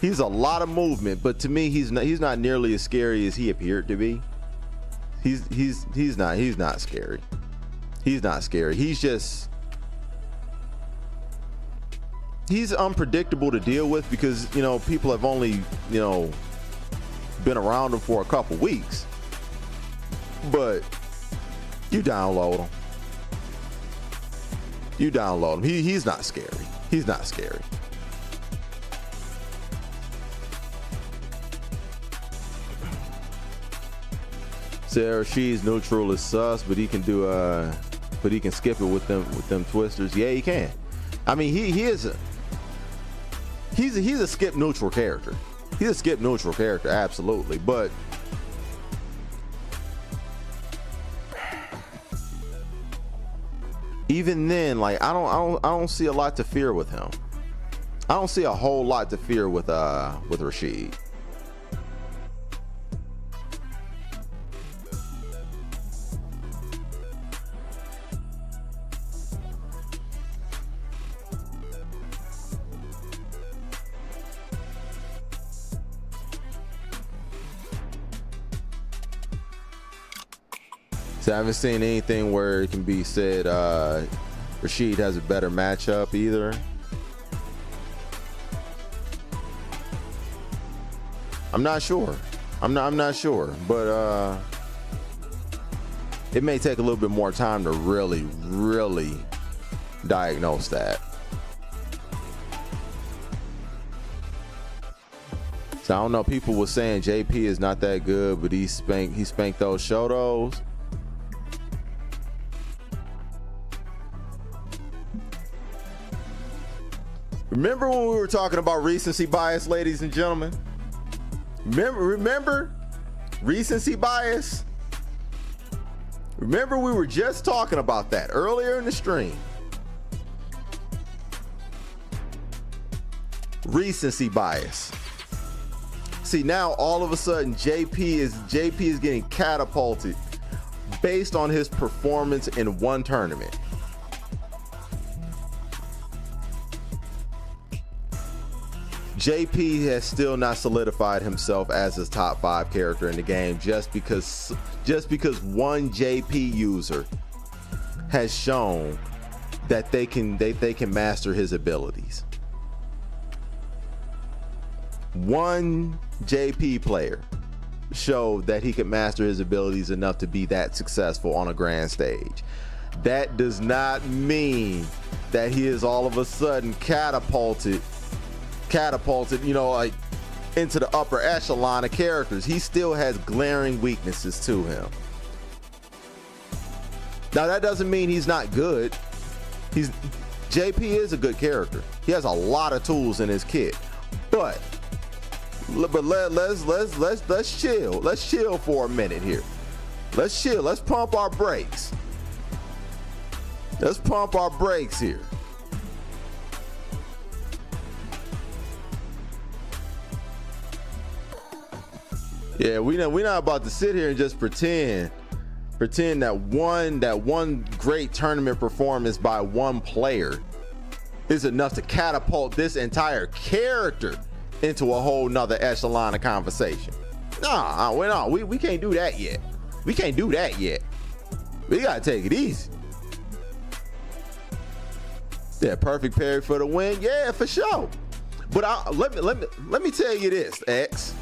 He's a lot of movement, but to me, he's not nearly as scary as he appeared to be. He's not scary. He's not scary. He's unpredictable to deal with because, you know, people have only, you know, been around him for a couple weeks. But you download him. He's not scary. He's not scary. Sarah, she's neutral is sus, but he can do but he can skip it with them twisters. Yeah, he can. I mean, he's a skip neutral character. He's a skip neutral character, absolutely. But even then, like I don't see a lot to fear with him. I don't see a whole lot to fear with Rashid. So I haven't seen anything where it can be said Rashid has a better matchup either. I'm not sure. I'm not sure, but it may take a little bit more time to really diagnose that. So I don't know. People were saying JP is not that good, but he spanked those Shotos. Remember when we were talking about recency bias, ladies and gentlemen? Remember recency bias? Remember we were just talking about that earlier in the stream. Recency bias. See, now all of a sudden JP is getting catapulted based on his performance in one tournament. JP has still not solidified himself as his top 5 character in the game just because one JP user has shown that they can master his abilities. One JP player showed that he could master his abilities enough to be that successful on a grand stage. That does not mean that he is all of a sudden catapulted, you know, like into the upper echelon of characters. He still has glaring weaknesses to him. Now that doesn't mean he's not good. JP is a good character. He has a lot of tools in his kit. But let's chill. Let's chill for a minute here. Let's chill. Let's pump our brakes. Let's pump our brakes here. Yeah, we're not about to sit here and just pretend that one great tournament performance by one player is enough to catapult this entire character into a whole nother echelon of conversation. We can't do that yet. We can't do that yet. We gotta take it easy. Yeah, perfect parry for the win. Yeah, for sure. But let me tell you this, X.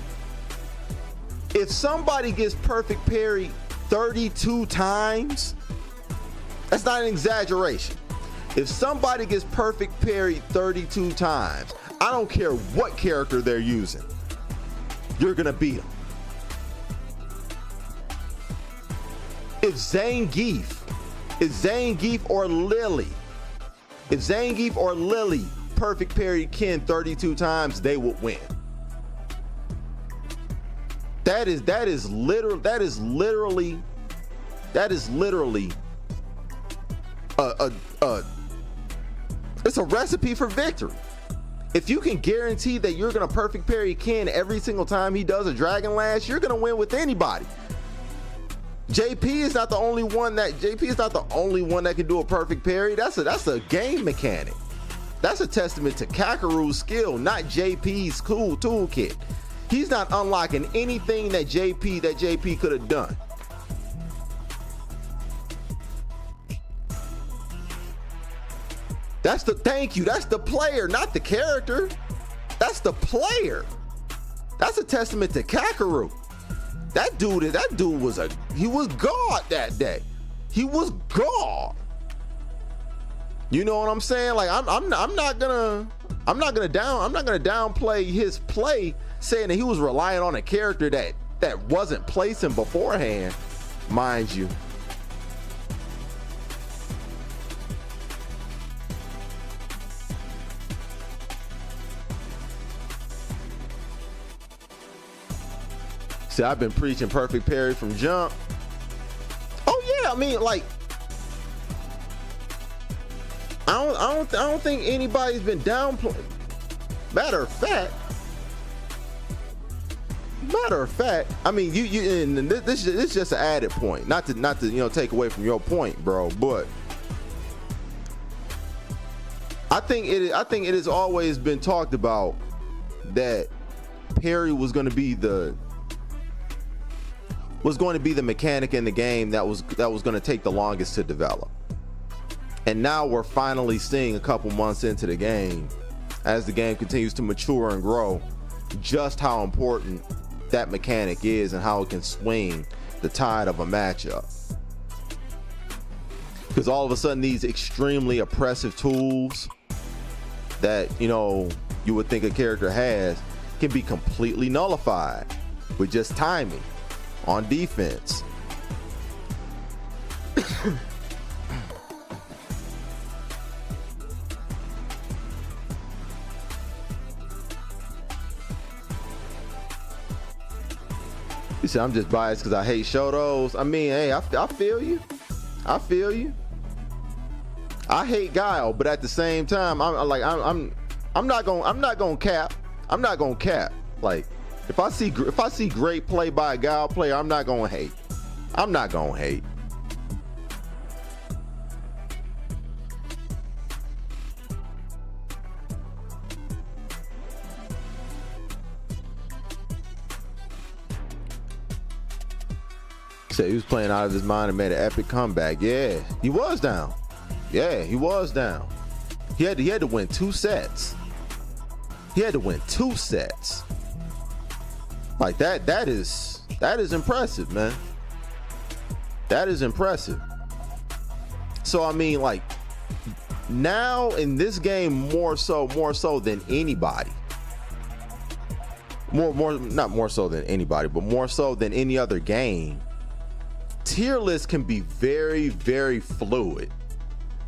If somebody gets perfect parry 32 times, that's not an exaggeration. If somebody gets perfect parry 32 times, I don't care what character they're using, you're gonna beat them. If Zangief or Lily perfect parried Ken 32 times, they would win. That is literally it's a recipe for victory. If you can guarantee that you're gonna perfect parry Ken every single time he does a Dragon Lash, you're gonna win with anybody. JP is not the only one that can do a perfect parry. That's a game mechanic. That's a testament to Kakeru's skill, not JP's cool toolkit. He's not unlocking anything that JP could have done. That's the player, not the character. That's the player. That's a testament to Kakeru. That dude was God that day. He was God. You know what I'm saying? Like I'm not gonna downplay his play, saying that he was relying on a character that wasn't placing beforehand, mind you. See, I've been preaching perfect parry from jump. Oh yeah, I mean, like, I don't think anybody's been downplaying. Matter of fact, I mean, and this is just an added point, not to take away from your point, bro, but I think it has always been talked about that parry was going to be the mechanic in the game that was going to take the longest to develop. And now we're finally seeing, a couple months into the game, as the game continues to mature and grow, just how important that mechanic is and how it can swing the tide of a matchup. Because all of a sudden, these extremely oppressive tools that you would think a character has can be completely nullified with just timing on defense. You see, I'm just biased because I hate Shotos. I mean, hey, I feel you. I feel you. I hate Guile, but at the same time, I'm not gonna cap. I'm not gonna cap. Like, if I see great play by a Guile player, I'm not gonna hate. I'm not gonna hate. Said he was playing out of his mind and made an epic comeback. Yeah, he was down. Yeah, he was down. He had to win 2 sets. He had to win 2 sets. Like that is impressive, man. That is impressive. So I mean, like, now in this game, more so than anybody. Not more so than anybody, but more so than any other game. Tier lists can be very, very fluid.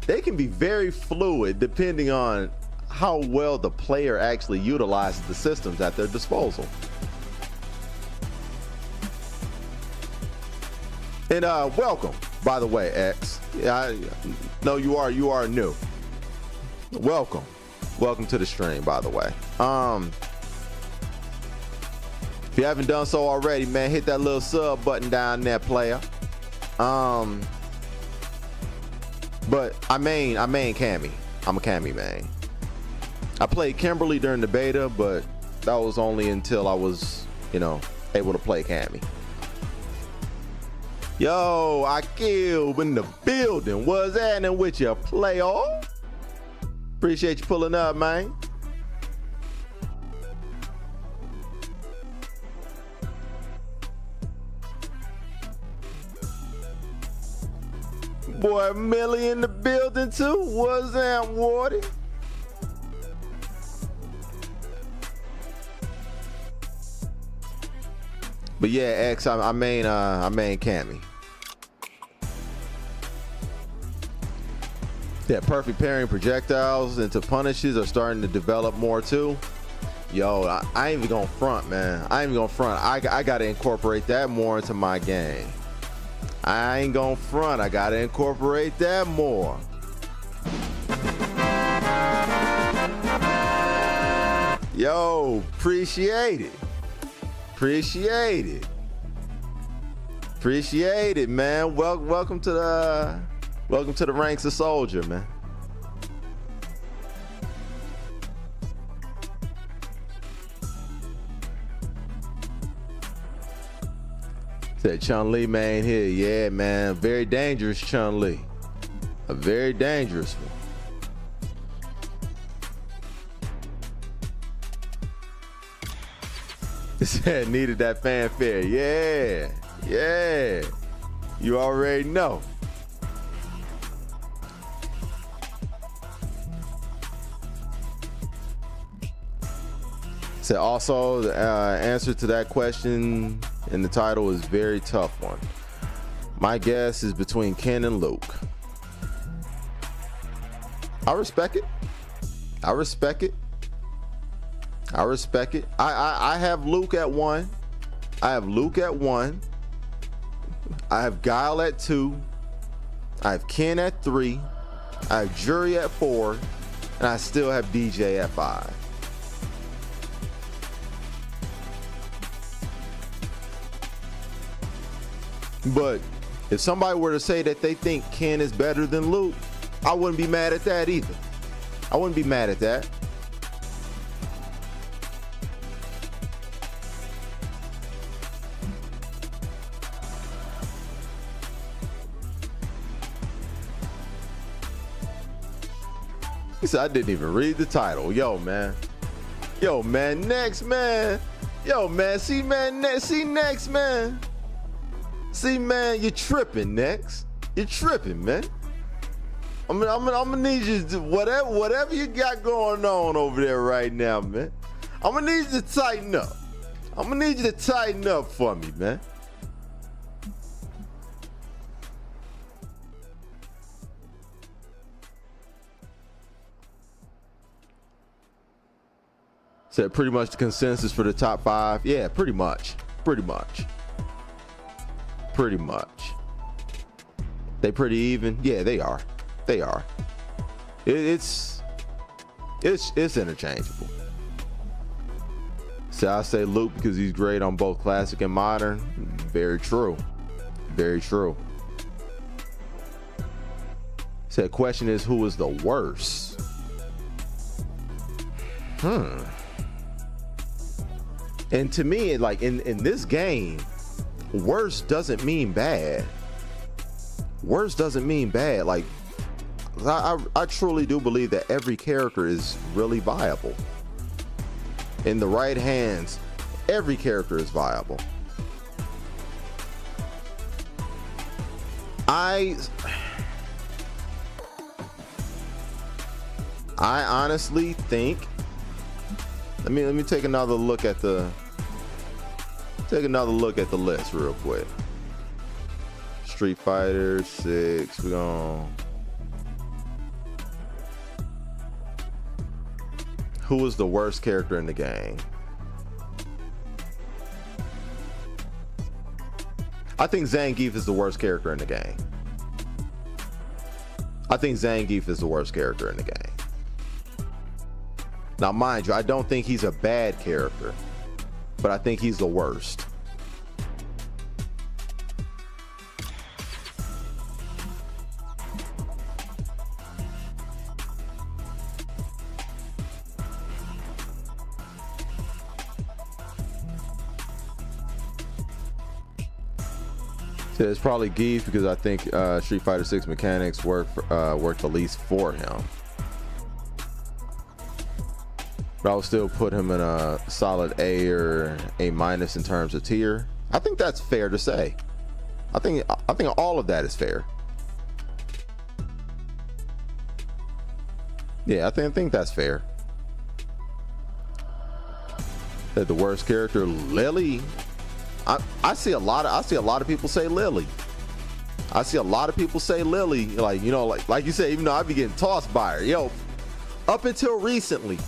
They can be very fluid depending on how well the player actually utilizes the systems at their disposal. And welcome, by the way, X. Yeah, no, you are new. Welcome to the stream, by the way. If you haven't done so already, man, hit that little sub button down there, player. But I main Cammy. I'm a Cammy main. I played Kimberly during the beta, but that was only until I was, able to play Cammy. Yo, I killed in the building. What's happening with you, player? Appreciate you pulling up, man. Boy, Millie in the building too. What's that, Wardy? But yeah, X, I main Cammy. Yeah, perfect pairing projectiles into punishes are starting to develop more too. Yo, I ain't even gonna front, man. I gotta incorporate that more into my game. I ain't gonna front. I gotta incorporate that more. Yo, appreciate it. Appreciate it, man. Welcome to the ranks of soldier, man. Said Chun-Li main here. Yeah, man. Very dangerous Chun-Li. A very dangerous one. It said needed that fanfare. Yeah. You already know. Said also the answer to that question in the title is very tough one. My guess is between Ken and Luke. I respect it. I have Luke at 1. I have Luke at 1. I have Guile at 2. I have Ken at 3. I have Jury at 4. And I still have DJ at 5. But if somebody were to say that they think Ken is better than Luke, I wouldn't be mad at that either. I wouldn't be mad at that. He said, I didn't even read the title. Yo, man. Yo, man. Next, man. Yo, man. See, man. See, next, man. See, man. You're tripping, next. You're tripping, man. I'm gonna need you to whatever you got going on over there right now, man. I'm gonna need you to tighten up. I'm gonna need you to tighten up for me, man. Said pretty much the consensus for the top 5. Yeah, pretty much. Pretty much. They pretty even? Yeah, they are. They are. It's interchangeable. So I say Luke because he's great on both classic and modern. Very true. Very true. Said question is, who is the worst? And to me, like in this game, worst doesn't mean bad. Worst doesn't mean bad. Like I truly do believe that every character is really viable. In the right hands, every character is viable. I honestly think, let me take another look at the list real quick. Street Fighter 6, we're gonna, who is the worst character in the game? I think Zangief is the worst character in the game. I think Zangief is the worst character in the game. Now, mind you, I don't think he's a bad character, but I think he's the worst. So it's probably Geef because I think Street Fighter 6 mechanics work the least for him. But I would still put him in a solid A or A- in terms of tier. I think that's fair to say. I think all of that is fair. Yeah, I think that's fair. That the worst character, Lily. I see a lot of people say Lily. I see a lot of people say Lily, like, you know, like you said, even though I be getting tossed by her. Yo, up until recently,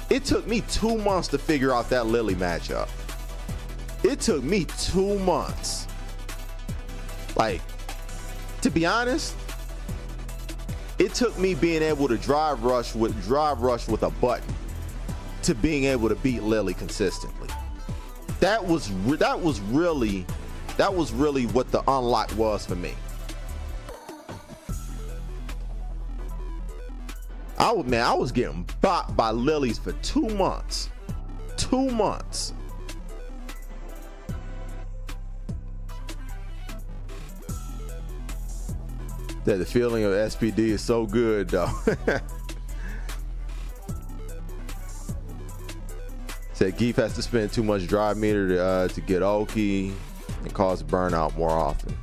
it took me 2 months to figure out that Lily matchup. It took me 2 months. Like, to be honest, it took me being able to drive rush with a button to being able to beat Lily consistently. That was really what the unlock was for me. I was getting bopped by Lilies for 2 months. 2 months. That the feeling of SPD is so good though. Said Geef has to spend too much drive meter to get Oki and cause burnout more often.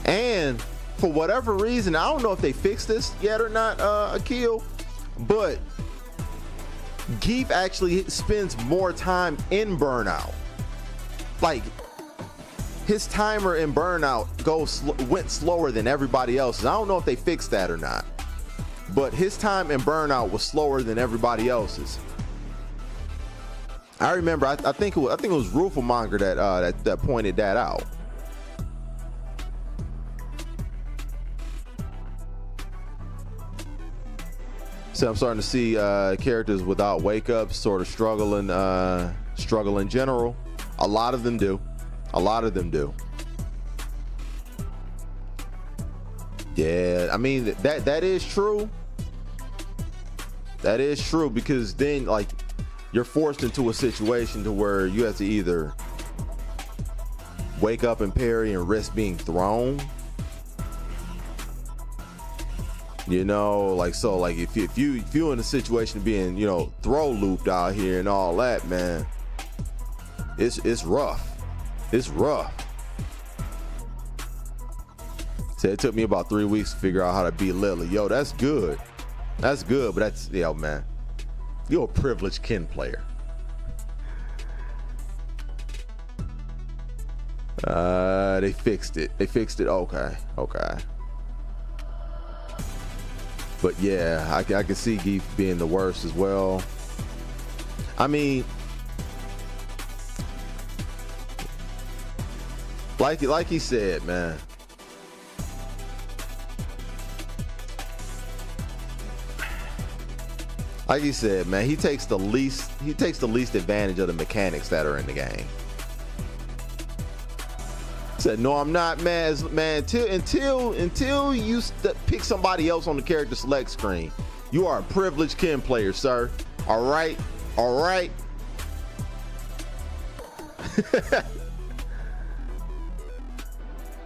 And for whatever reason, I don't know if they fixed this yet or not, Akil, but Geef actually spends more time in burnout. Like, his timer in burnout went slower than everybody else's. I don't know if they fixed that or not, but his time in burnout was slower than everybody else's. I remember. I think it was Roofelmonger that pointed that out. So I'm starting to see characters without wake ups sort of struggle in general. A lot of them do. A lot of them do. Yeah, I mean that is true. That is true, because then like you're forced into a situation to where you have to either wake up and parry and risk being thrown. You know, like, so like if you're in a situation of being, you know, throw looped out here and all that, man, it's rough. It's rough. So it took me about 3 weeks to figure out how to beat Lily. Yo, that's good. That's good, but that's, yo, man, you're a privileged kin player. They fixed it. They fixed it. Okay. But yeah, I can see Geef being the worst as well. I mean, like he said, man. Like he said, man, he takes the least advantage of the mechanics that are in the game. Said, no, I'm not, man. Until you pick somebody else on the character select screen, you are a privileged kin player, sir. All right.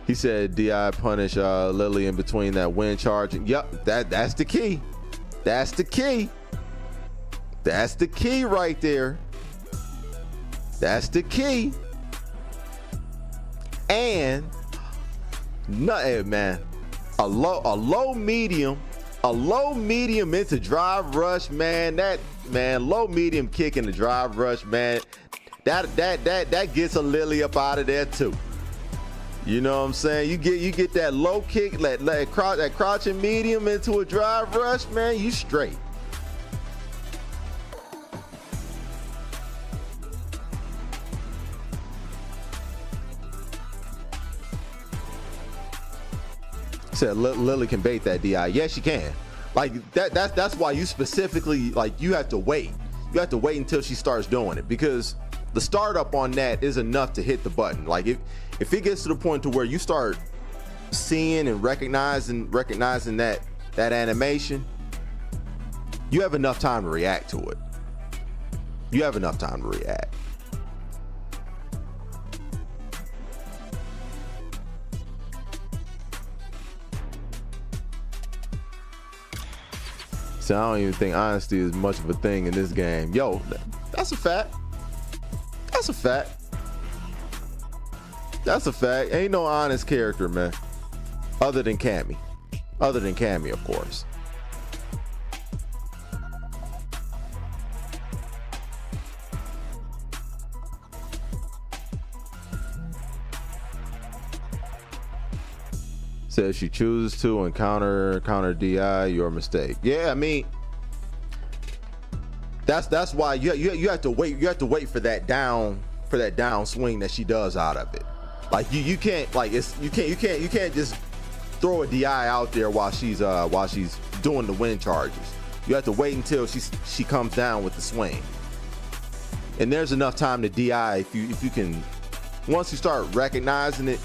He said, "Di punish Lily in between that wind charge." Yep, that's the key. That's the key. That's the key right there. That's the key. And man, a low medium into drive rush, man. Low medium kick in the drive rush, man. That gets a Lily up out of there too. You know what I'm saying? You get that low kick, that crouching medium into a drive rush, man. You straight. Said Lily can bait that DI. Yes, she can. Like that's why you specifically, like, you have to wait. You have to wait until she starts doing it, because the startup on that is enough to hit the button. Like if it gets to the point to where you start seeing and recognizing that animation, you have enough time to react to it. You have enough time to react. So I don't even think honesty is much of a thing in this game. Yo, that's a fact. That's a fact. That's a fact. Ain't no honest character, man. Other than Cammy. Other than Cammy, of course. Says she chooses to encounter DI, your mistake. Yeah, I mean, that's why you have to wait. You have to wait for that down swing that she does out of it. Like you can't, like, you can't just throw a DI out there while she's doing the wind charges. You have to wait until she comes down with the swing. And there's enough time to DI if you can. Once you start recognizing it,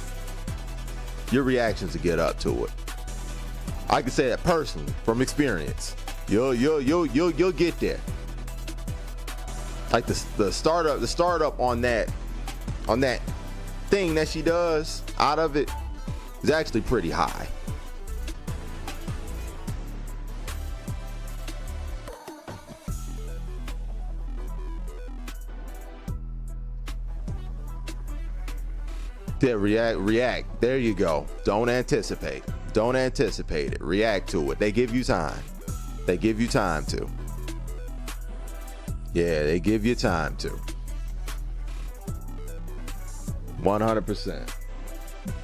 your reactions to get up to it. I can say that personally from experience. You'll get there. Like the startup on that thing that she does out of it is actually pretty high. Yeah, react. There you go. Don't anticipate it. React to it. They give you time. They give you time to. Yeah, they give you time to. 100%.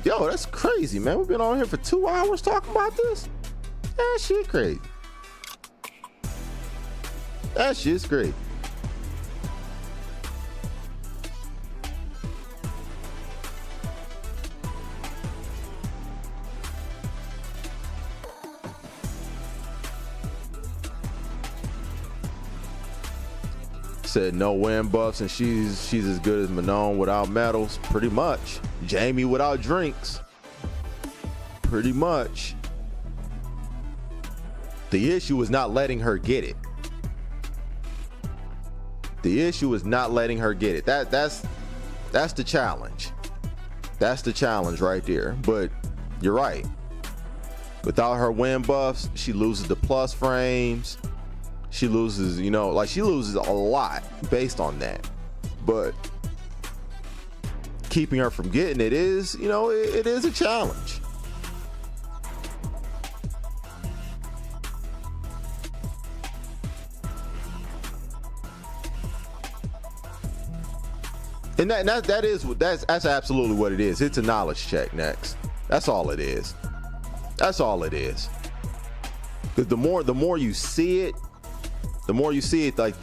Yo, that's crazy, man. We've been on here for 2 hours talking about this. That shit crazy. That shit's crazy. Said no win buffs, and she's as good as Manon without medals, pretty much. Jamie without drinks, pretty much. The issue is not letting her get it. The issue is not letting her get it. That's the challenge. That's the challenge right there. But you're right. Without her win buffs, she loses the plus frames. She loses, you know, like she loses a lot based on that. But keeping her from getting it is, you know, it is a challenge. And that's absolutely what it is. It's a knowledge check next. That's all it is. That's all it is. Because the more you see it, like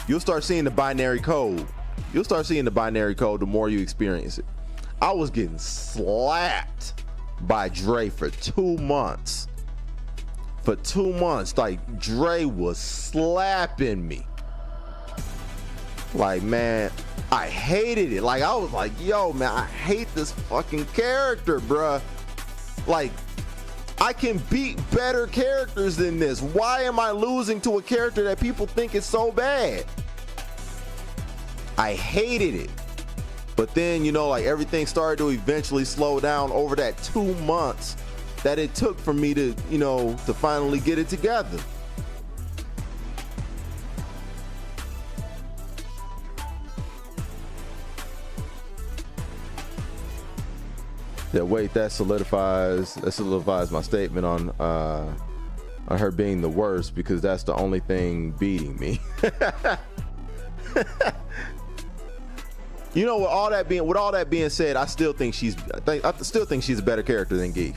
you'll start seeing the binary code. You'll start seeing the binary code the more you experience it. I was getting slapped by Dre for 2 months. For 2 months, like Dre was slapping me. Like, man, I hated it. Like, I was like, yo, man, I hate this fucking character, bruh. Like, I can beat better characters than this. Why am I losing to a character that people think is so bad? I hated it. But then, you know, like everything started to eventually slow down over that 2 months that it took for me to, you know, to finally get it together. Yeah, wait, that solidifies my statement on her being the worst, because that's the only thing beating me. You know, with all that being said, I still think she's a better character than Geef.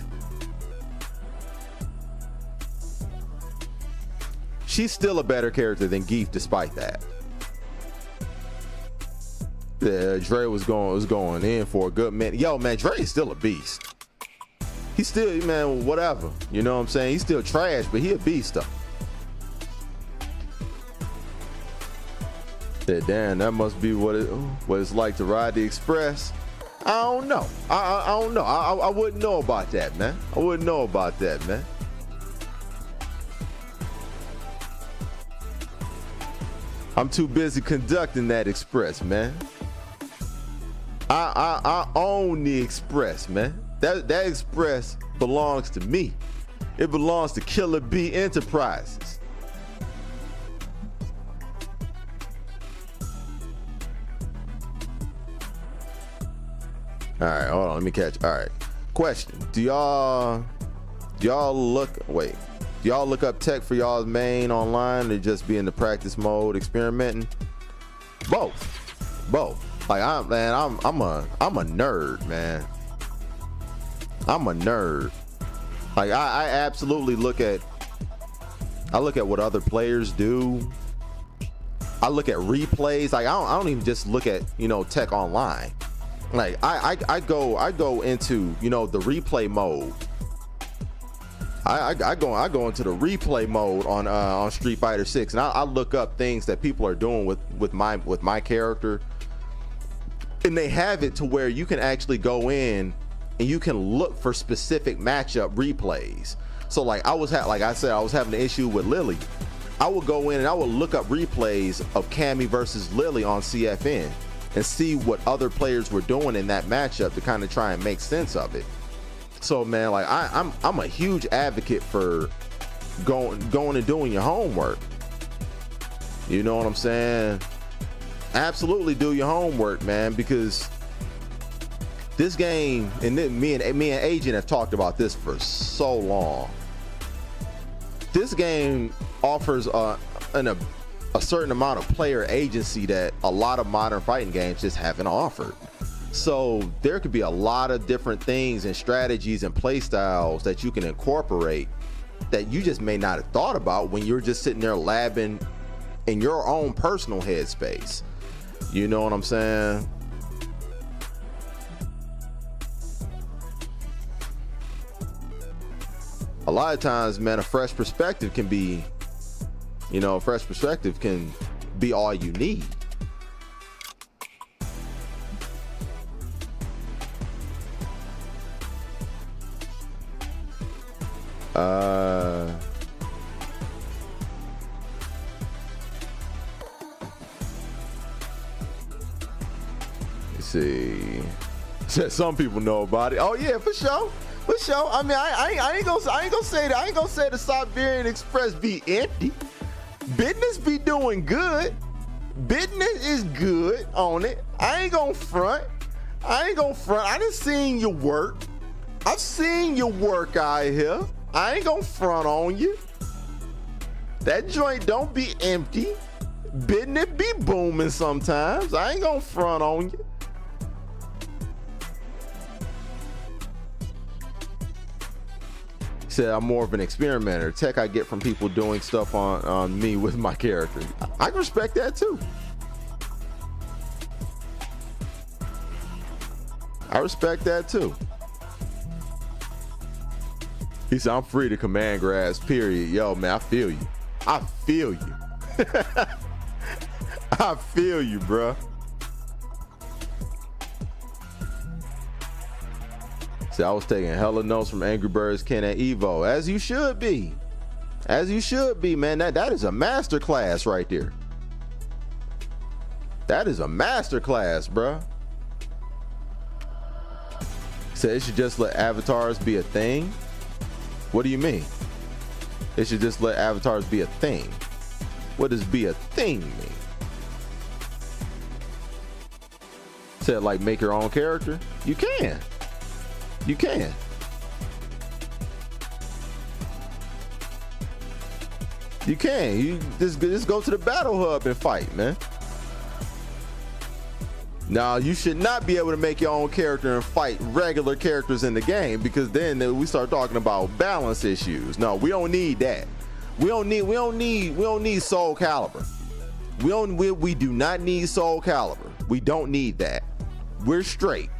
She's still a better character than Geef despite that. Yeah, Dre was going in for a good minute. Yo, man, Dre is still a beast. He's still, man, whatever. You know what I'm saying? He's still trash, but he a beast though. Yeah, damn, that must be what it's like to ride the express. I don't know. I don't know. I wouldn't know about that, man. I wouldn't know about that, man. I'm too busy conducting that express, man. I own the express, man. That express belongs to me. It belongs to Killer B Enterprises. All right, hold on, let me catch. All right, question: Do y'all look up tech for y'all's main online, or just be in the practice mode experimenting? Both. Like I'm a nerd, man. I'm a nerd. Like I absolutely look at what other players do. I look at replays. Like I don't even just look at, you know, tech online. Like I go into, you know, the replay mode. I go into the replay mode on Street Fighter 6, and I look up things that people are doing with my character. And they have it to where you can actually go in and you can look for specific matchup replays. So like I was having an issue with Lily. I would go in and I would look up replays of Cammy versus Lily on CFN and see what other players were doing in that matchup to kind of try and make sense of it. So man, like I'm a huge advocate for going and doing your homework. You know what I'm saying? Absolutely do your homework, man, because this game, and me and Agent have talked about this for so long. This game offers a certain amount of player agency that a lot of modern fighting games just haven't offered. So there could be a lot of different things and strategies and play styles that you can incorporate that you just may not have thought about when you're just sitting there labbing in your own personal headspace. You know what I'm saying? A lot of times, man, a fresh perspective can be be all you need. Let's see. Some people know about it. Oh yeah, for sure. For sure. I mean, I ain't gonna say that. I ain't gonna say the Siberian Express be empty. Business be doing good. Business is good on it. I ain't gonna front. I done seen your work. I've seen your work out here. I ain't gonna front on you. That joint don't be empty. Business be booming sometimes. I ain't gonna front on you. Said I'm more of an experimenter. Tech I get from people doing stuff on me with my character. I can respect that too. I respect that too. He said, I'm free to command grass, period. Yo, man, I feel you. I feel you. I feel you, bruh. See, I was taking hella notes from Angry Birds Ken and Evo, as you should be. As you should be, man. That is a master class right there. That is a master class, bruh. Said it should just let avatars be a thing. What do you mean? It should just let avatars be a thing. What does be a thing mean? Said like make your own character. You can. You can. You can. You just go to the battle hub and fight, man. Now, you should not be able to make your own character and fight regular characters in the game, because then we start talking about balance issues. No, we don't need that. We don't need Soul Calibur. We do not need Soul Calibur. We don't need that. We're straight.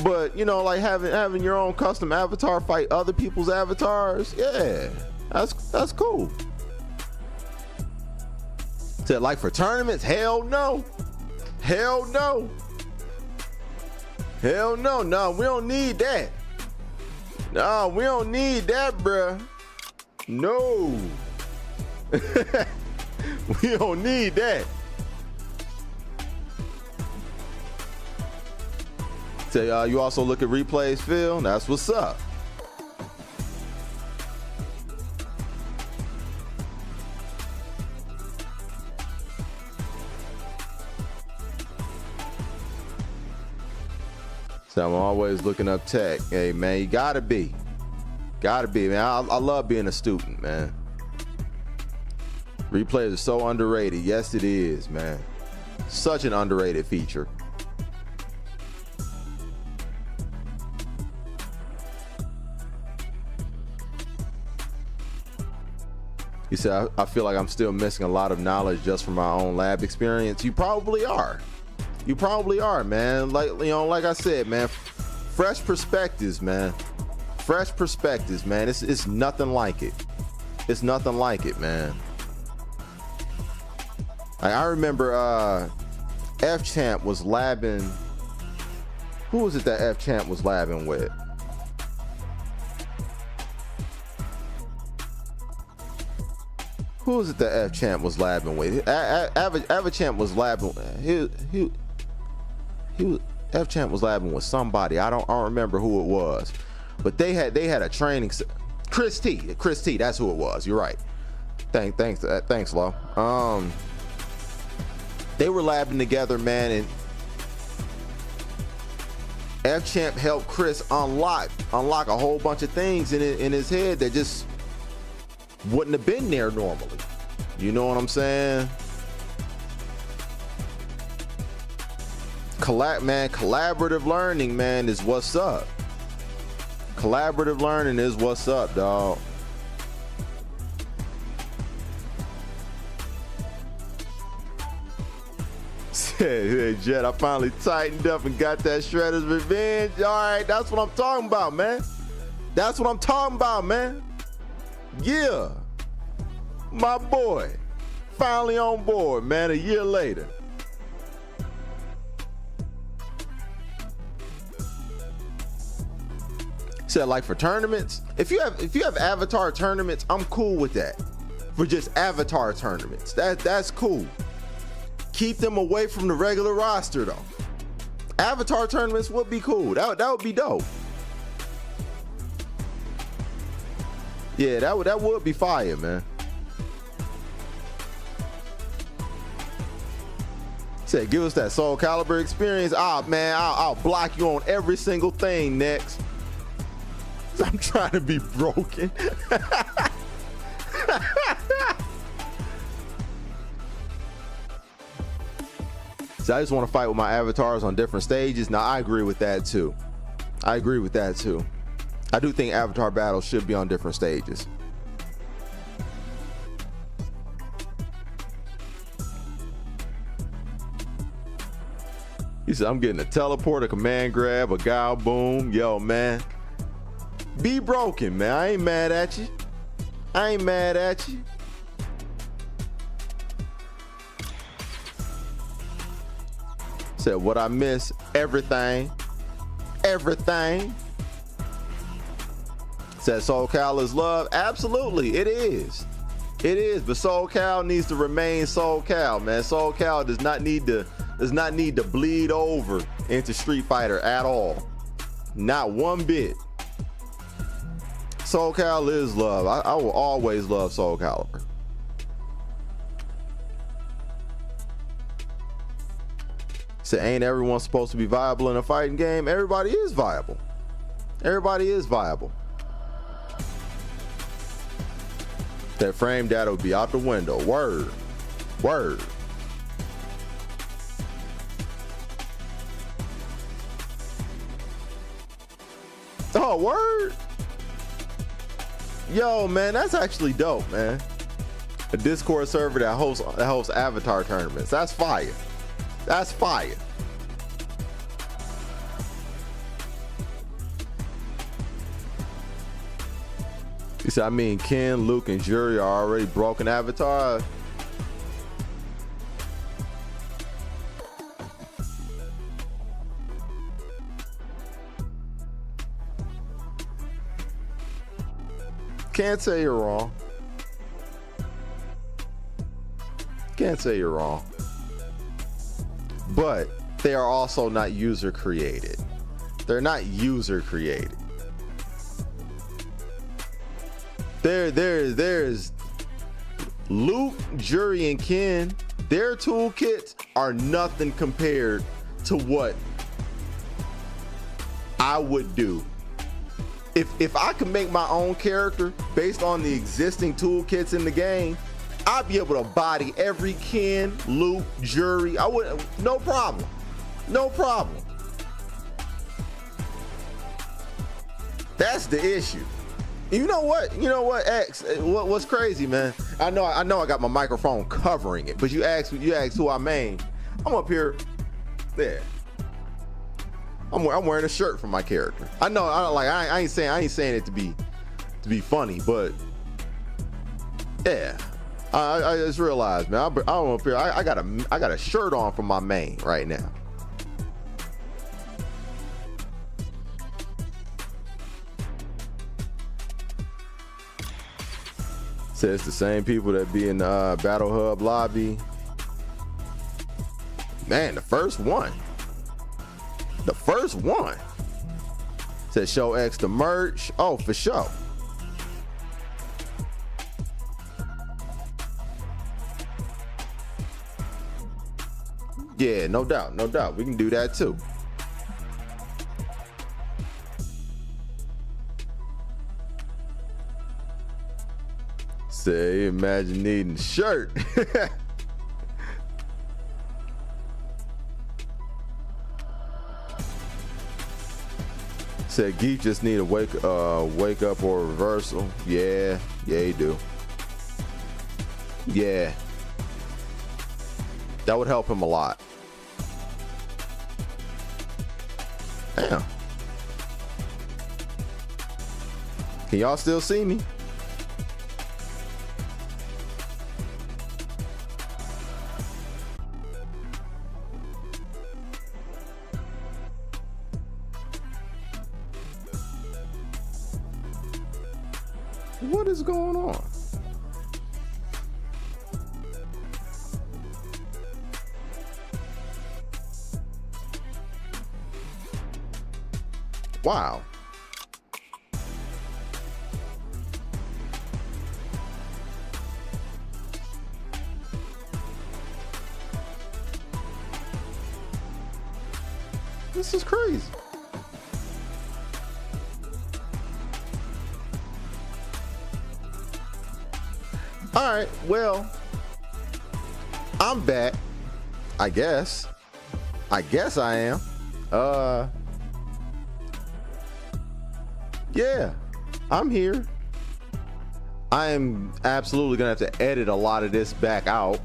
But, you know, like having your own custom avatar fight other people's avatars, yeah, that's cool. Said like for tournaments, hell no. Hell no. Hell no. No, we don't need that. No, we don't need that, bruh. No. We don't need that. Say you also look at replays, Phil. That's what's up. So I'm always looking up tech. Hey man, you gotta be, man. I love being a student, man. Replays are so underrated. Yes, it is, man. Such an underrated feature. You said, I feel like I'm still missing a lot of knowledge just from my own lab experience. You probably are. You probably are, man. Like, you know, like I said, man, fresh perspectives, man. Fresh perspectives, man. It's nothing like it. It's nothing like it, man. I remember F-Champ was labbing. Who was it that F-Champ was labbing with? Who was it that F-Champ was labbing with? F-Champ was labbing. F-Champ was labbing with somebody. I don't remember who it was, but they had a training. Chris T. That's who it was. You're right. Thanks, Lo. They were labbing together, man, and F-Champ helped Chris unlock a whole bunch of things in his head that just wouldn't have been there normally. You know what I'm saying? Collaborative learning, man, is what's up. Collaborative learning is what's up, dog. Hey, Jet, I finally tightened up and got that Shredder's Revenge. All right, that's what I'm talking about, man. That's what I'm talking about, man. Yeah, my boy. finally on board, man, a year later. Said like for tournaments, if you have avatar tournaments, I'm cool with that. For just avatar tournaments, that's cool. Keep them away from the regular roster though. Avatar tournaments would be cool. That would be dope. Yeah, that would be fire, man. Said, give us that Soul Calibur experience. Ah, man, I'll block you on every single thing next. I'm trying to be broken. So I just want to fight with my avatars on different stages. Now, I agree with that too. I agree with that too. I do think avatar battles should be on different stages. He said, I'm getting a teleport, a command grab, a Gao boom. Yo, man. Be broken, man. I ain't mad at you. I ain't mad at you. Said, what I miss? Everything. Everything. Said Soul Cal is love. Absolutely, it is. It is, but Soul Cal needs to remain Soul Cal, man. Soul Cal does not need to bleed over into Street Fighter at all. Not one bit. Soul Cal is love. I will always love Soul Calibur. Said, ain't everyone supposed to be viable in a fighting game? Everybody is viable. Everybody is viable. That frame data will be out the window. Word. Word. Oh, word. Yo, man, that's actually dope, man. A Discord server that hosts avatar tournaments. That's fire. That's fire. He said, I mean, Ken, Luke, and Jury are already broken avatars. Can't say you're wrong. Can't say you're wrong. But they are also not user created. They're not user created. There's Luke, Jury, and Ken. Their toolkits are nothing compared to what I would do. If I could make my own character based on the existing toolkits in the game, I'd be able to body every Ken, Luke, Jury. I would, no problem. No problem. That's the issue. You know what? You know what, X? What's crazy, man? I know I got my microphone covering it, but you asked who I main. I'm up here. There. I'm wearing a shirt for my character. I know. I ain't saying it to be funny, but yeah. I just realized, man. I'm up here. I got a shirt on for my main right now. Says the same people that be in the Battle Hub lobby. Man, the first one. The first one. Says show X the merch. Oh, for sure. Yeah, no doubt, no doubt. We can do that too. Say, imagine needing a shirt. Said Geek just need a wake up or a reversal. Yeah, you do. Yeah, that would help him a lot. Damn. Can y'all still see me? What is going on? Wow. This is crazy. All right, well, I'm back. I guess I am. Yeah, I'm here. I am absolutely gonna have to edit a lot of this back out.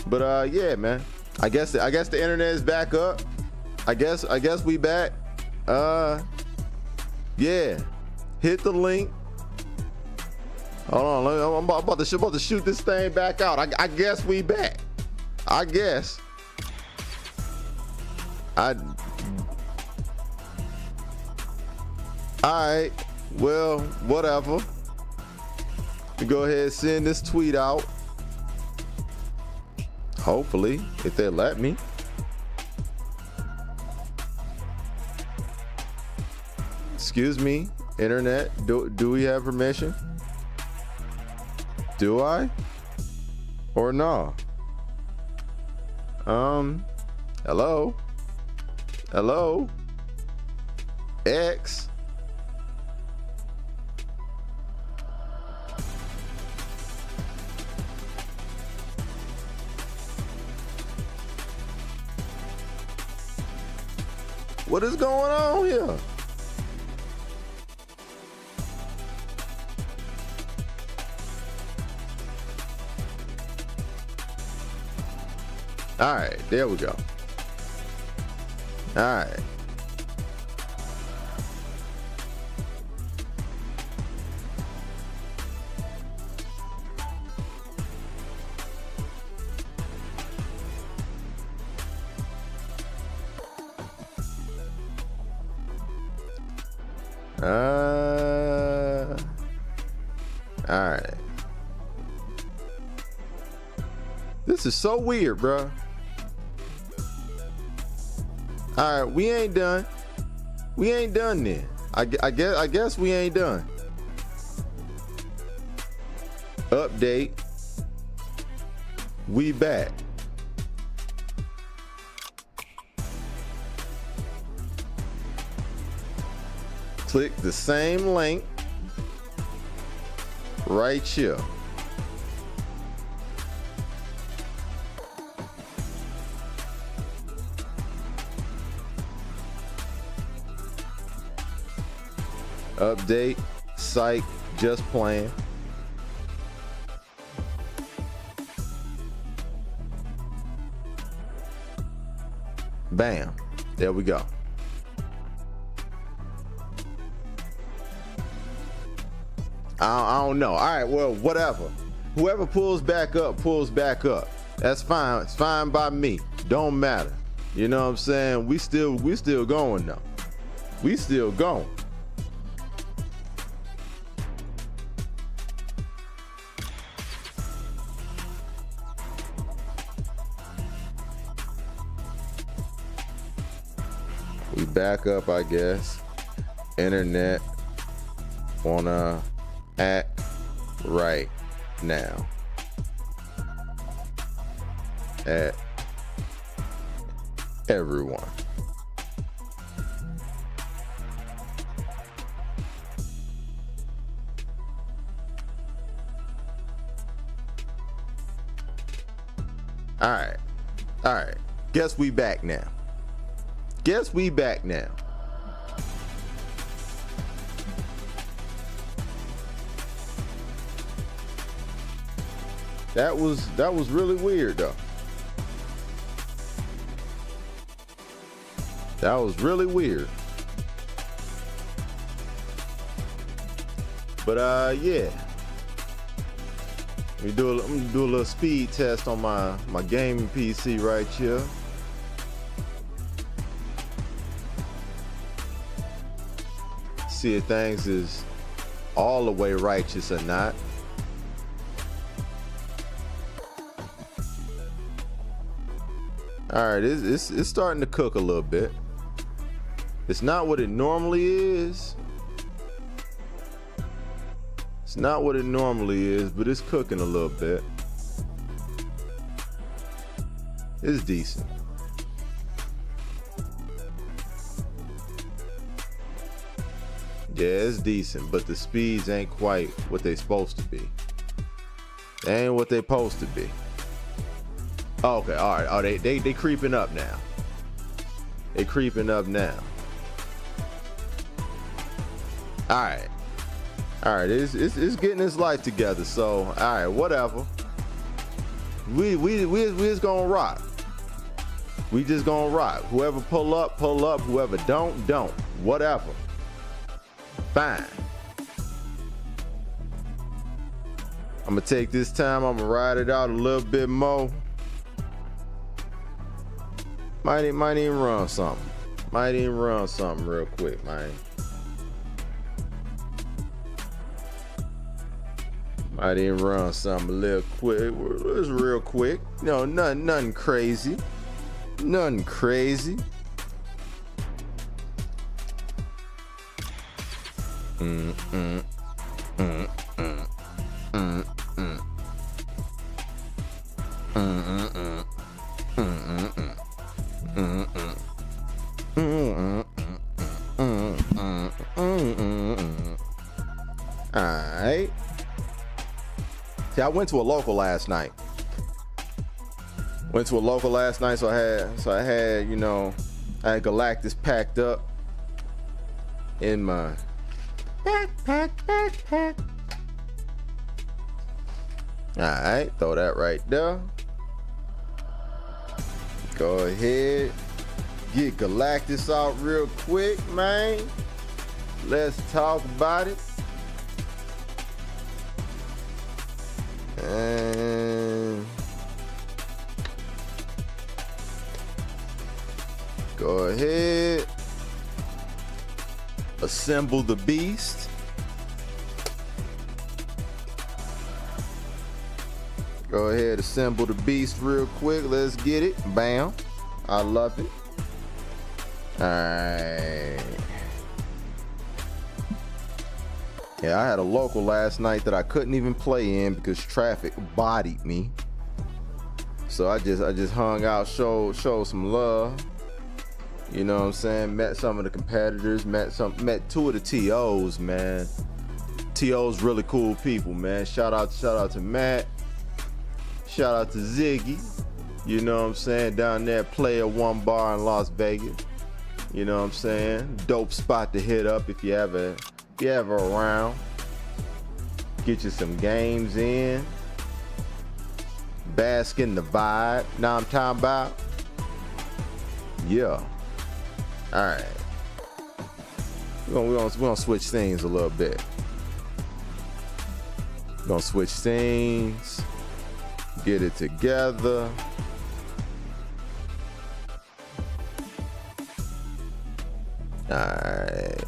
But yeah, man. I guess the internet is back up. I guess we back. Yeah. Hit the link. Hold on, I'm about to shoot this thing back out. I guess we back. I guess. All right. Well, whatever. Go ahead and send this tweet out. Hopefully, if they let me. Excuse me, internet. Do we have permission? Do I? Or no? Hello? Hello? X? What is going on here? All right, there we go. All right. All right. This is so weird, bro. All right, we ain't done. We ain't done then. I guess we ain't done. Update. We back. Click the same link right here. Update, site, just playing. Bam. There we go. I don't know. All right, well, whatever. Whoever pulls back up, pulls back up. That's fine. It's fine by me. Don't matter. You know what I'm saying? We still going though. We still going. We back up, I guess. Internet wanna act right now. At everyone. All right. All right. Guess we back now. Guess we back now. That was really weird though. That was really weird. But yeah. I'm gonna do a little speed test on my gaming PC right here. See if things is all the way righteous or not. All right, it's starting to cook a little bit. It's not what it normally is. It's not what it normally is, but it's cooking a little bit. It's decent. Yeah, it's decent, but the speeds ain't quite what they supposed to be. They ain't what they supposed to be. Oh, okay, all right. Oh, they creeping up now. They creeping up now. All right. All right, it's getting its life together. So, all right, whatever. We just gonna rock. We just gonna rock. Whoever pull up, pull up. Whoever don't. Whatever. Fine. I'm gonna take this time. I'm gonna ride it out a little bit more. Might even run something. Might even run something real quick, man. Might even run something a little quick. It's real quick. You know, nothing crazy. Nothing crazy. Alright. See, I went to a local last night. So I had, you know, I had Galactus packed up in my backpack. Alright, throw that right there. Go ahead, get Galactus out real quick, man. Let's talk about it. And go ahead, assemble the beast. Go ahead, assemble the beast real quick. Let's get it. Bam. I love it. All right. Yeah, I had a local last night that I couldn't even play in because traffic bodied me. So I just hung out, showed some love. You know what I'm saying? Met some of the competitors, met two of the TOs, man. TOs really cool people, man. Shout out to Matt. Shout out to Ziggy. You know what I'm saying? Down there, Player One Bar in Las Vegas. You know what I'm saying? Dope spot to hit up if you ever around. Get you some games in. Bask in the vibe. Now I'm talking about. Yeah. All right. We're gonna switch things a little bit. We're gonna switch things. Get it together. All right.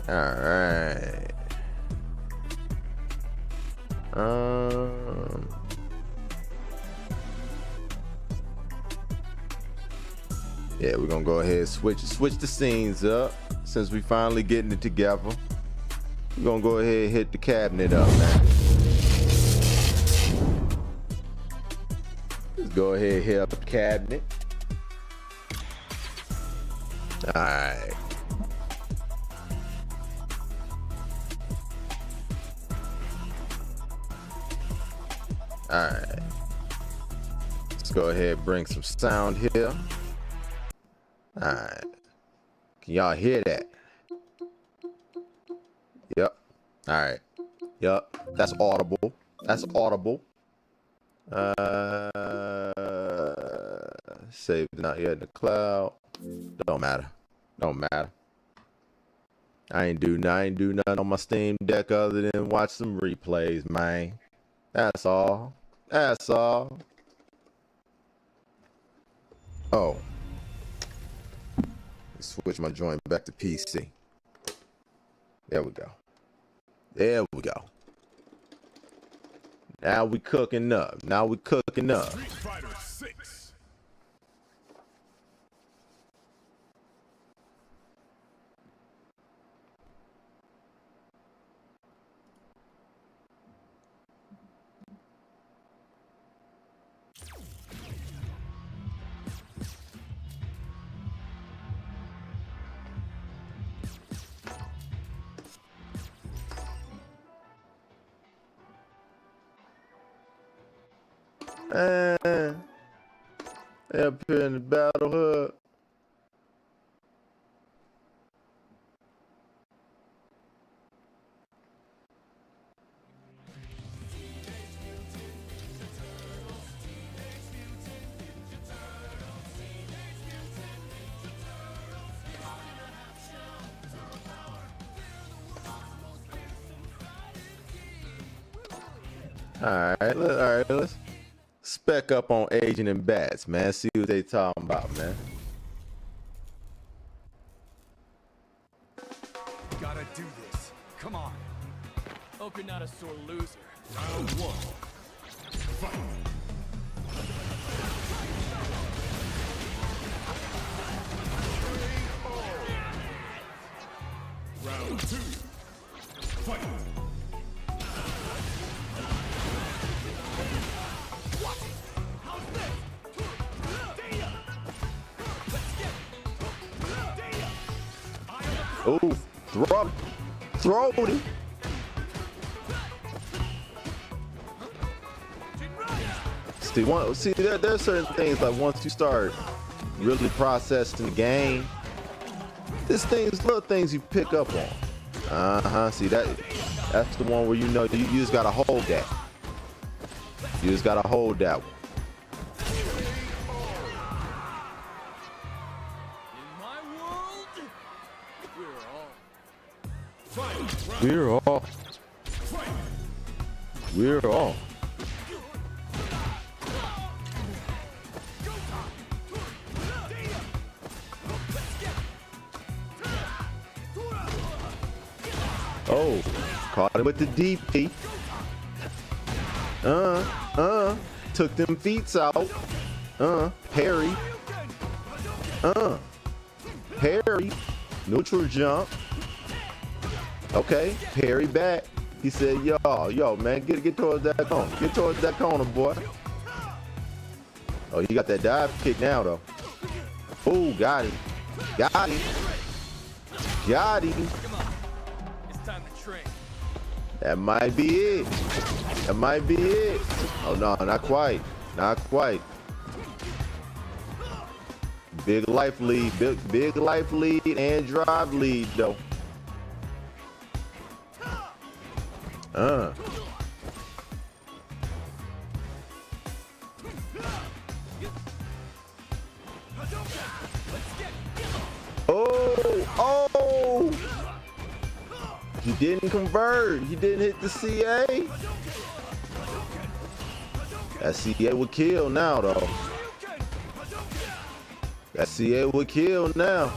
Yeah, we're gonna go ahead and switch the scenes up since we finally getting it together. We're gonna go ahead and hit the cabinet up, man. Let's go ahead and hit up the cabinet. All right. All right. Let's go ahead and bring some sound here. All right. Can y'all hear that? Yep. All right. Yep. That's audible. That's audible. Saved not yet in the cloud. Don't matter. I ain't do nothing on my Steam Deck other than watch some replays, man. That's all. Oh. Switch my joint back to PC. There we go. Now we cooking up. Now we cooking up. Street Fighter 6. And up here in the battle hub. All right, let's spec up on Agent and Bats, man. See what they talking about, man. Gotta do this. Come on. Hope you're not a sore loser. Round 1. Fight. Round 2. Fight. Oh, throw it. See, there's certain things like once you start really processing the game, there's little things you pick up on. See that's the one where you know you just gotta hold that. You just gotta hold that one. We're all. Oh, caught him with the DP. Took them feet out. Parry. Parry. Neutral jump. Okay, parry back. He said, yo, man, get towards that corner. Get towards that corner, boy. Oh, he got that dive kick now, though. Oh, got him. Got him. Got him. Come on. It's time to train. That might be it. That might be it. Oh, no, not quite. Not quite. Big life lead. Big life lead and drive lead, though. Oh! He didn't convert. He didn't hit the CA. That CA would kill now, though. That CA would kill now.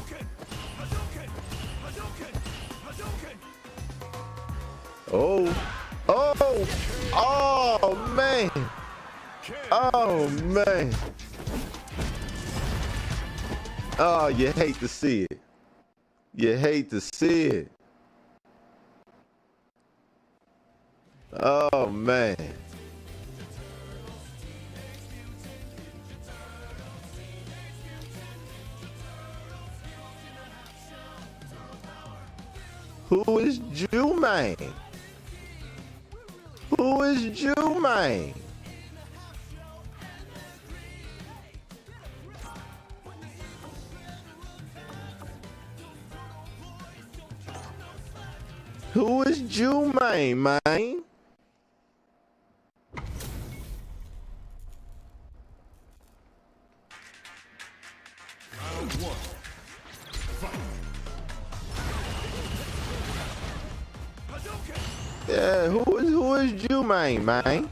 Oh, man. Oh, man. Oh, you hate to see it. You hate to see it. Oh, man. Who is Jew-Man? Who is Jew-Man? Who is Jew-Man, man? Round 1. Fight. Yeah, who is Jew-Man, man?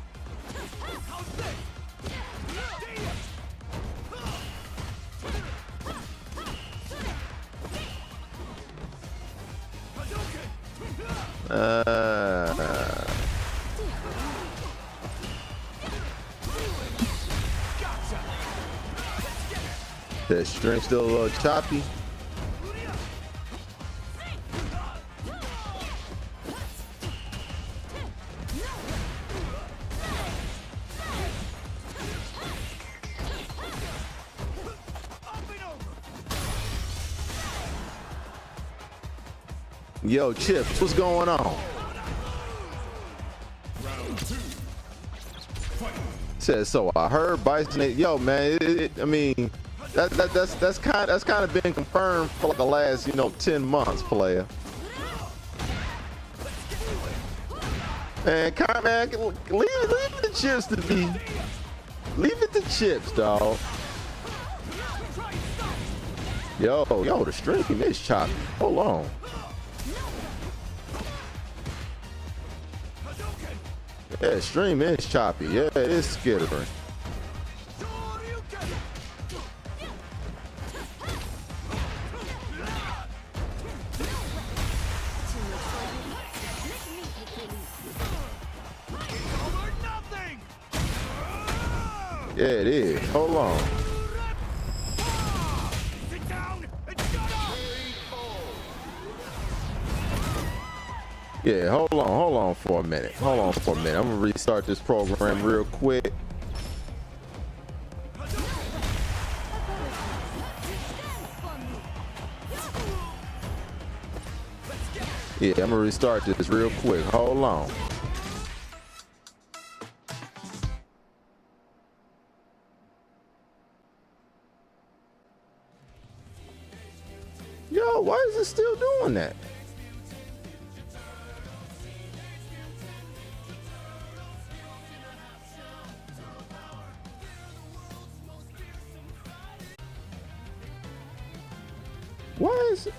That string still a little choppy. Yo, Chips, what's going on? Round 2. Fight. Says so. I heard Bison. Yo, man. I mean, that's kind of been confirmed for like the last 10 months, player. Man, leave the Chips to be. Leave it to Chips, dog. Yo, the stream is choppy. Hold on. Yeah, stream is choppy. Yeah, it is skittering. Yeah, it is. Hold on. Yeah, hold on for a minute. Hold on for a minute. I'm gonna restart this program real quick. Yeah, I'm gonna restart this real quick. Hold on. Yo, why is it still doing that? Why is it?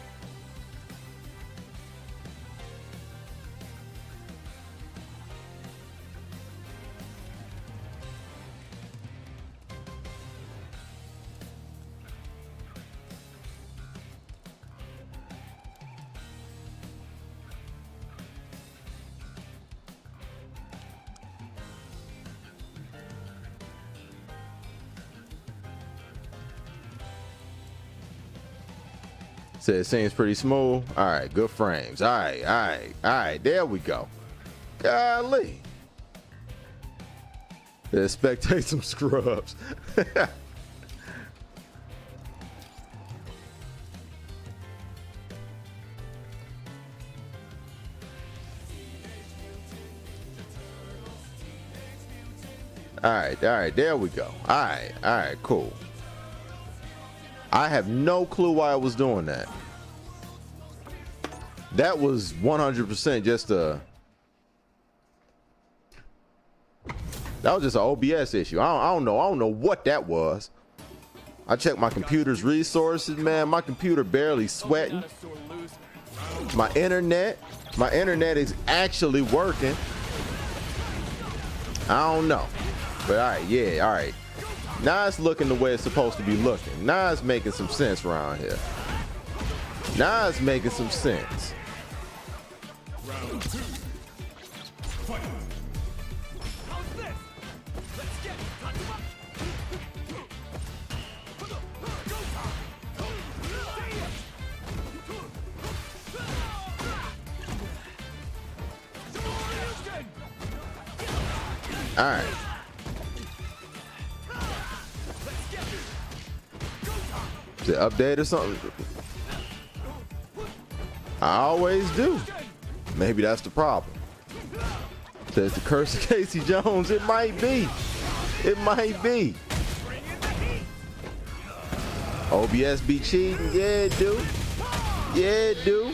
So it seems pretty smooth. All right, good frames. All right. There we go. Golly. Let's spectate some scrubs. All right. There we go. All right, cool. I have no clue why I was doing that. That was 100% just a. That was just an OBS issue. I don't know what that was. I checked my computer's resources, man. My computer barely sweating. My internet is actually working. I don't know, but all right. Now it's looking the way it's supposed to be looking. Now it's making some sense around here. Now it's making some sense. Round 2. Fight. All right. Is it update or something? I always do. Maybe that's the problem. Says the curse of Casey Jones. It might be. It might be. OBS be cheating. Yeah, it do. Yeah, it do.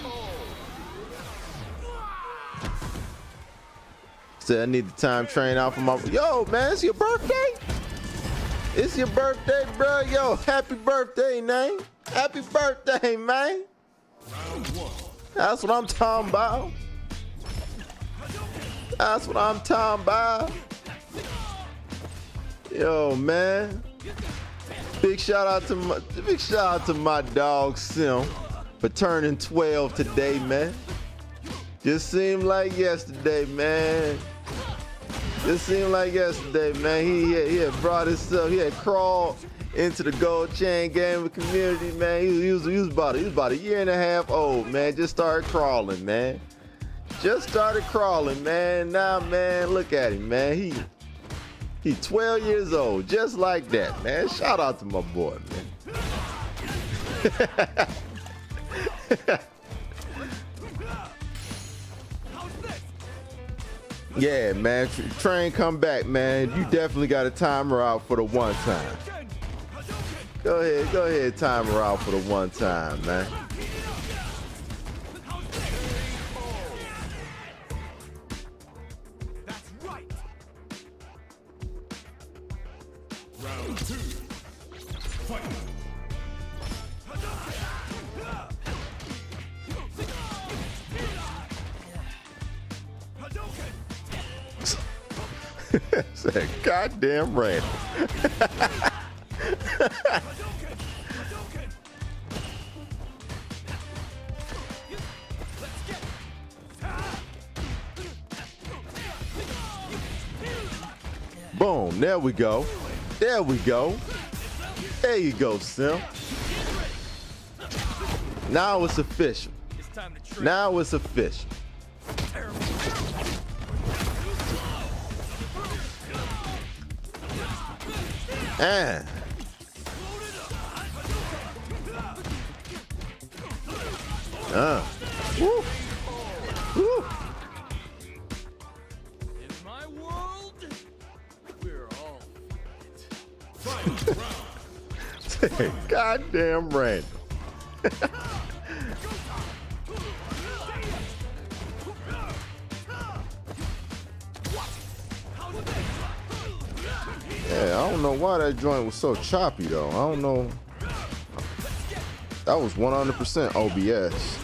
Said I need the time train out for my. Yo, man, it's your birthday? It's your birthday, bro. Yo, happy birthday, man. Happy birthday, man. Round 1. That's what I'm talking about. That's what I'm talking about. Yo, man. Big shout out to my dog Sim for turning 12 today, man. Just seemed like yesterday, man. Just seemed like yesterday, man. He had brought himself. He into the gold chain gaming community, man. He was about a year and a half old, man. Just started crawling, man. Just started crawling, man. Now, man, look at him, man. He 12 years old, just like that, man. Shout out to my boy, man. Yeah, man. Train, come back, man. You definitely got a timer out for the one time. Go ahead, timer out for the one time, man. That's right. Round 2. Fight. Say, goddamn right. Boom, there we go. There we go. There you go, Sim. Now it's official. It's time to train. Now it's official. And woo. Woo. In my world, we're all Goddamn random. Yeah, I don't know why that joint was so choppy though. I don't know. That was 100% OBS.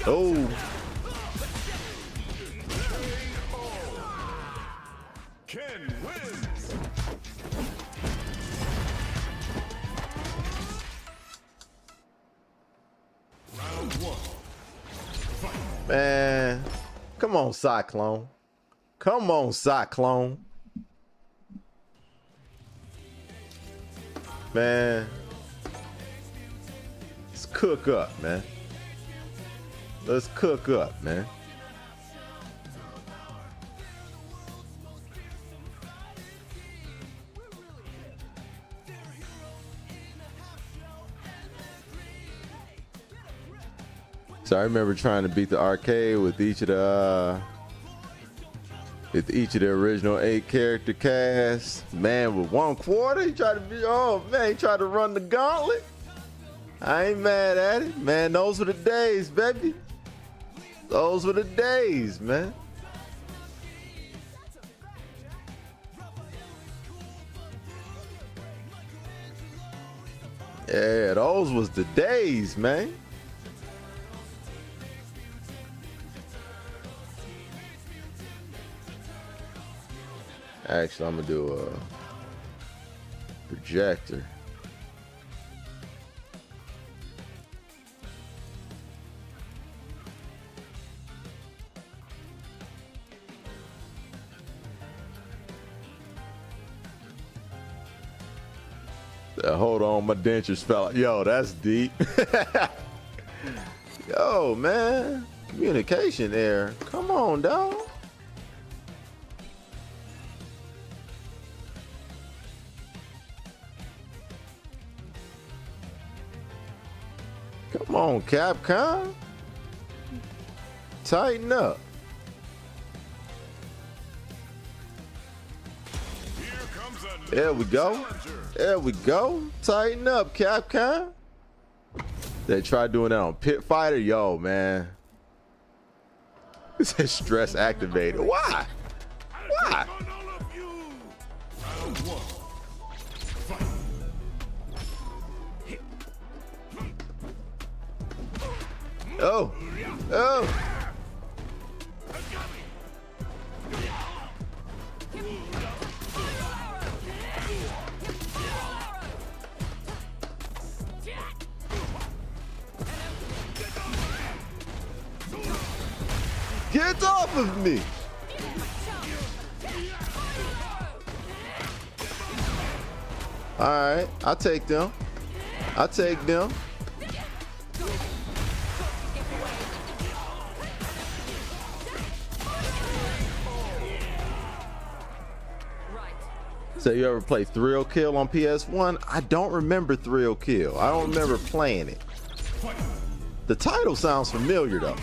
Oh. Ken wins. Round 1. Fight. Man, come on, Cyclone. Come on, Cyclone. Man, let's cook up, man. Let's cook up, man. So I remember trying to beat the arcade with each of the original 8 character casts. Man, with 1/4, he tried to be, oh man, he tried to run the gauntlet. I ain't mad at it, man. Those were the days, baby. Those were the days, man. Yeah, those was the days, man. Actually, I'm gonna do a projector. Hold on, my dentures fell out. Yo, that's deep. Yo, man. Communication error. Come on, dog. Come on, Capcom. Tighten up. Here comes a There we go. challenger. There we go. Tighten up, Capcom. They tried doing that on Pit Fighter. Yo, man. It says stress activated. Why? Why? On all of you. Round 1. Fight. Oh. Oh. Get off of me! Alright, I'll take them. I'll take them. So you ever play Thrill Kill on PS1? I don't remember Thrill Kill. I don't remember playing it. The title sounds familiar though.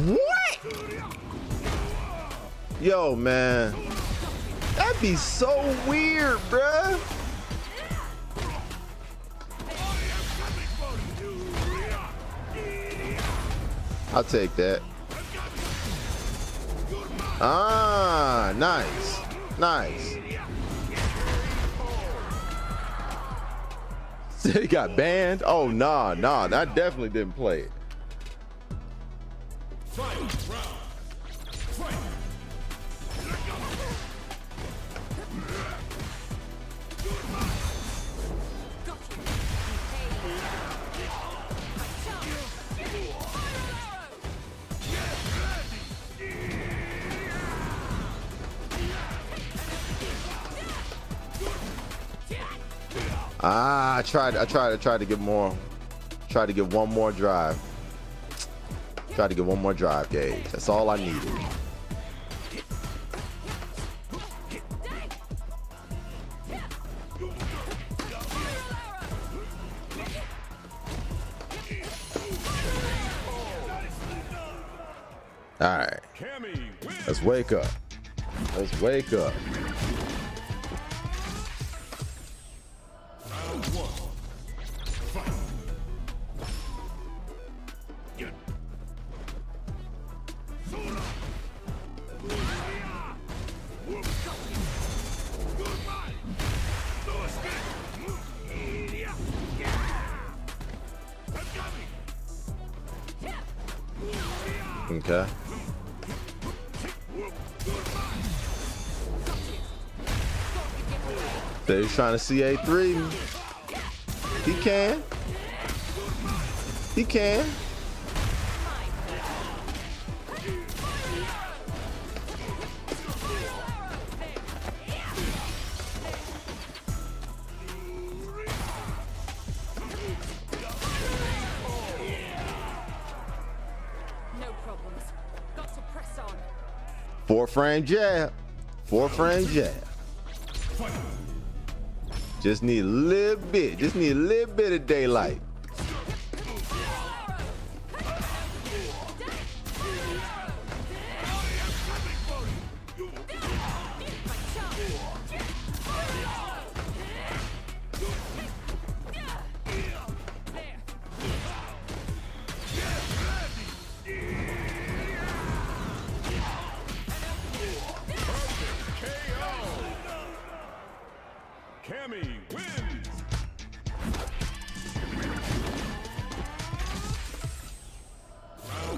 What? Yo, man. That'd be so weird, bruh. I'll take that. Ah, nice. Nice. Said he got banned? Oh, nah. I definitely didn't play it. I tried to get more. Tried to get one more drive. Tried to get one more drive gauge. That's all I needed. All right. Let's wake up. Let's wake up. Okay. So he's trying to CA3 me. He can. He can. Four-frame jab. Four-frame jab. Just need a little bit. Just need a little bit of daylight.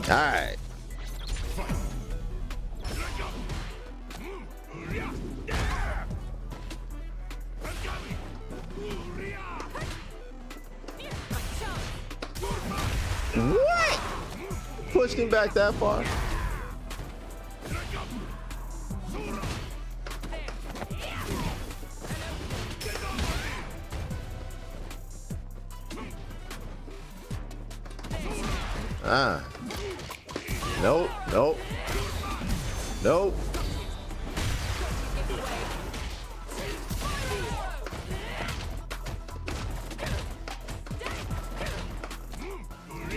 All right. What? Pushed him back that far? Ah. Nope, nope, nope.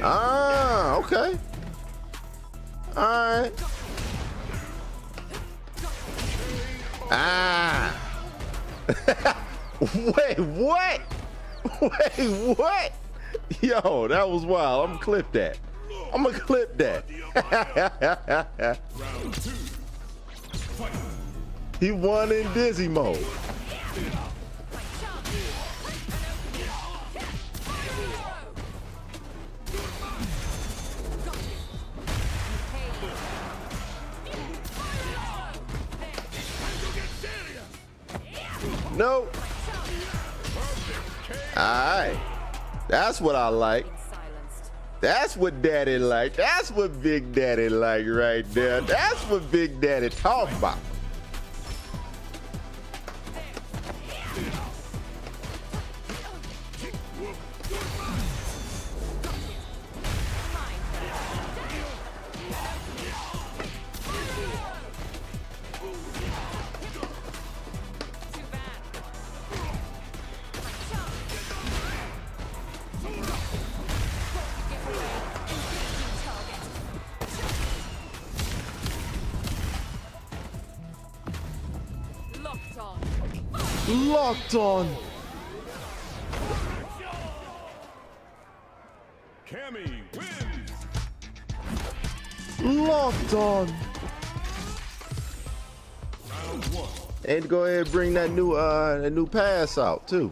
Ah, okay. All right. Ah. Wait, what? Wait, what? Yo, that was wild. I'm gonna clip that. I'm gonna clip that. Round two. Fight. He won in dizzy mode. No. Alright. That's what I like. That's what daddy like. That's what Big Daddy like right there. That's what Big Daddy talk about. Locked on. Cammy wins. Locked on. Round 1. And go ahead and bring that new pass out too.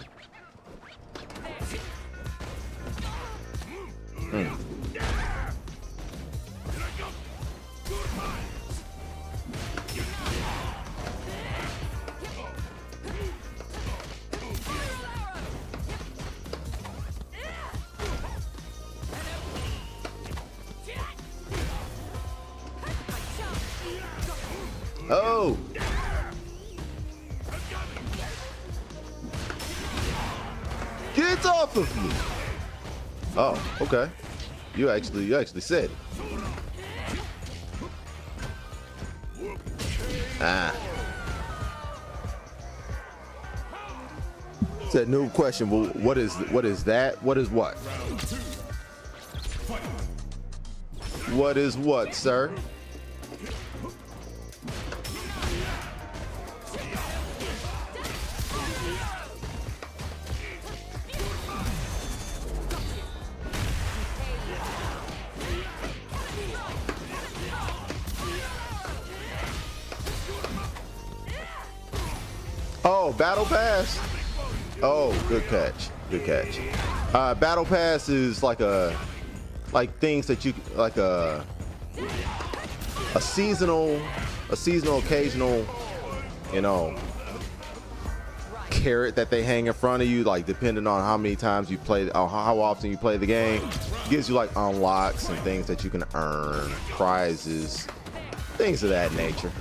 Oh. Get off of me. Oh, okay. You actually said it. Ah. It's a new question. Well, what is that? What is what? What is what, sir? Oh, battle pass. Oh, good catch. Good catch. Battle pass is like things that you like a seasonal, occasional, you know, carrot that they hang in front of you, like depending on how many times you play, or how often you play the game, gives you like unlocks and things that you can earn, prizes, things of that nature.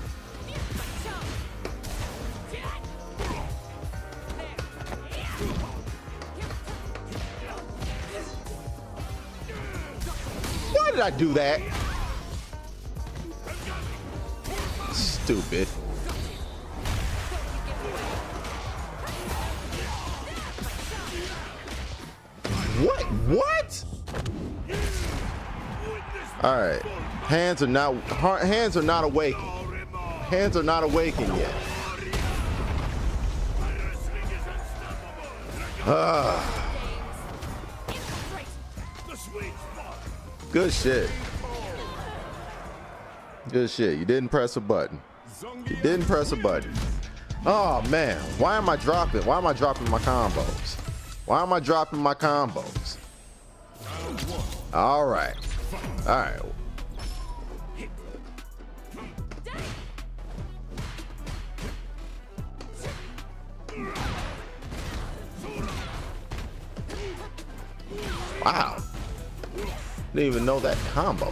Why did I do that? Stupid. What? All right. Hands are not awakened. Hands are not awakened yet. Good shit. Good shit. You didn't press a button. You didn't press a button. Oh man, why am I dropping my combos? Why am I dropping my combos? All right. All right. Wow. Didn't even know that combo.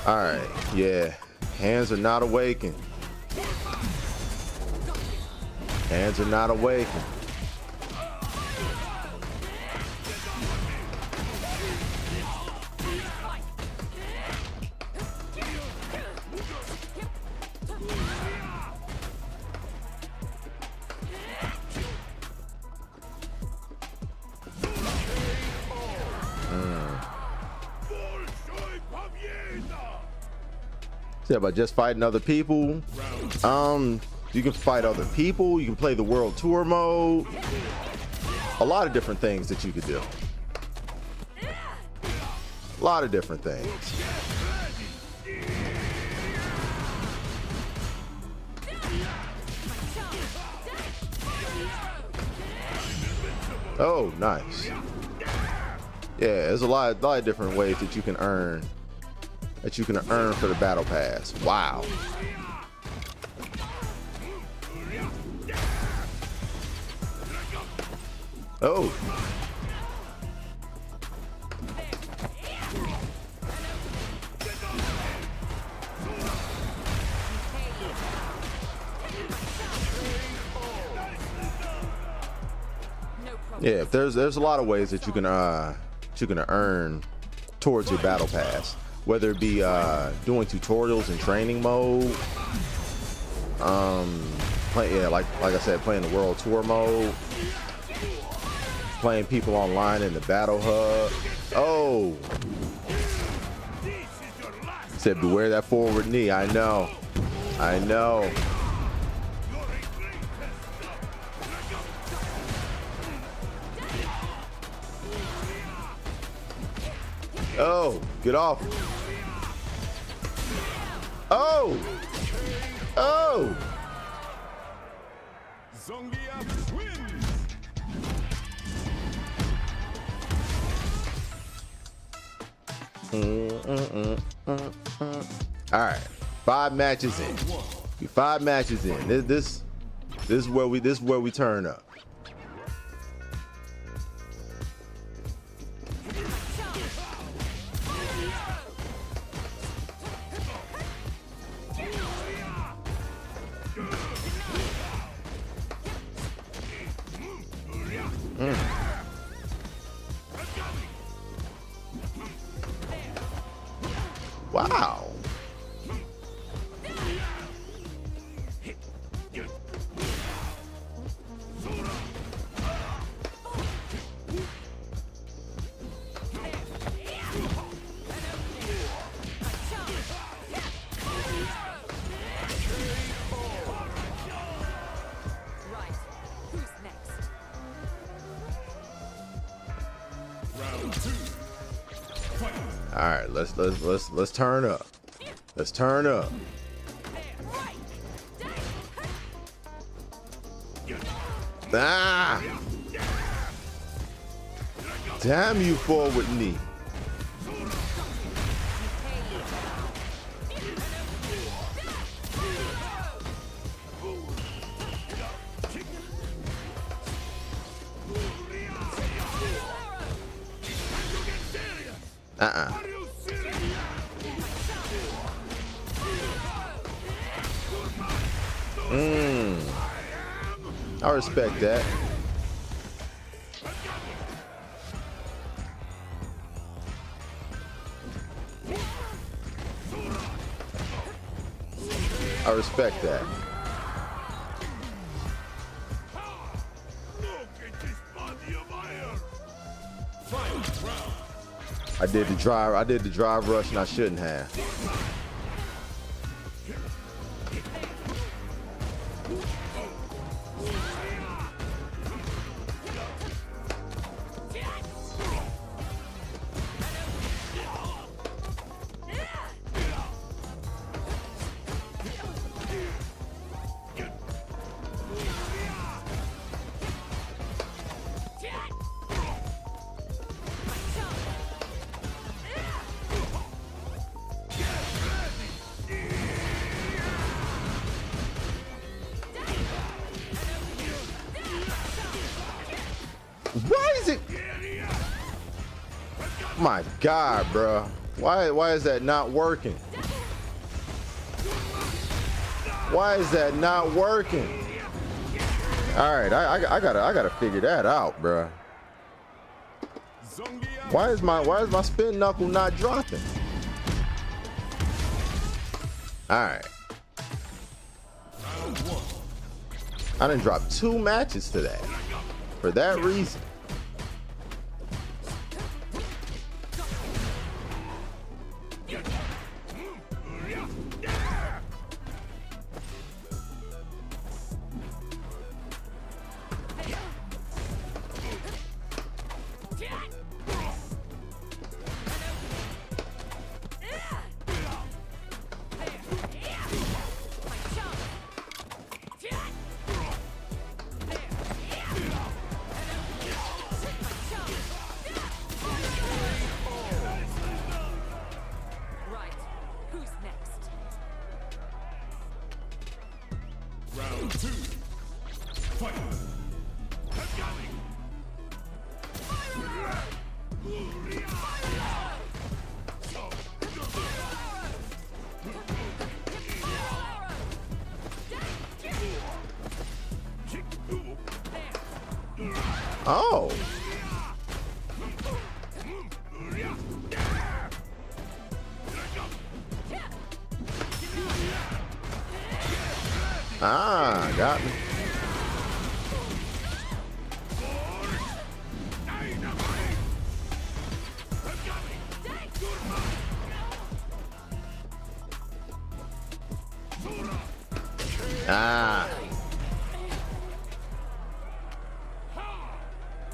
All right, yeah. Hands are not awakened. Hands are not awakened. Yeah, by just fighting other people. You can fight other people. You can play the world tour mode. A lot of different things that you could do. A lot of different things. Oh, nice. Yeah, there's a lot of different ways that you can earn for the battle pass. Wow. Oh. Yeah, there's a lot of ways that you can earn towards your battle pass, whether it be doing tutorials in training mode, like I said, playing the world tour mode, playing people online in the battle hub. Oh, said beware that forward knee. I know. Oh, get off. Oh. All right, 5 matches in. 5 matches in. This is where we turn up. Wow. All right, let's turn up. Let's turn up. Ah! Damn you, forward knee. I respect that. I respect that. I did the drive rush and I shouldn't have. Why is it? My God, bro. Why is that not working? Why is that not working? All right, I gotta figure that out, bro. Why is my spin knuckle not dropping? All right. I done dropped 2 matches to that. For that reason. 2. Fight. Oh. Ah, got me. Ah.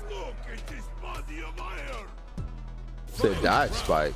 Look at this body of iron. Said dodge spike.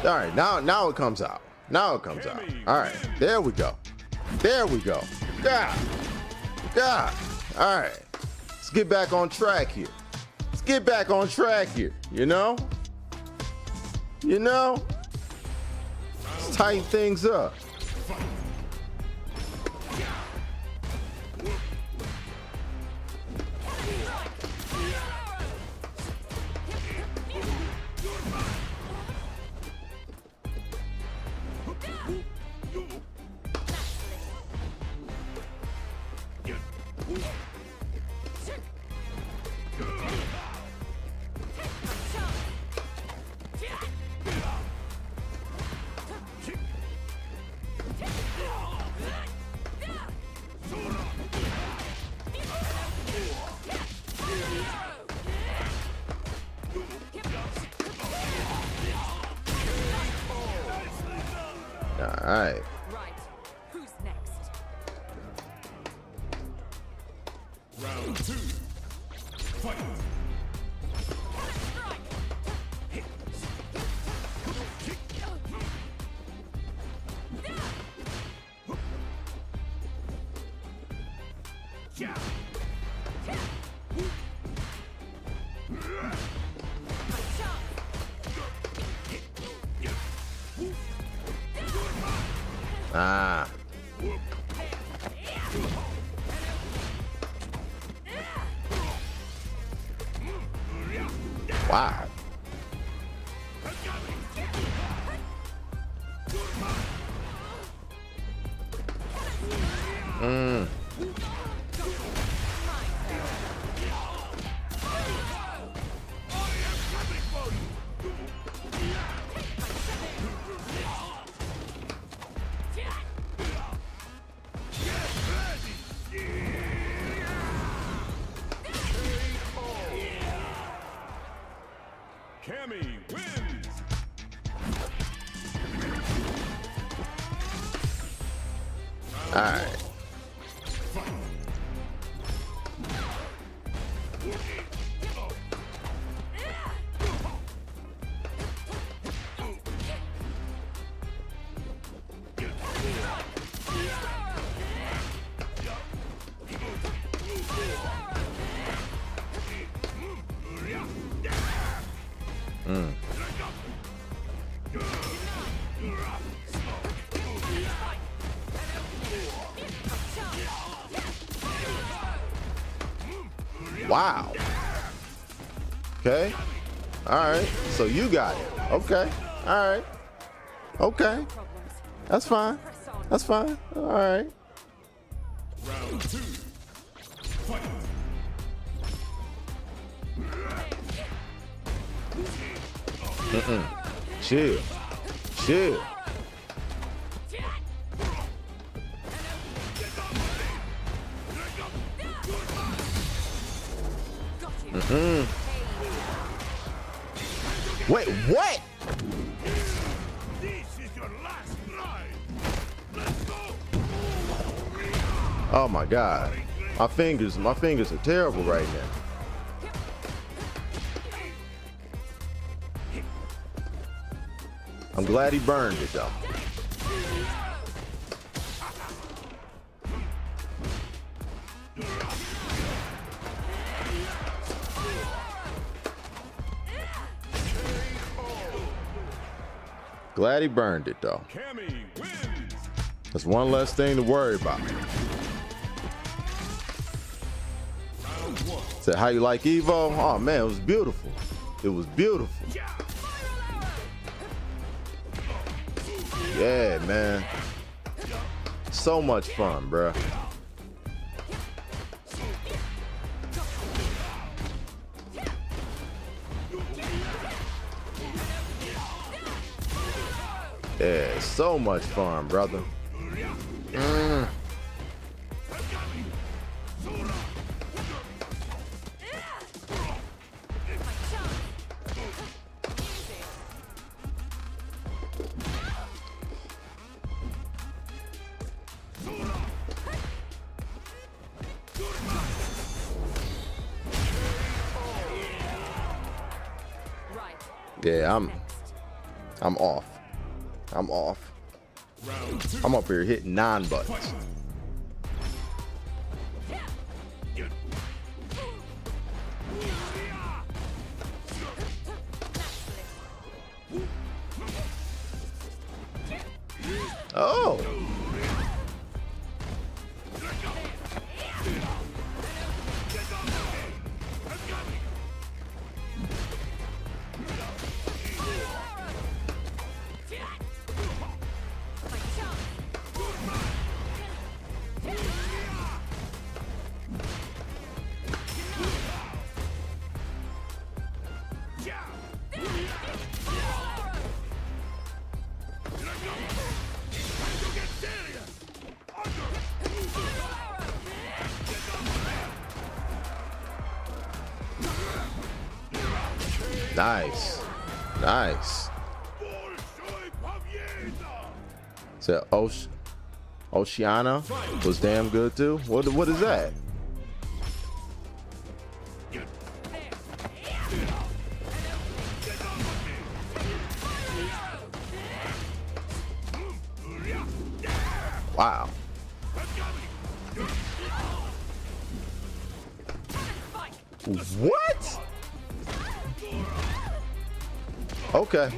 All right, now it comes out. Now it comes out. All right, there we go. There we go. God. God. All right, let's get back on track here. Let's get back on track here. You know? You know? Let's tighten things up. All right. Right. Who's next? Round 2. Fight. Ah. Wow. Mm. Cammy wins. All right. Mm. Wow. Okay. All right. So you got it. Okay. All right. Okay. That's fine. That's fine. All right. Round 2. Fight. Chill. Chill. Wait, what? This is your last ride. Let's go. Oh my God. My fingers are terrible right now. I'm glad he burned it though. Glad he burned it though. Cammy wins. That's one less thing to worry about. Round one. Said, how you like Evo? Oh man, it was beautiful. It was beautiful. Yeah, man. So much fun, bruh. Yeah, so much fun, brother. Right. Yeah, I'm off. I'm off. Round two. I'm up here hitting 9 buttons. Oh. Nice. Nice. So Oceana was damn good too. What is that? Wow. What? Okay.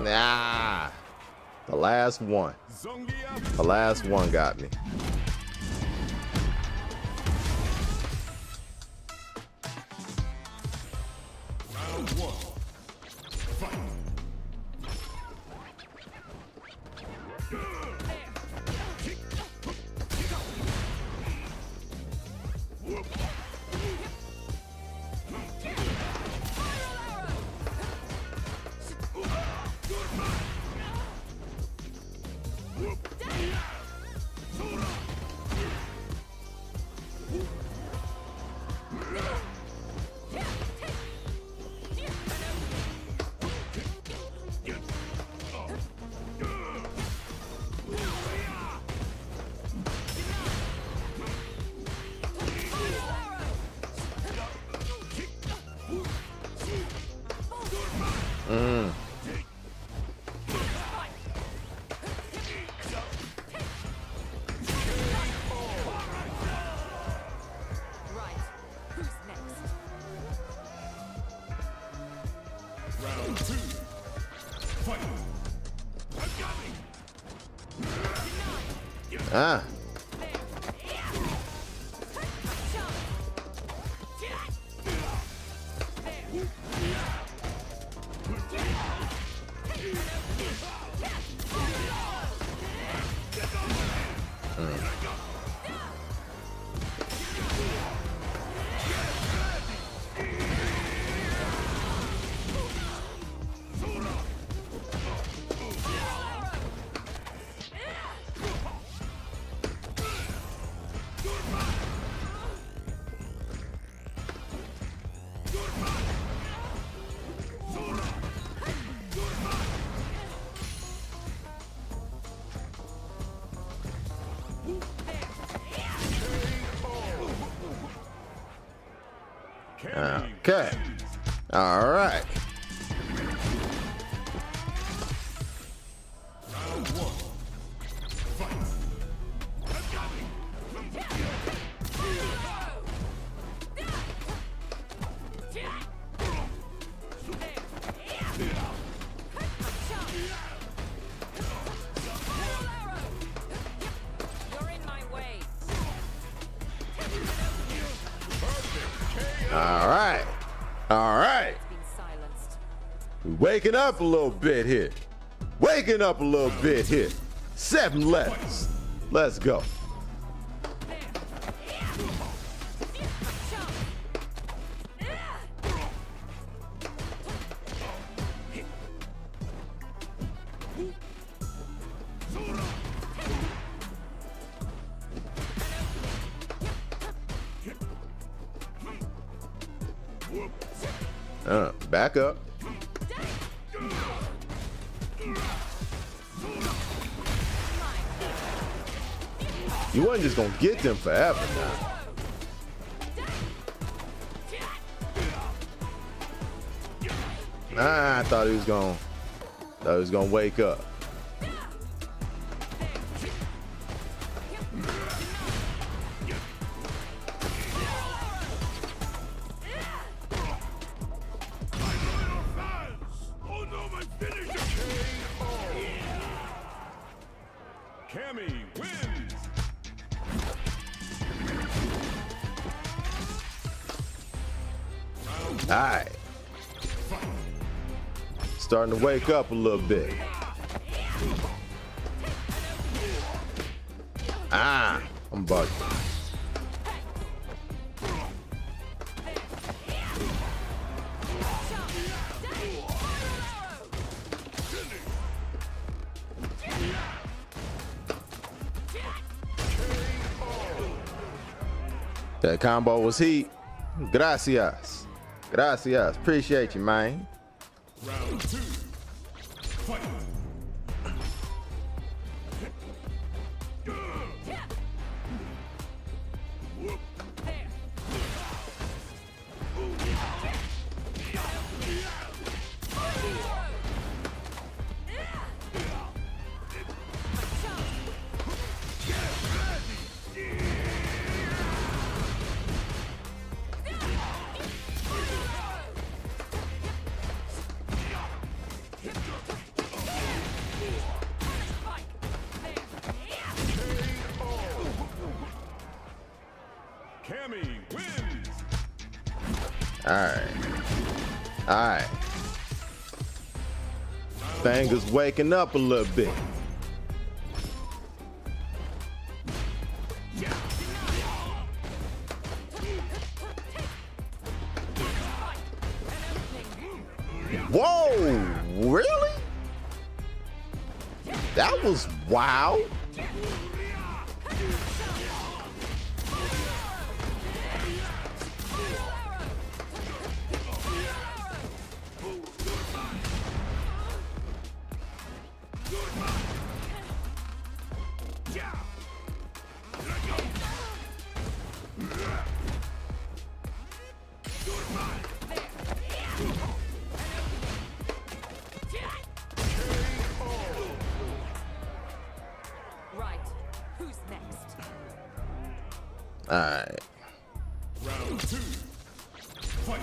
Nah. The last one. The last one got me. Round one. Fight. Right. Who's next? Round two. Fight. Ah. Okay. All right. Round one. Fight. You're in my way. All right. All right. It's been silenced. We're waking up a little bit here. Waking up a little bit here. 7 letters. Let's go. Back up. You wasn't just gonna get them forever now. I thought he was gonna wake up. Cammy wins. All right. Starting to wake up a little bit. I'm bugged. That combo was heat. Gracias. Gracias. Appreciate you, man. Round two. Fight. Cammy wins. All right. All right. Thing is waking up a little bit. Whoa, really? That was wow. Right. Who's next? All right. Round two. Fight.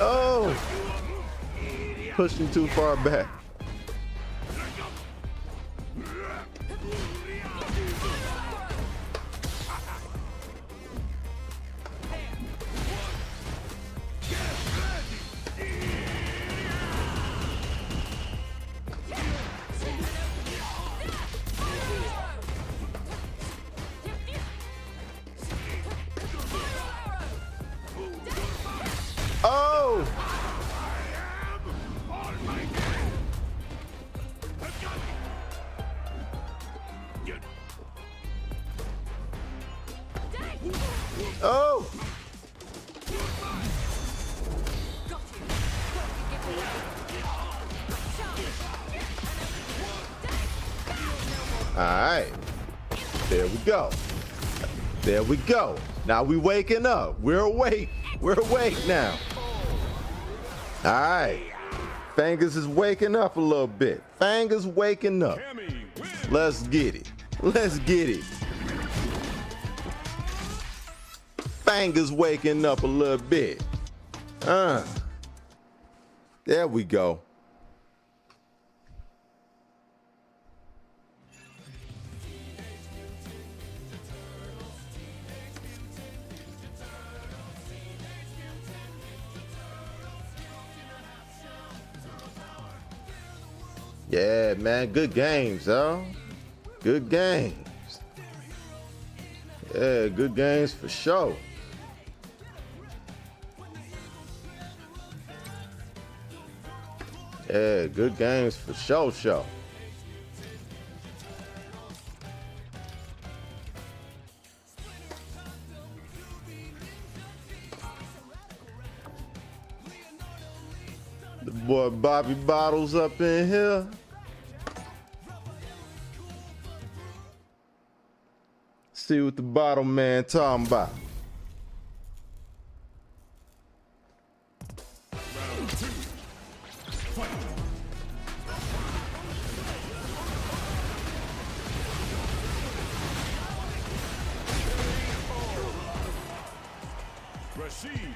Oh, pushing too far back. Oh! right. There we go. There we go. Now we waking up. We're awake. We're awake now. All right. Fingers is waking up a little bit. Fingers waking up. Let's get it. Let's get it. Fingers waking up a little bit. There we go. Yeah, man, good games, though. Good games. Yeah, good games for sure. Yeah, good games for sure. The boy Bobby Bottles up in here. See what the bottle man talking about. Proceed.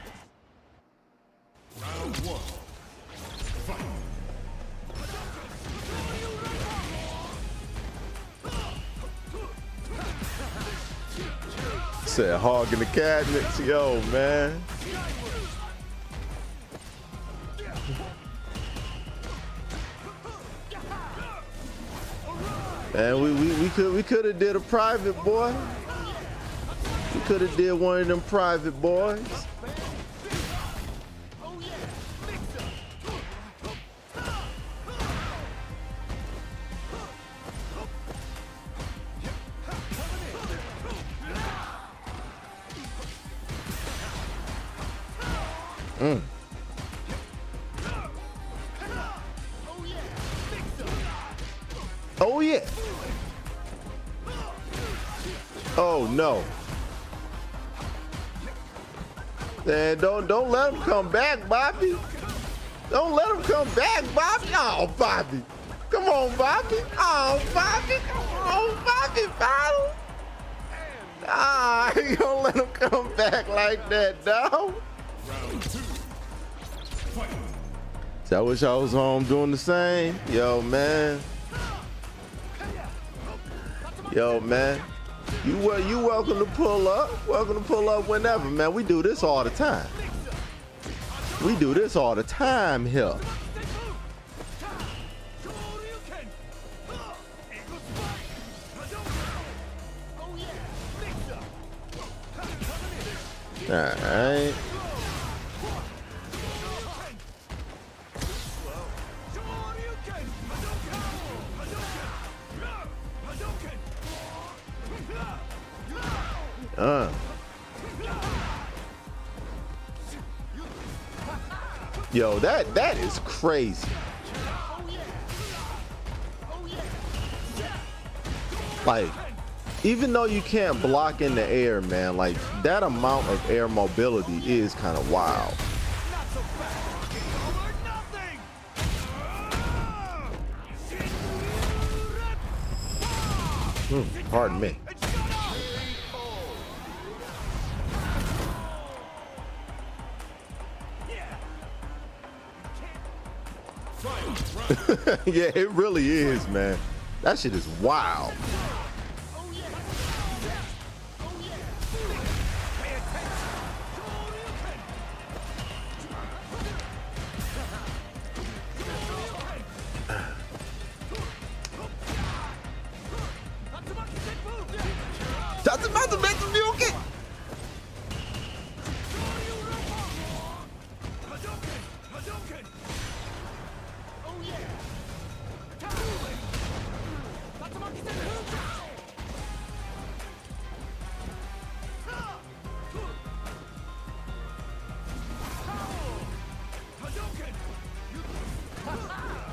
Round one. Fight. Said hogging the cabinets, yo, man. And we could have did a private, boy. We could have did one of them private boys. Oh yeah. Oh no. Man, don't let him come back, Bobby. Don't let him come back, Bobby. Oh, Bobby. Come on, Bobby. Oh, Bobby. Come on, Bobby, Bobby. Ah, you gonna let him come back like that, dog? Round two. Fight. I wish I was home doing the same. Yo, man. Yo, man. You welcome to pull up. Welcome to pull up whenever, man. We do this all the time. We do this all the time here. All right. Yo, that is crazy. Like, even though you can't block in the air, man, like that amount of air mobility is kind of wild. Pardon me. Yeah, it really is, man. That shit is wild. That's about to make the music.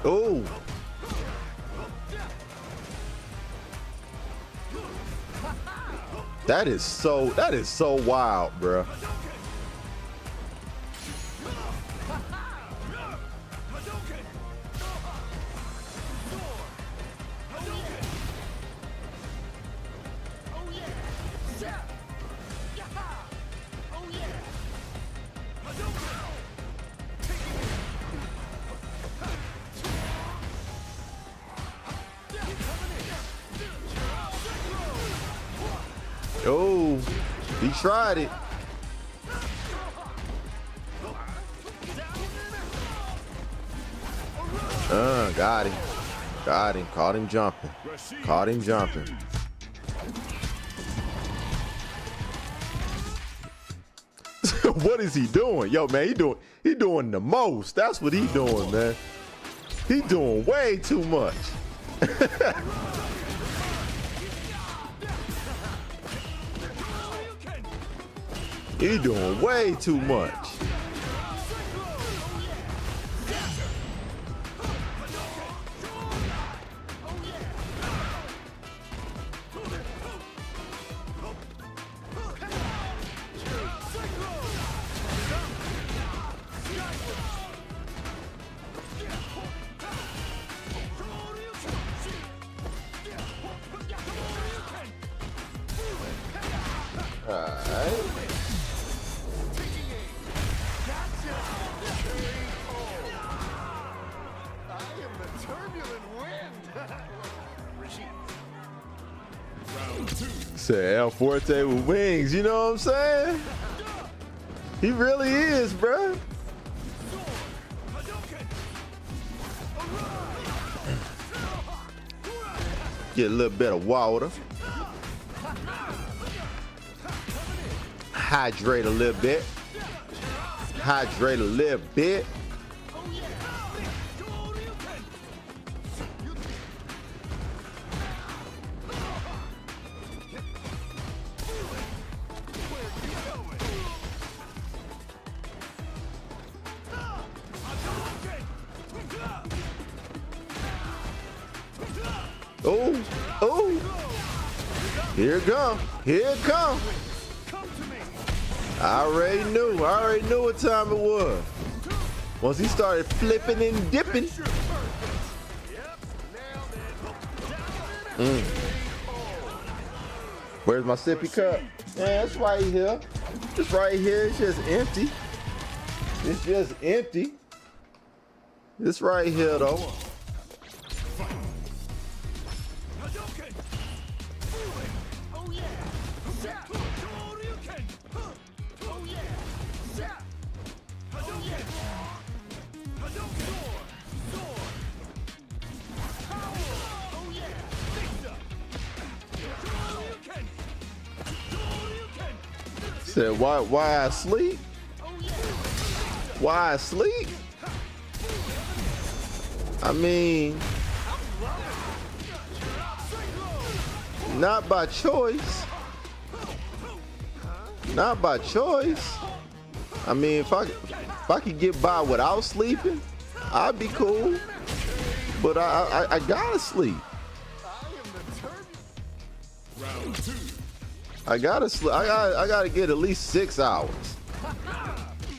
Oh. That is so wild, bro. Oh, he tried it. Got him. Got him. Caught him jumping. Caught him jumping. What is he doing? Yo, man, he doing the most. That's what he doing, man. He doing way too much. He doing way too much. Say El Forte with wings, you know what I'm saying? He really is, bro. Get a little bit of water. Hydrate a little bit. Hydrate a little bit. Oh, oh, here it come, here it come. I already knew what time it was. Once he started flipping and dipping. Where's my sippy cup? Yeah, it's right here. It's right here, it's just empty. It's just empty. It's right here though. Said why I sleep? Why I sleep? I mean, not by choice. Not by choice. I mean, if I could get by without sleeping, I'd be cool. But I gotta sleep. I gotta get at least 6 hours.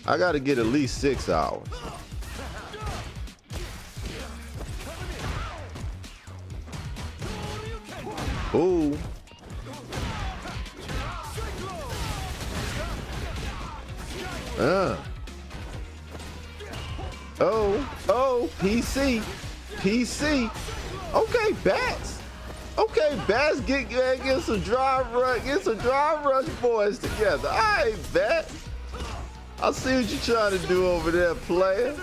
I gotta get at least 6 hours. Ooh. Oh, PC. Okay, Bats. Okay, Bats, get some drive rush boys together. All right, Bats. I see what you're trying to do over there, player.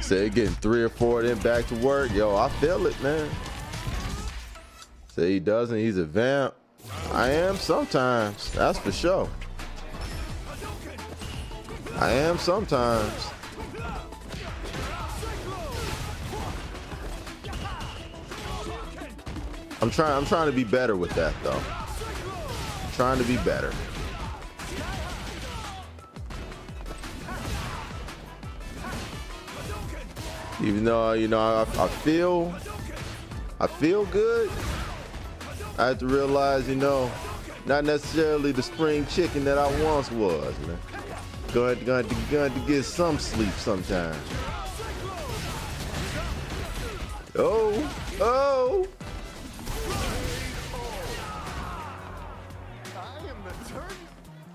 Say getting 3 or 4 then back to work. Yo, I feel it, man. Say he doesn't, he's a vamp. I am sometimes, that's for sure. I am sometimes. I'm trying to be better with that though. I'm trying to be better. Even though, you know, I feel good, I have to realize, you know, not necessarily the spring chicken that I once was, man. Going to get some sleep sometime. Oh.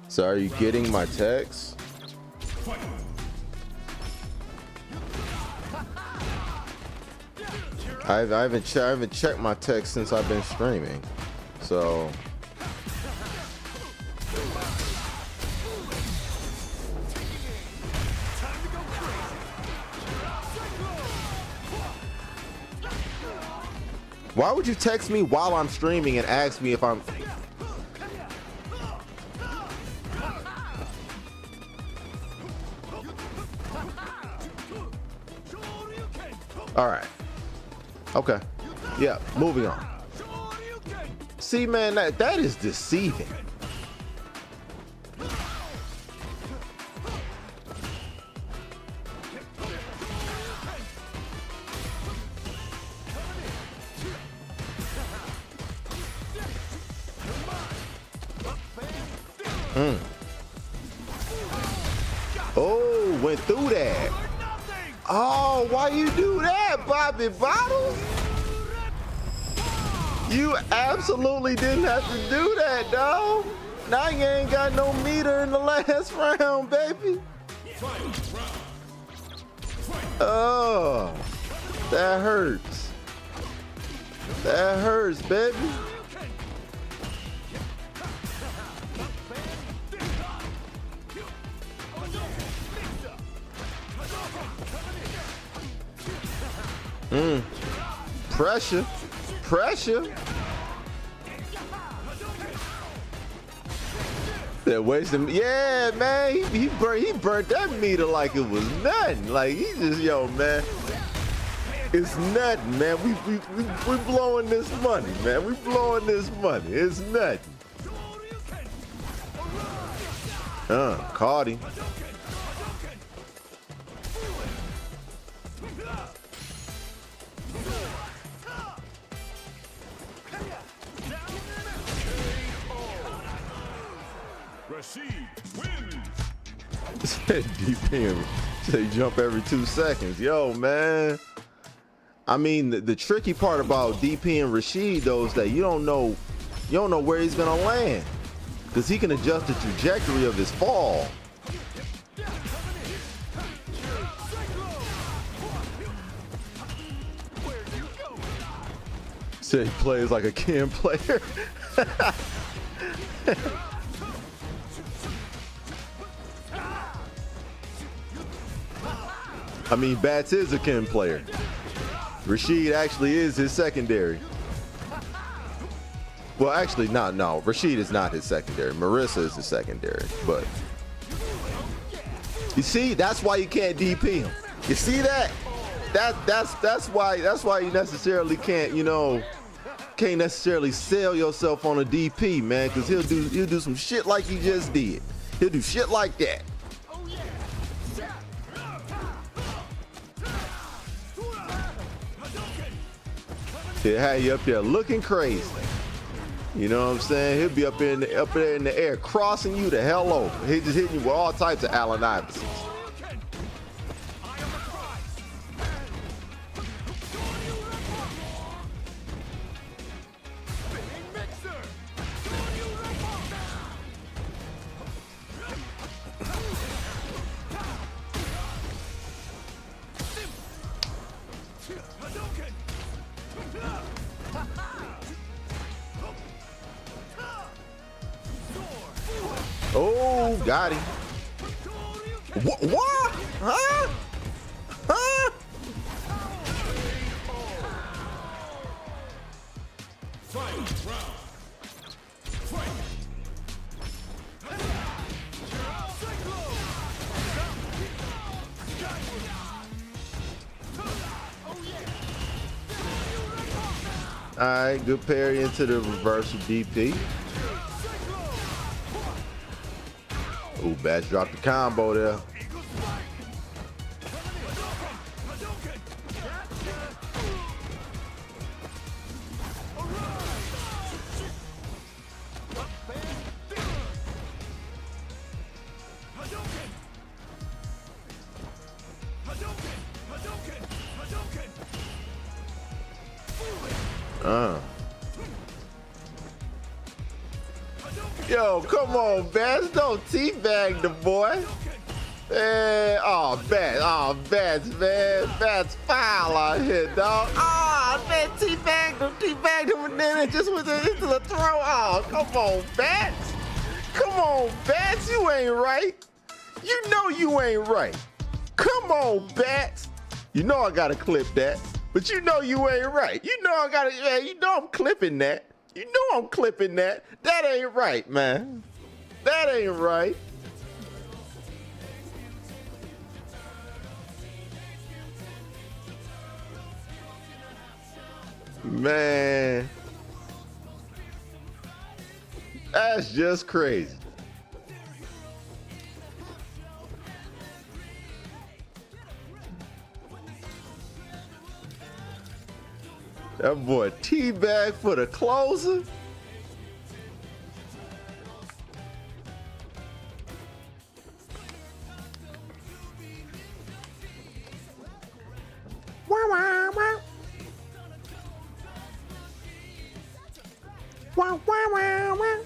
So are you getting my text? I haven't checked my text since I've been streaming, so. Why would you text me while I'm streaming and ask me if I'm... All right. Okay. Yeah, moving on. See, man, that is deceiving. Oh, went through that. Oh, why you do that, Bobby Bottles? You absolutely didn't have to do that, dog. Now you ain't got no meter in the last round, baby. Oh, that hurts. That hurts, baby. Pressure. That wasting. Yeah, man. He burnt that meter like it was nothing. Like he just, yo, man. It's nothing, man. We blowing this money, man. We blowing this money. It's nothing. Caught him. DPM. Say jump every 2 seconds. Yo, man. I mean, the tricky part about DPing Rashid though is that you don't know where he's gonna land, because he can adjust the trajectory of his fall. Say he plays like a Ken player. I mean, Bats is a Ken player. Rashid actually is his secondary. Well, actually, no. Rashid is not his secondary. Marissa is his secondary. But you see, that's why you can't DP him. You see that? That's why you necessarily can't, can't necessarily sell yourself on a DP, man, because he'll do some shit like he just did. He'll do shit like that. He'll have you up there looking crazy. You know what I'm saying? He'll be up there in the air, crossing you the hell over. He's just hitting you with all types of Allen Iversons. Oh, got him. What? Huh? All right, good parry into the reversal DP. Ooh, Bats dropped the combo there. Yo, come on, Bats. Don't teabag the boy. Man, Bats, man. Bats foul out here, dog. Oh, man, teabagged him, and then it just went into the throw. Oh, come on, Bats. Come on, Bats. You ain't right. You know you ain't right. Come on, Bats. You know I gotta clip that, but you know you ain't right. You know you know I'm clipping that. You know I'm clipping that. That ain't right, man. That ain't right. Man, that's just crazy. That boy teabag for the closer. Wow, wow, wow. Wow, wow, wow, wow.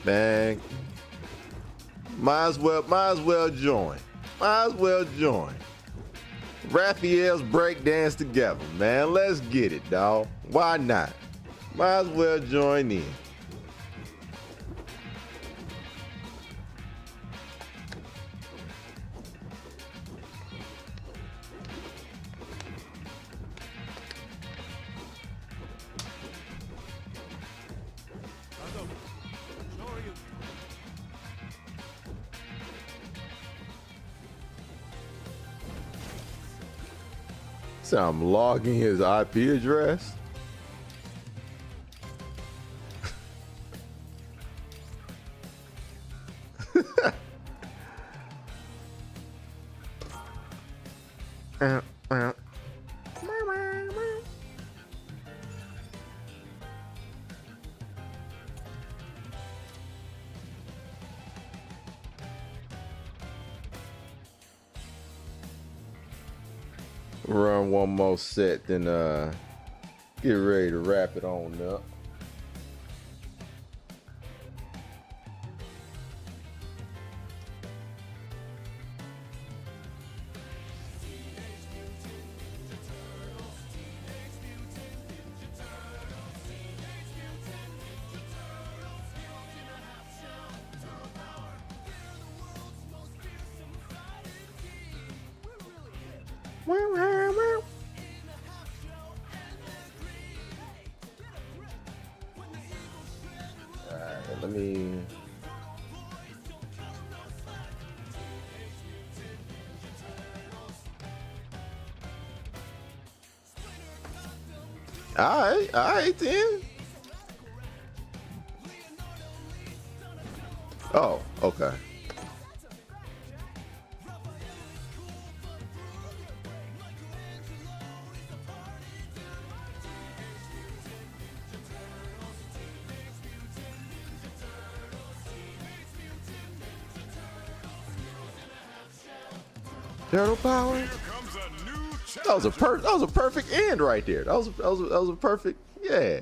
Man, might as well join. Might as well join. Raphael's breakdance together, man. Let's get it, dawg. Why not? Might as well join in. So I'm logging his IP address. Run one more set, then get ready to wrap it on up. Let me. All right then. Oh, okay. Turtle power. That was a perfect end right there. That was a perfect, yeah.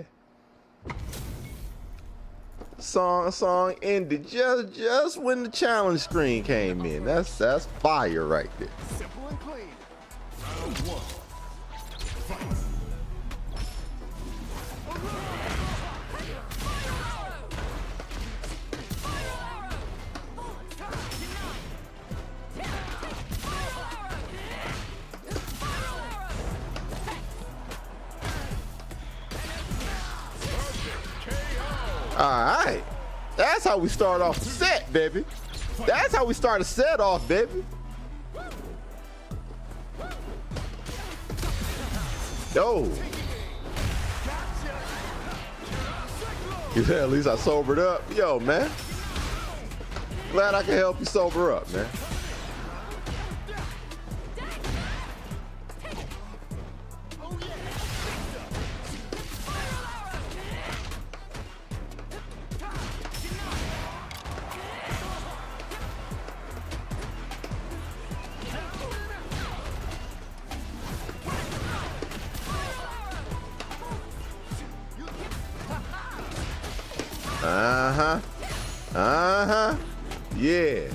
Song ended just when the challenge screen came in. That's fire right there. Simple and clean. Round one. Fight. All right, that's how we start off the set, baby. That's how we start a set off, baby. Yo. Yeah, at least I sobered up. Yo, man. Glad I can help you sober up, man. Uh-huh. Uh-huh. Yeah.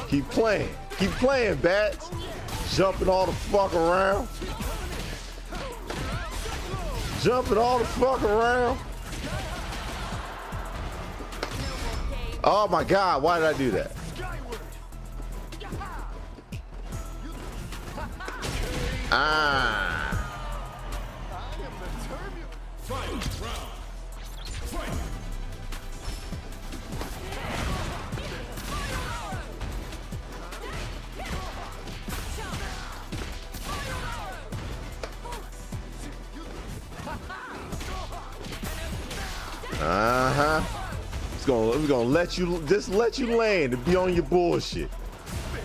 Keep playing. Keep playing, Bats. Jumping all the fuck around. Jumping all the fuck around. Oh my God, why did I do that? Ah. Uh-huh. We're gonna let you land and be on your bullshit.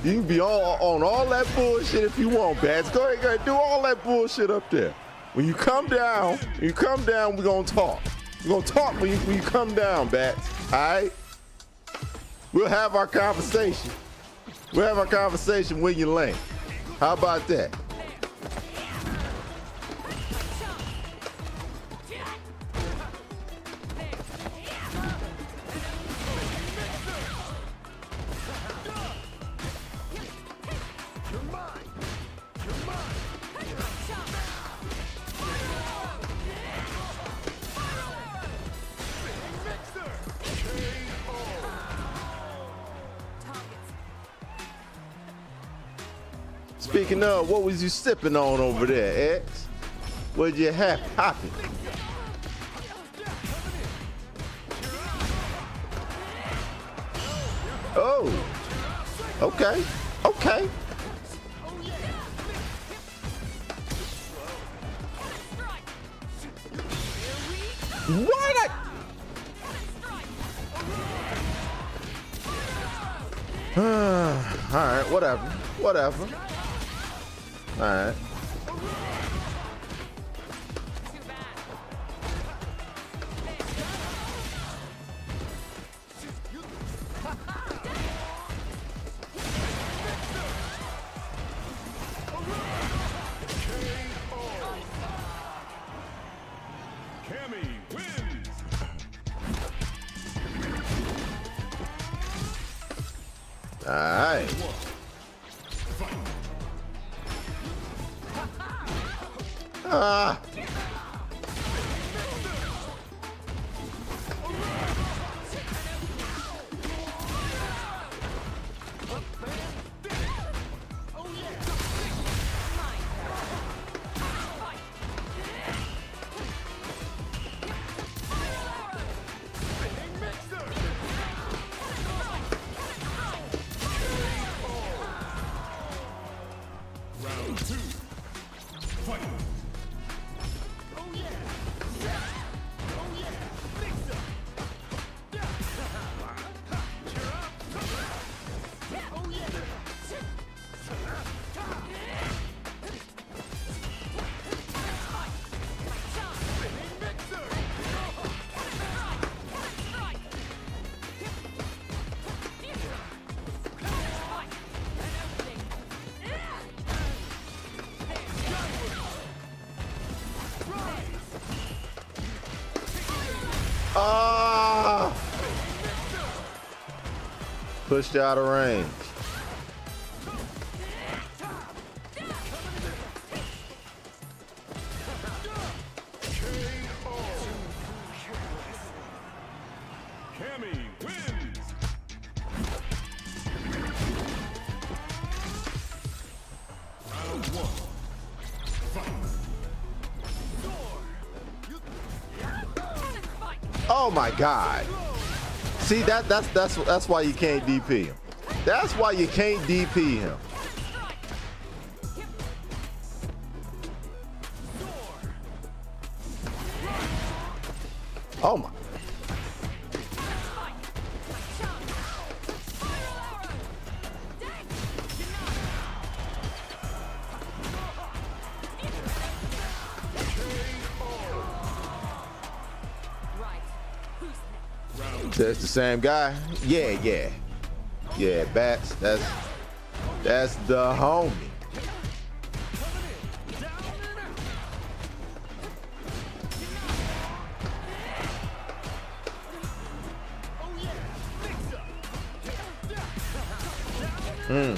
You can be on all that bullshit if you want, Bats. Go ahead, do all that bullshit up there. When you come down, we're gonna talk. We're gonna talk when you come down, Bats. All right? We'll have our conversation. We'll have our conversation when you land. How about that? Speaking of, what was you sipping on over there, X? What'd you have popping? Oh, okay, okay. Why not? All right, whatever. All right. All right. Ah. Ah! Pushed out of range. Oh my God. See, that's why you can't DP him. That's why you can't DP him. Oh my. That's the same guy. Yeah. Bats. That's the homie. Mm.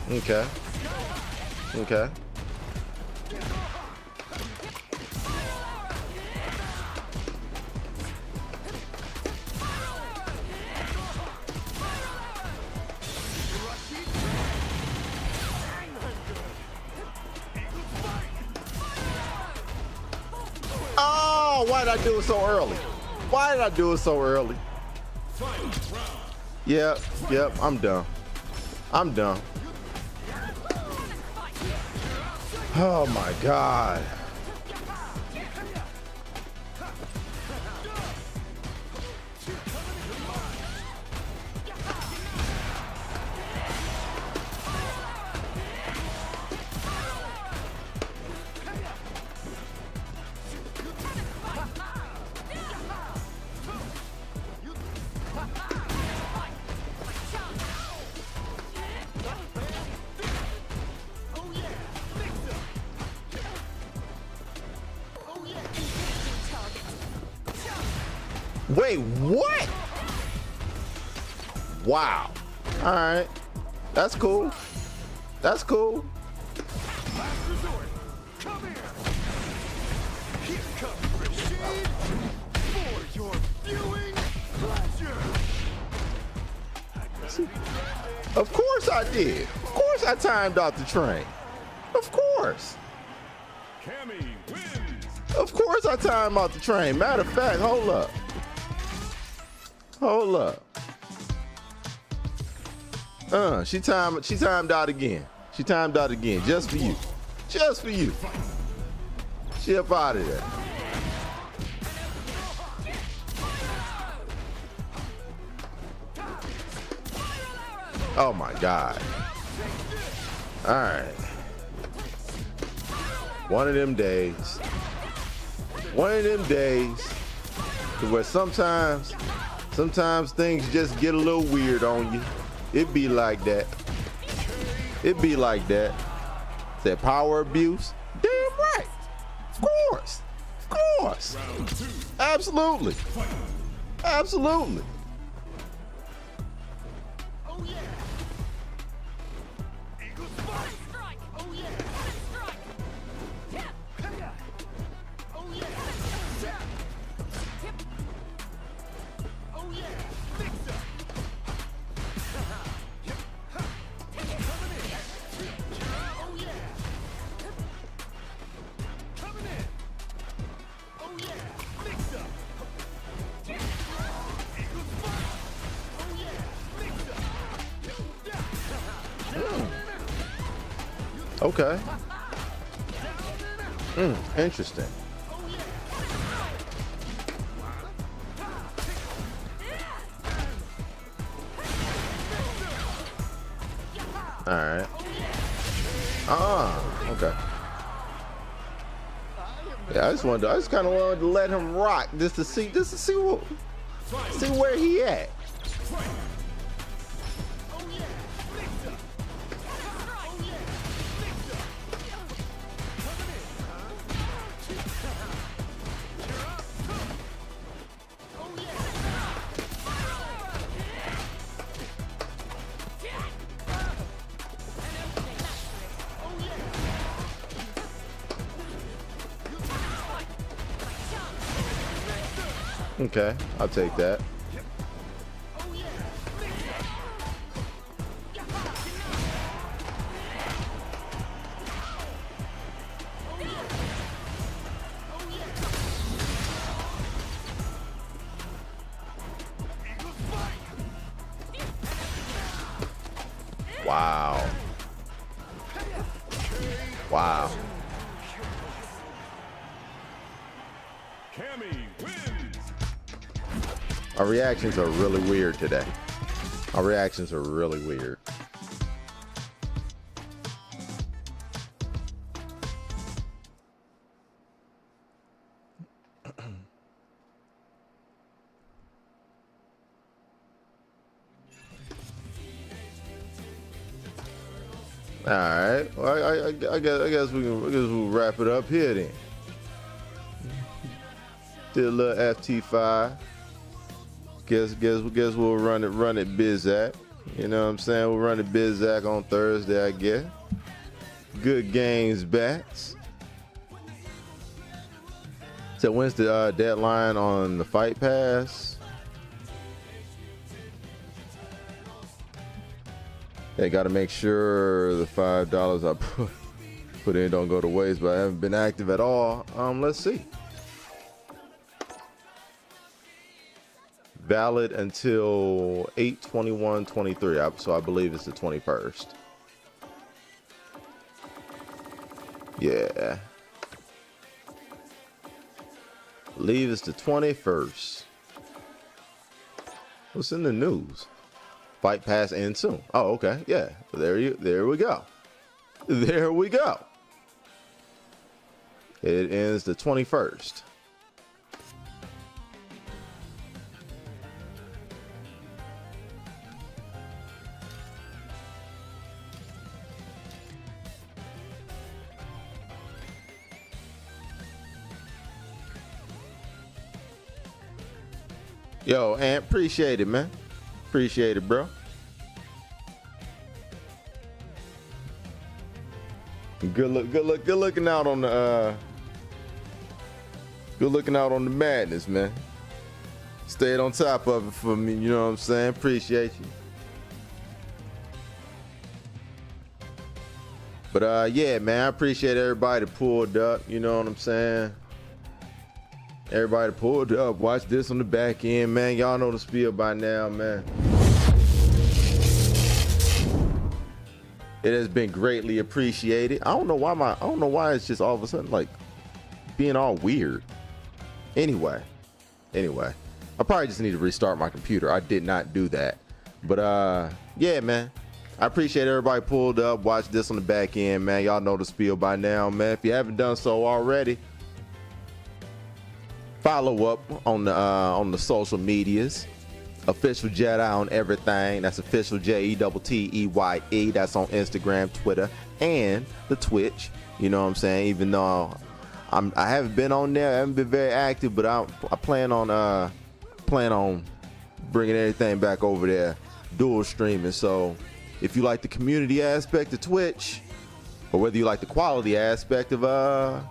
Okay. Okay. Oh, why did I do it so early? Why did I do it so early? Yep, I'm done. I'm done. Oh my God. Wait, what? Wow. All right. That's cool. That's cool. Last resort. Come here. Here comes Rashid for your viewing pleasure. Of course I did. Of course I timed out the train. Of course. Cammy wins. Of course I timed out the train. Matter of fact, hold up. Hold up. She timed out again. She timed out again. Just for you. Just for you. She up out of there. Oh my God. All right. One of them days. One of them days to where sometimes things just get a little weird on you. It be like that. It be like that. That power abuse? Damn right. Of course. Of course. Absolutely. Absolutely. Oh yeah. Eagle strike. Oh yeah. Strike. Yeah. Oh yeah. Oh yeah. Mix up. Oh yeah. Coming in. Oh yeah. Mix up. Eagle spike. Oh yeah. Mix up. Okay. Interesting. All right. Okay. Yeah, I just kind of wanted to let him rock just to see where he at. Okay, I'll take that. Wow. Wow. Cammy wins. Our reactions are really weird today. Our reactions are really weird. All right. Well, I guess we'll wrap it up here then. Did a little FT5. Guess we'll run it Bizak. You know what I'm saying? We'll run it Bizak on Thursday, I guess. Good games bats. So when's the deadline on the Fight Pass? They got to make sure the $5 I put in don't go to waste, but I haven't been active at all. Let's see. Valid until 8/21/23, so I believe it's the 21st. Yeah. Believe it's the 21st. What's in the news? Fight Pass ends soon. Oh, okay. Yeah. There we go. There we go. It ends the 21st. Yo, Ant, appreciate it, man. Appreciate it, bro. Good looking out on the madness, man. Stayed on top of it for me, you know what I'm saying? Appreciate you. But yeah, man, I appreciate everybody that pulled up, you know what I'm saying? Everybody pulled up. Watch this on the back end, man. Y'all know the spiel by now, man. It has been greatly appreciated. I don't know why it's just all of a sudden like being all weird. Anyway, I probably just need to restart my computer. I did not do that. But yeah, man. I appreciate everybody pulled up. Watch this on the back end, man. Y'all know the spiel by now, man. If you haven't done so already, follow up on the social medias. Official Jedi on everything. That's official JETTEYE. That's on Instagram, Twitter, and the Twitch. You know what I'm saying? Even though I haven't been on there, I haven't been very active, but I plan on bringing everything back over there, dual streaming. So if you like the community aspect of Twitch, or whether you like the quality aspect of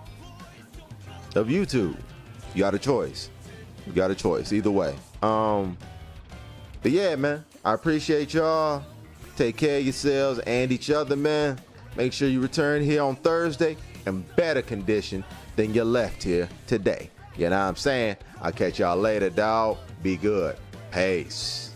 YouTube, you got a choice. You got a choice either way. But yeah, man, I appreciate y'all. Take care of yourselves and each other, man. Make sure you return here on Thursday in better condition than you left here today. You know what I'm saying? I'll catch y'all later, dawg. Be good. Peace.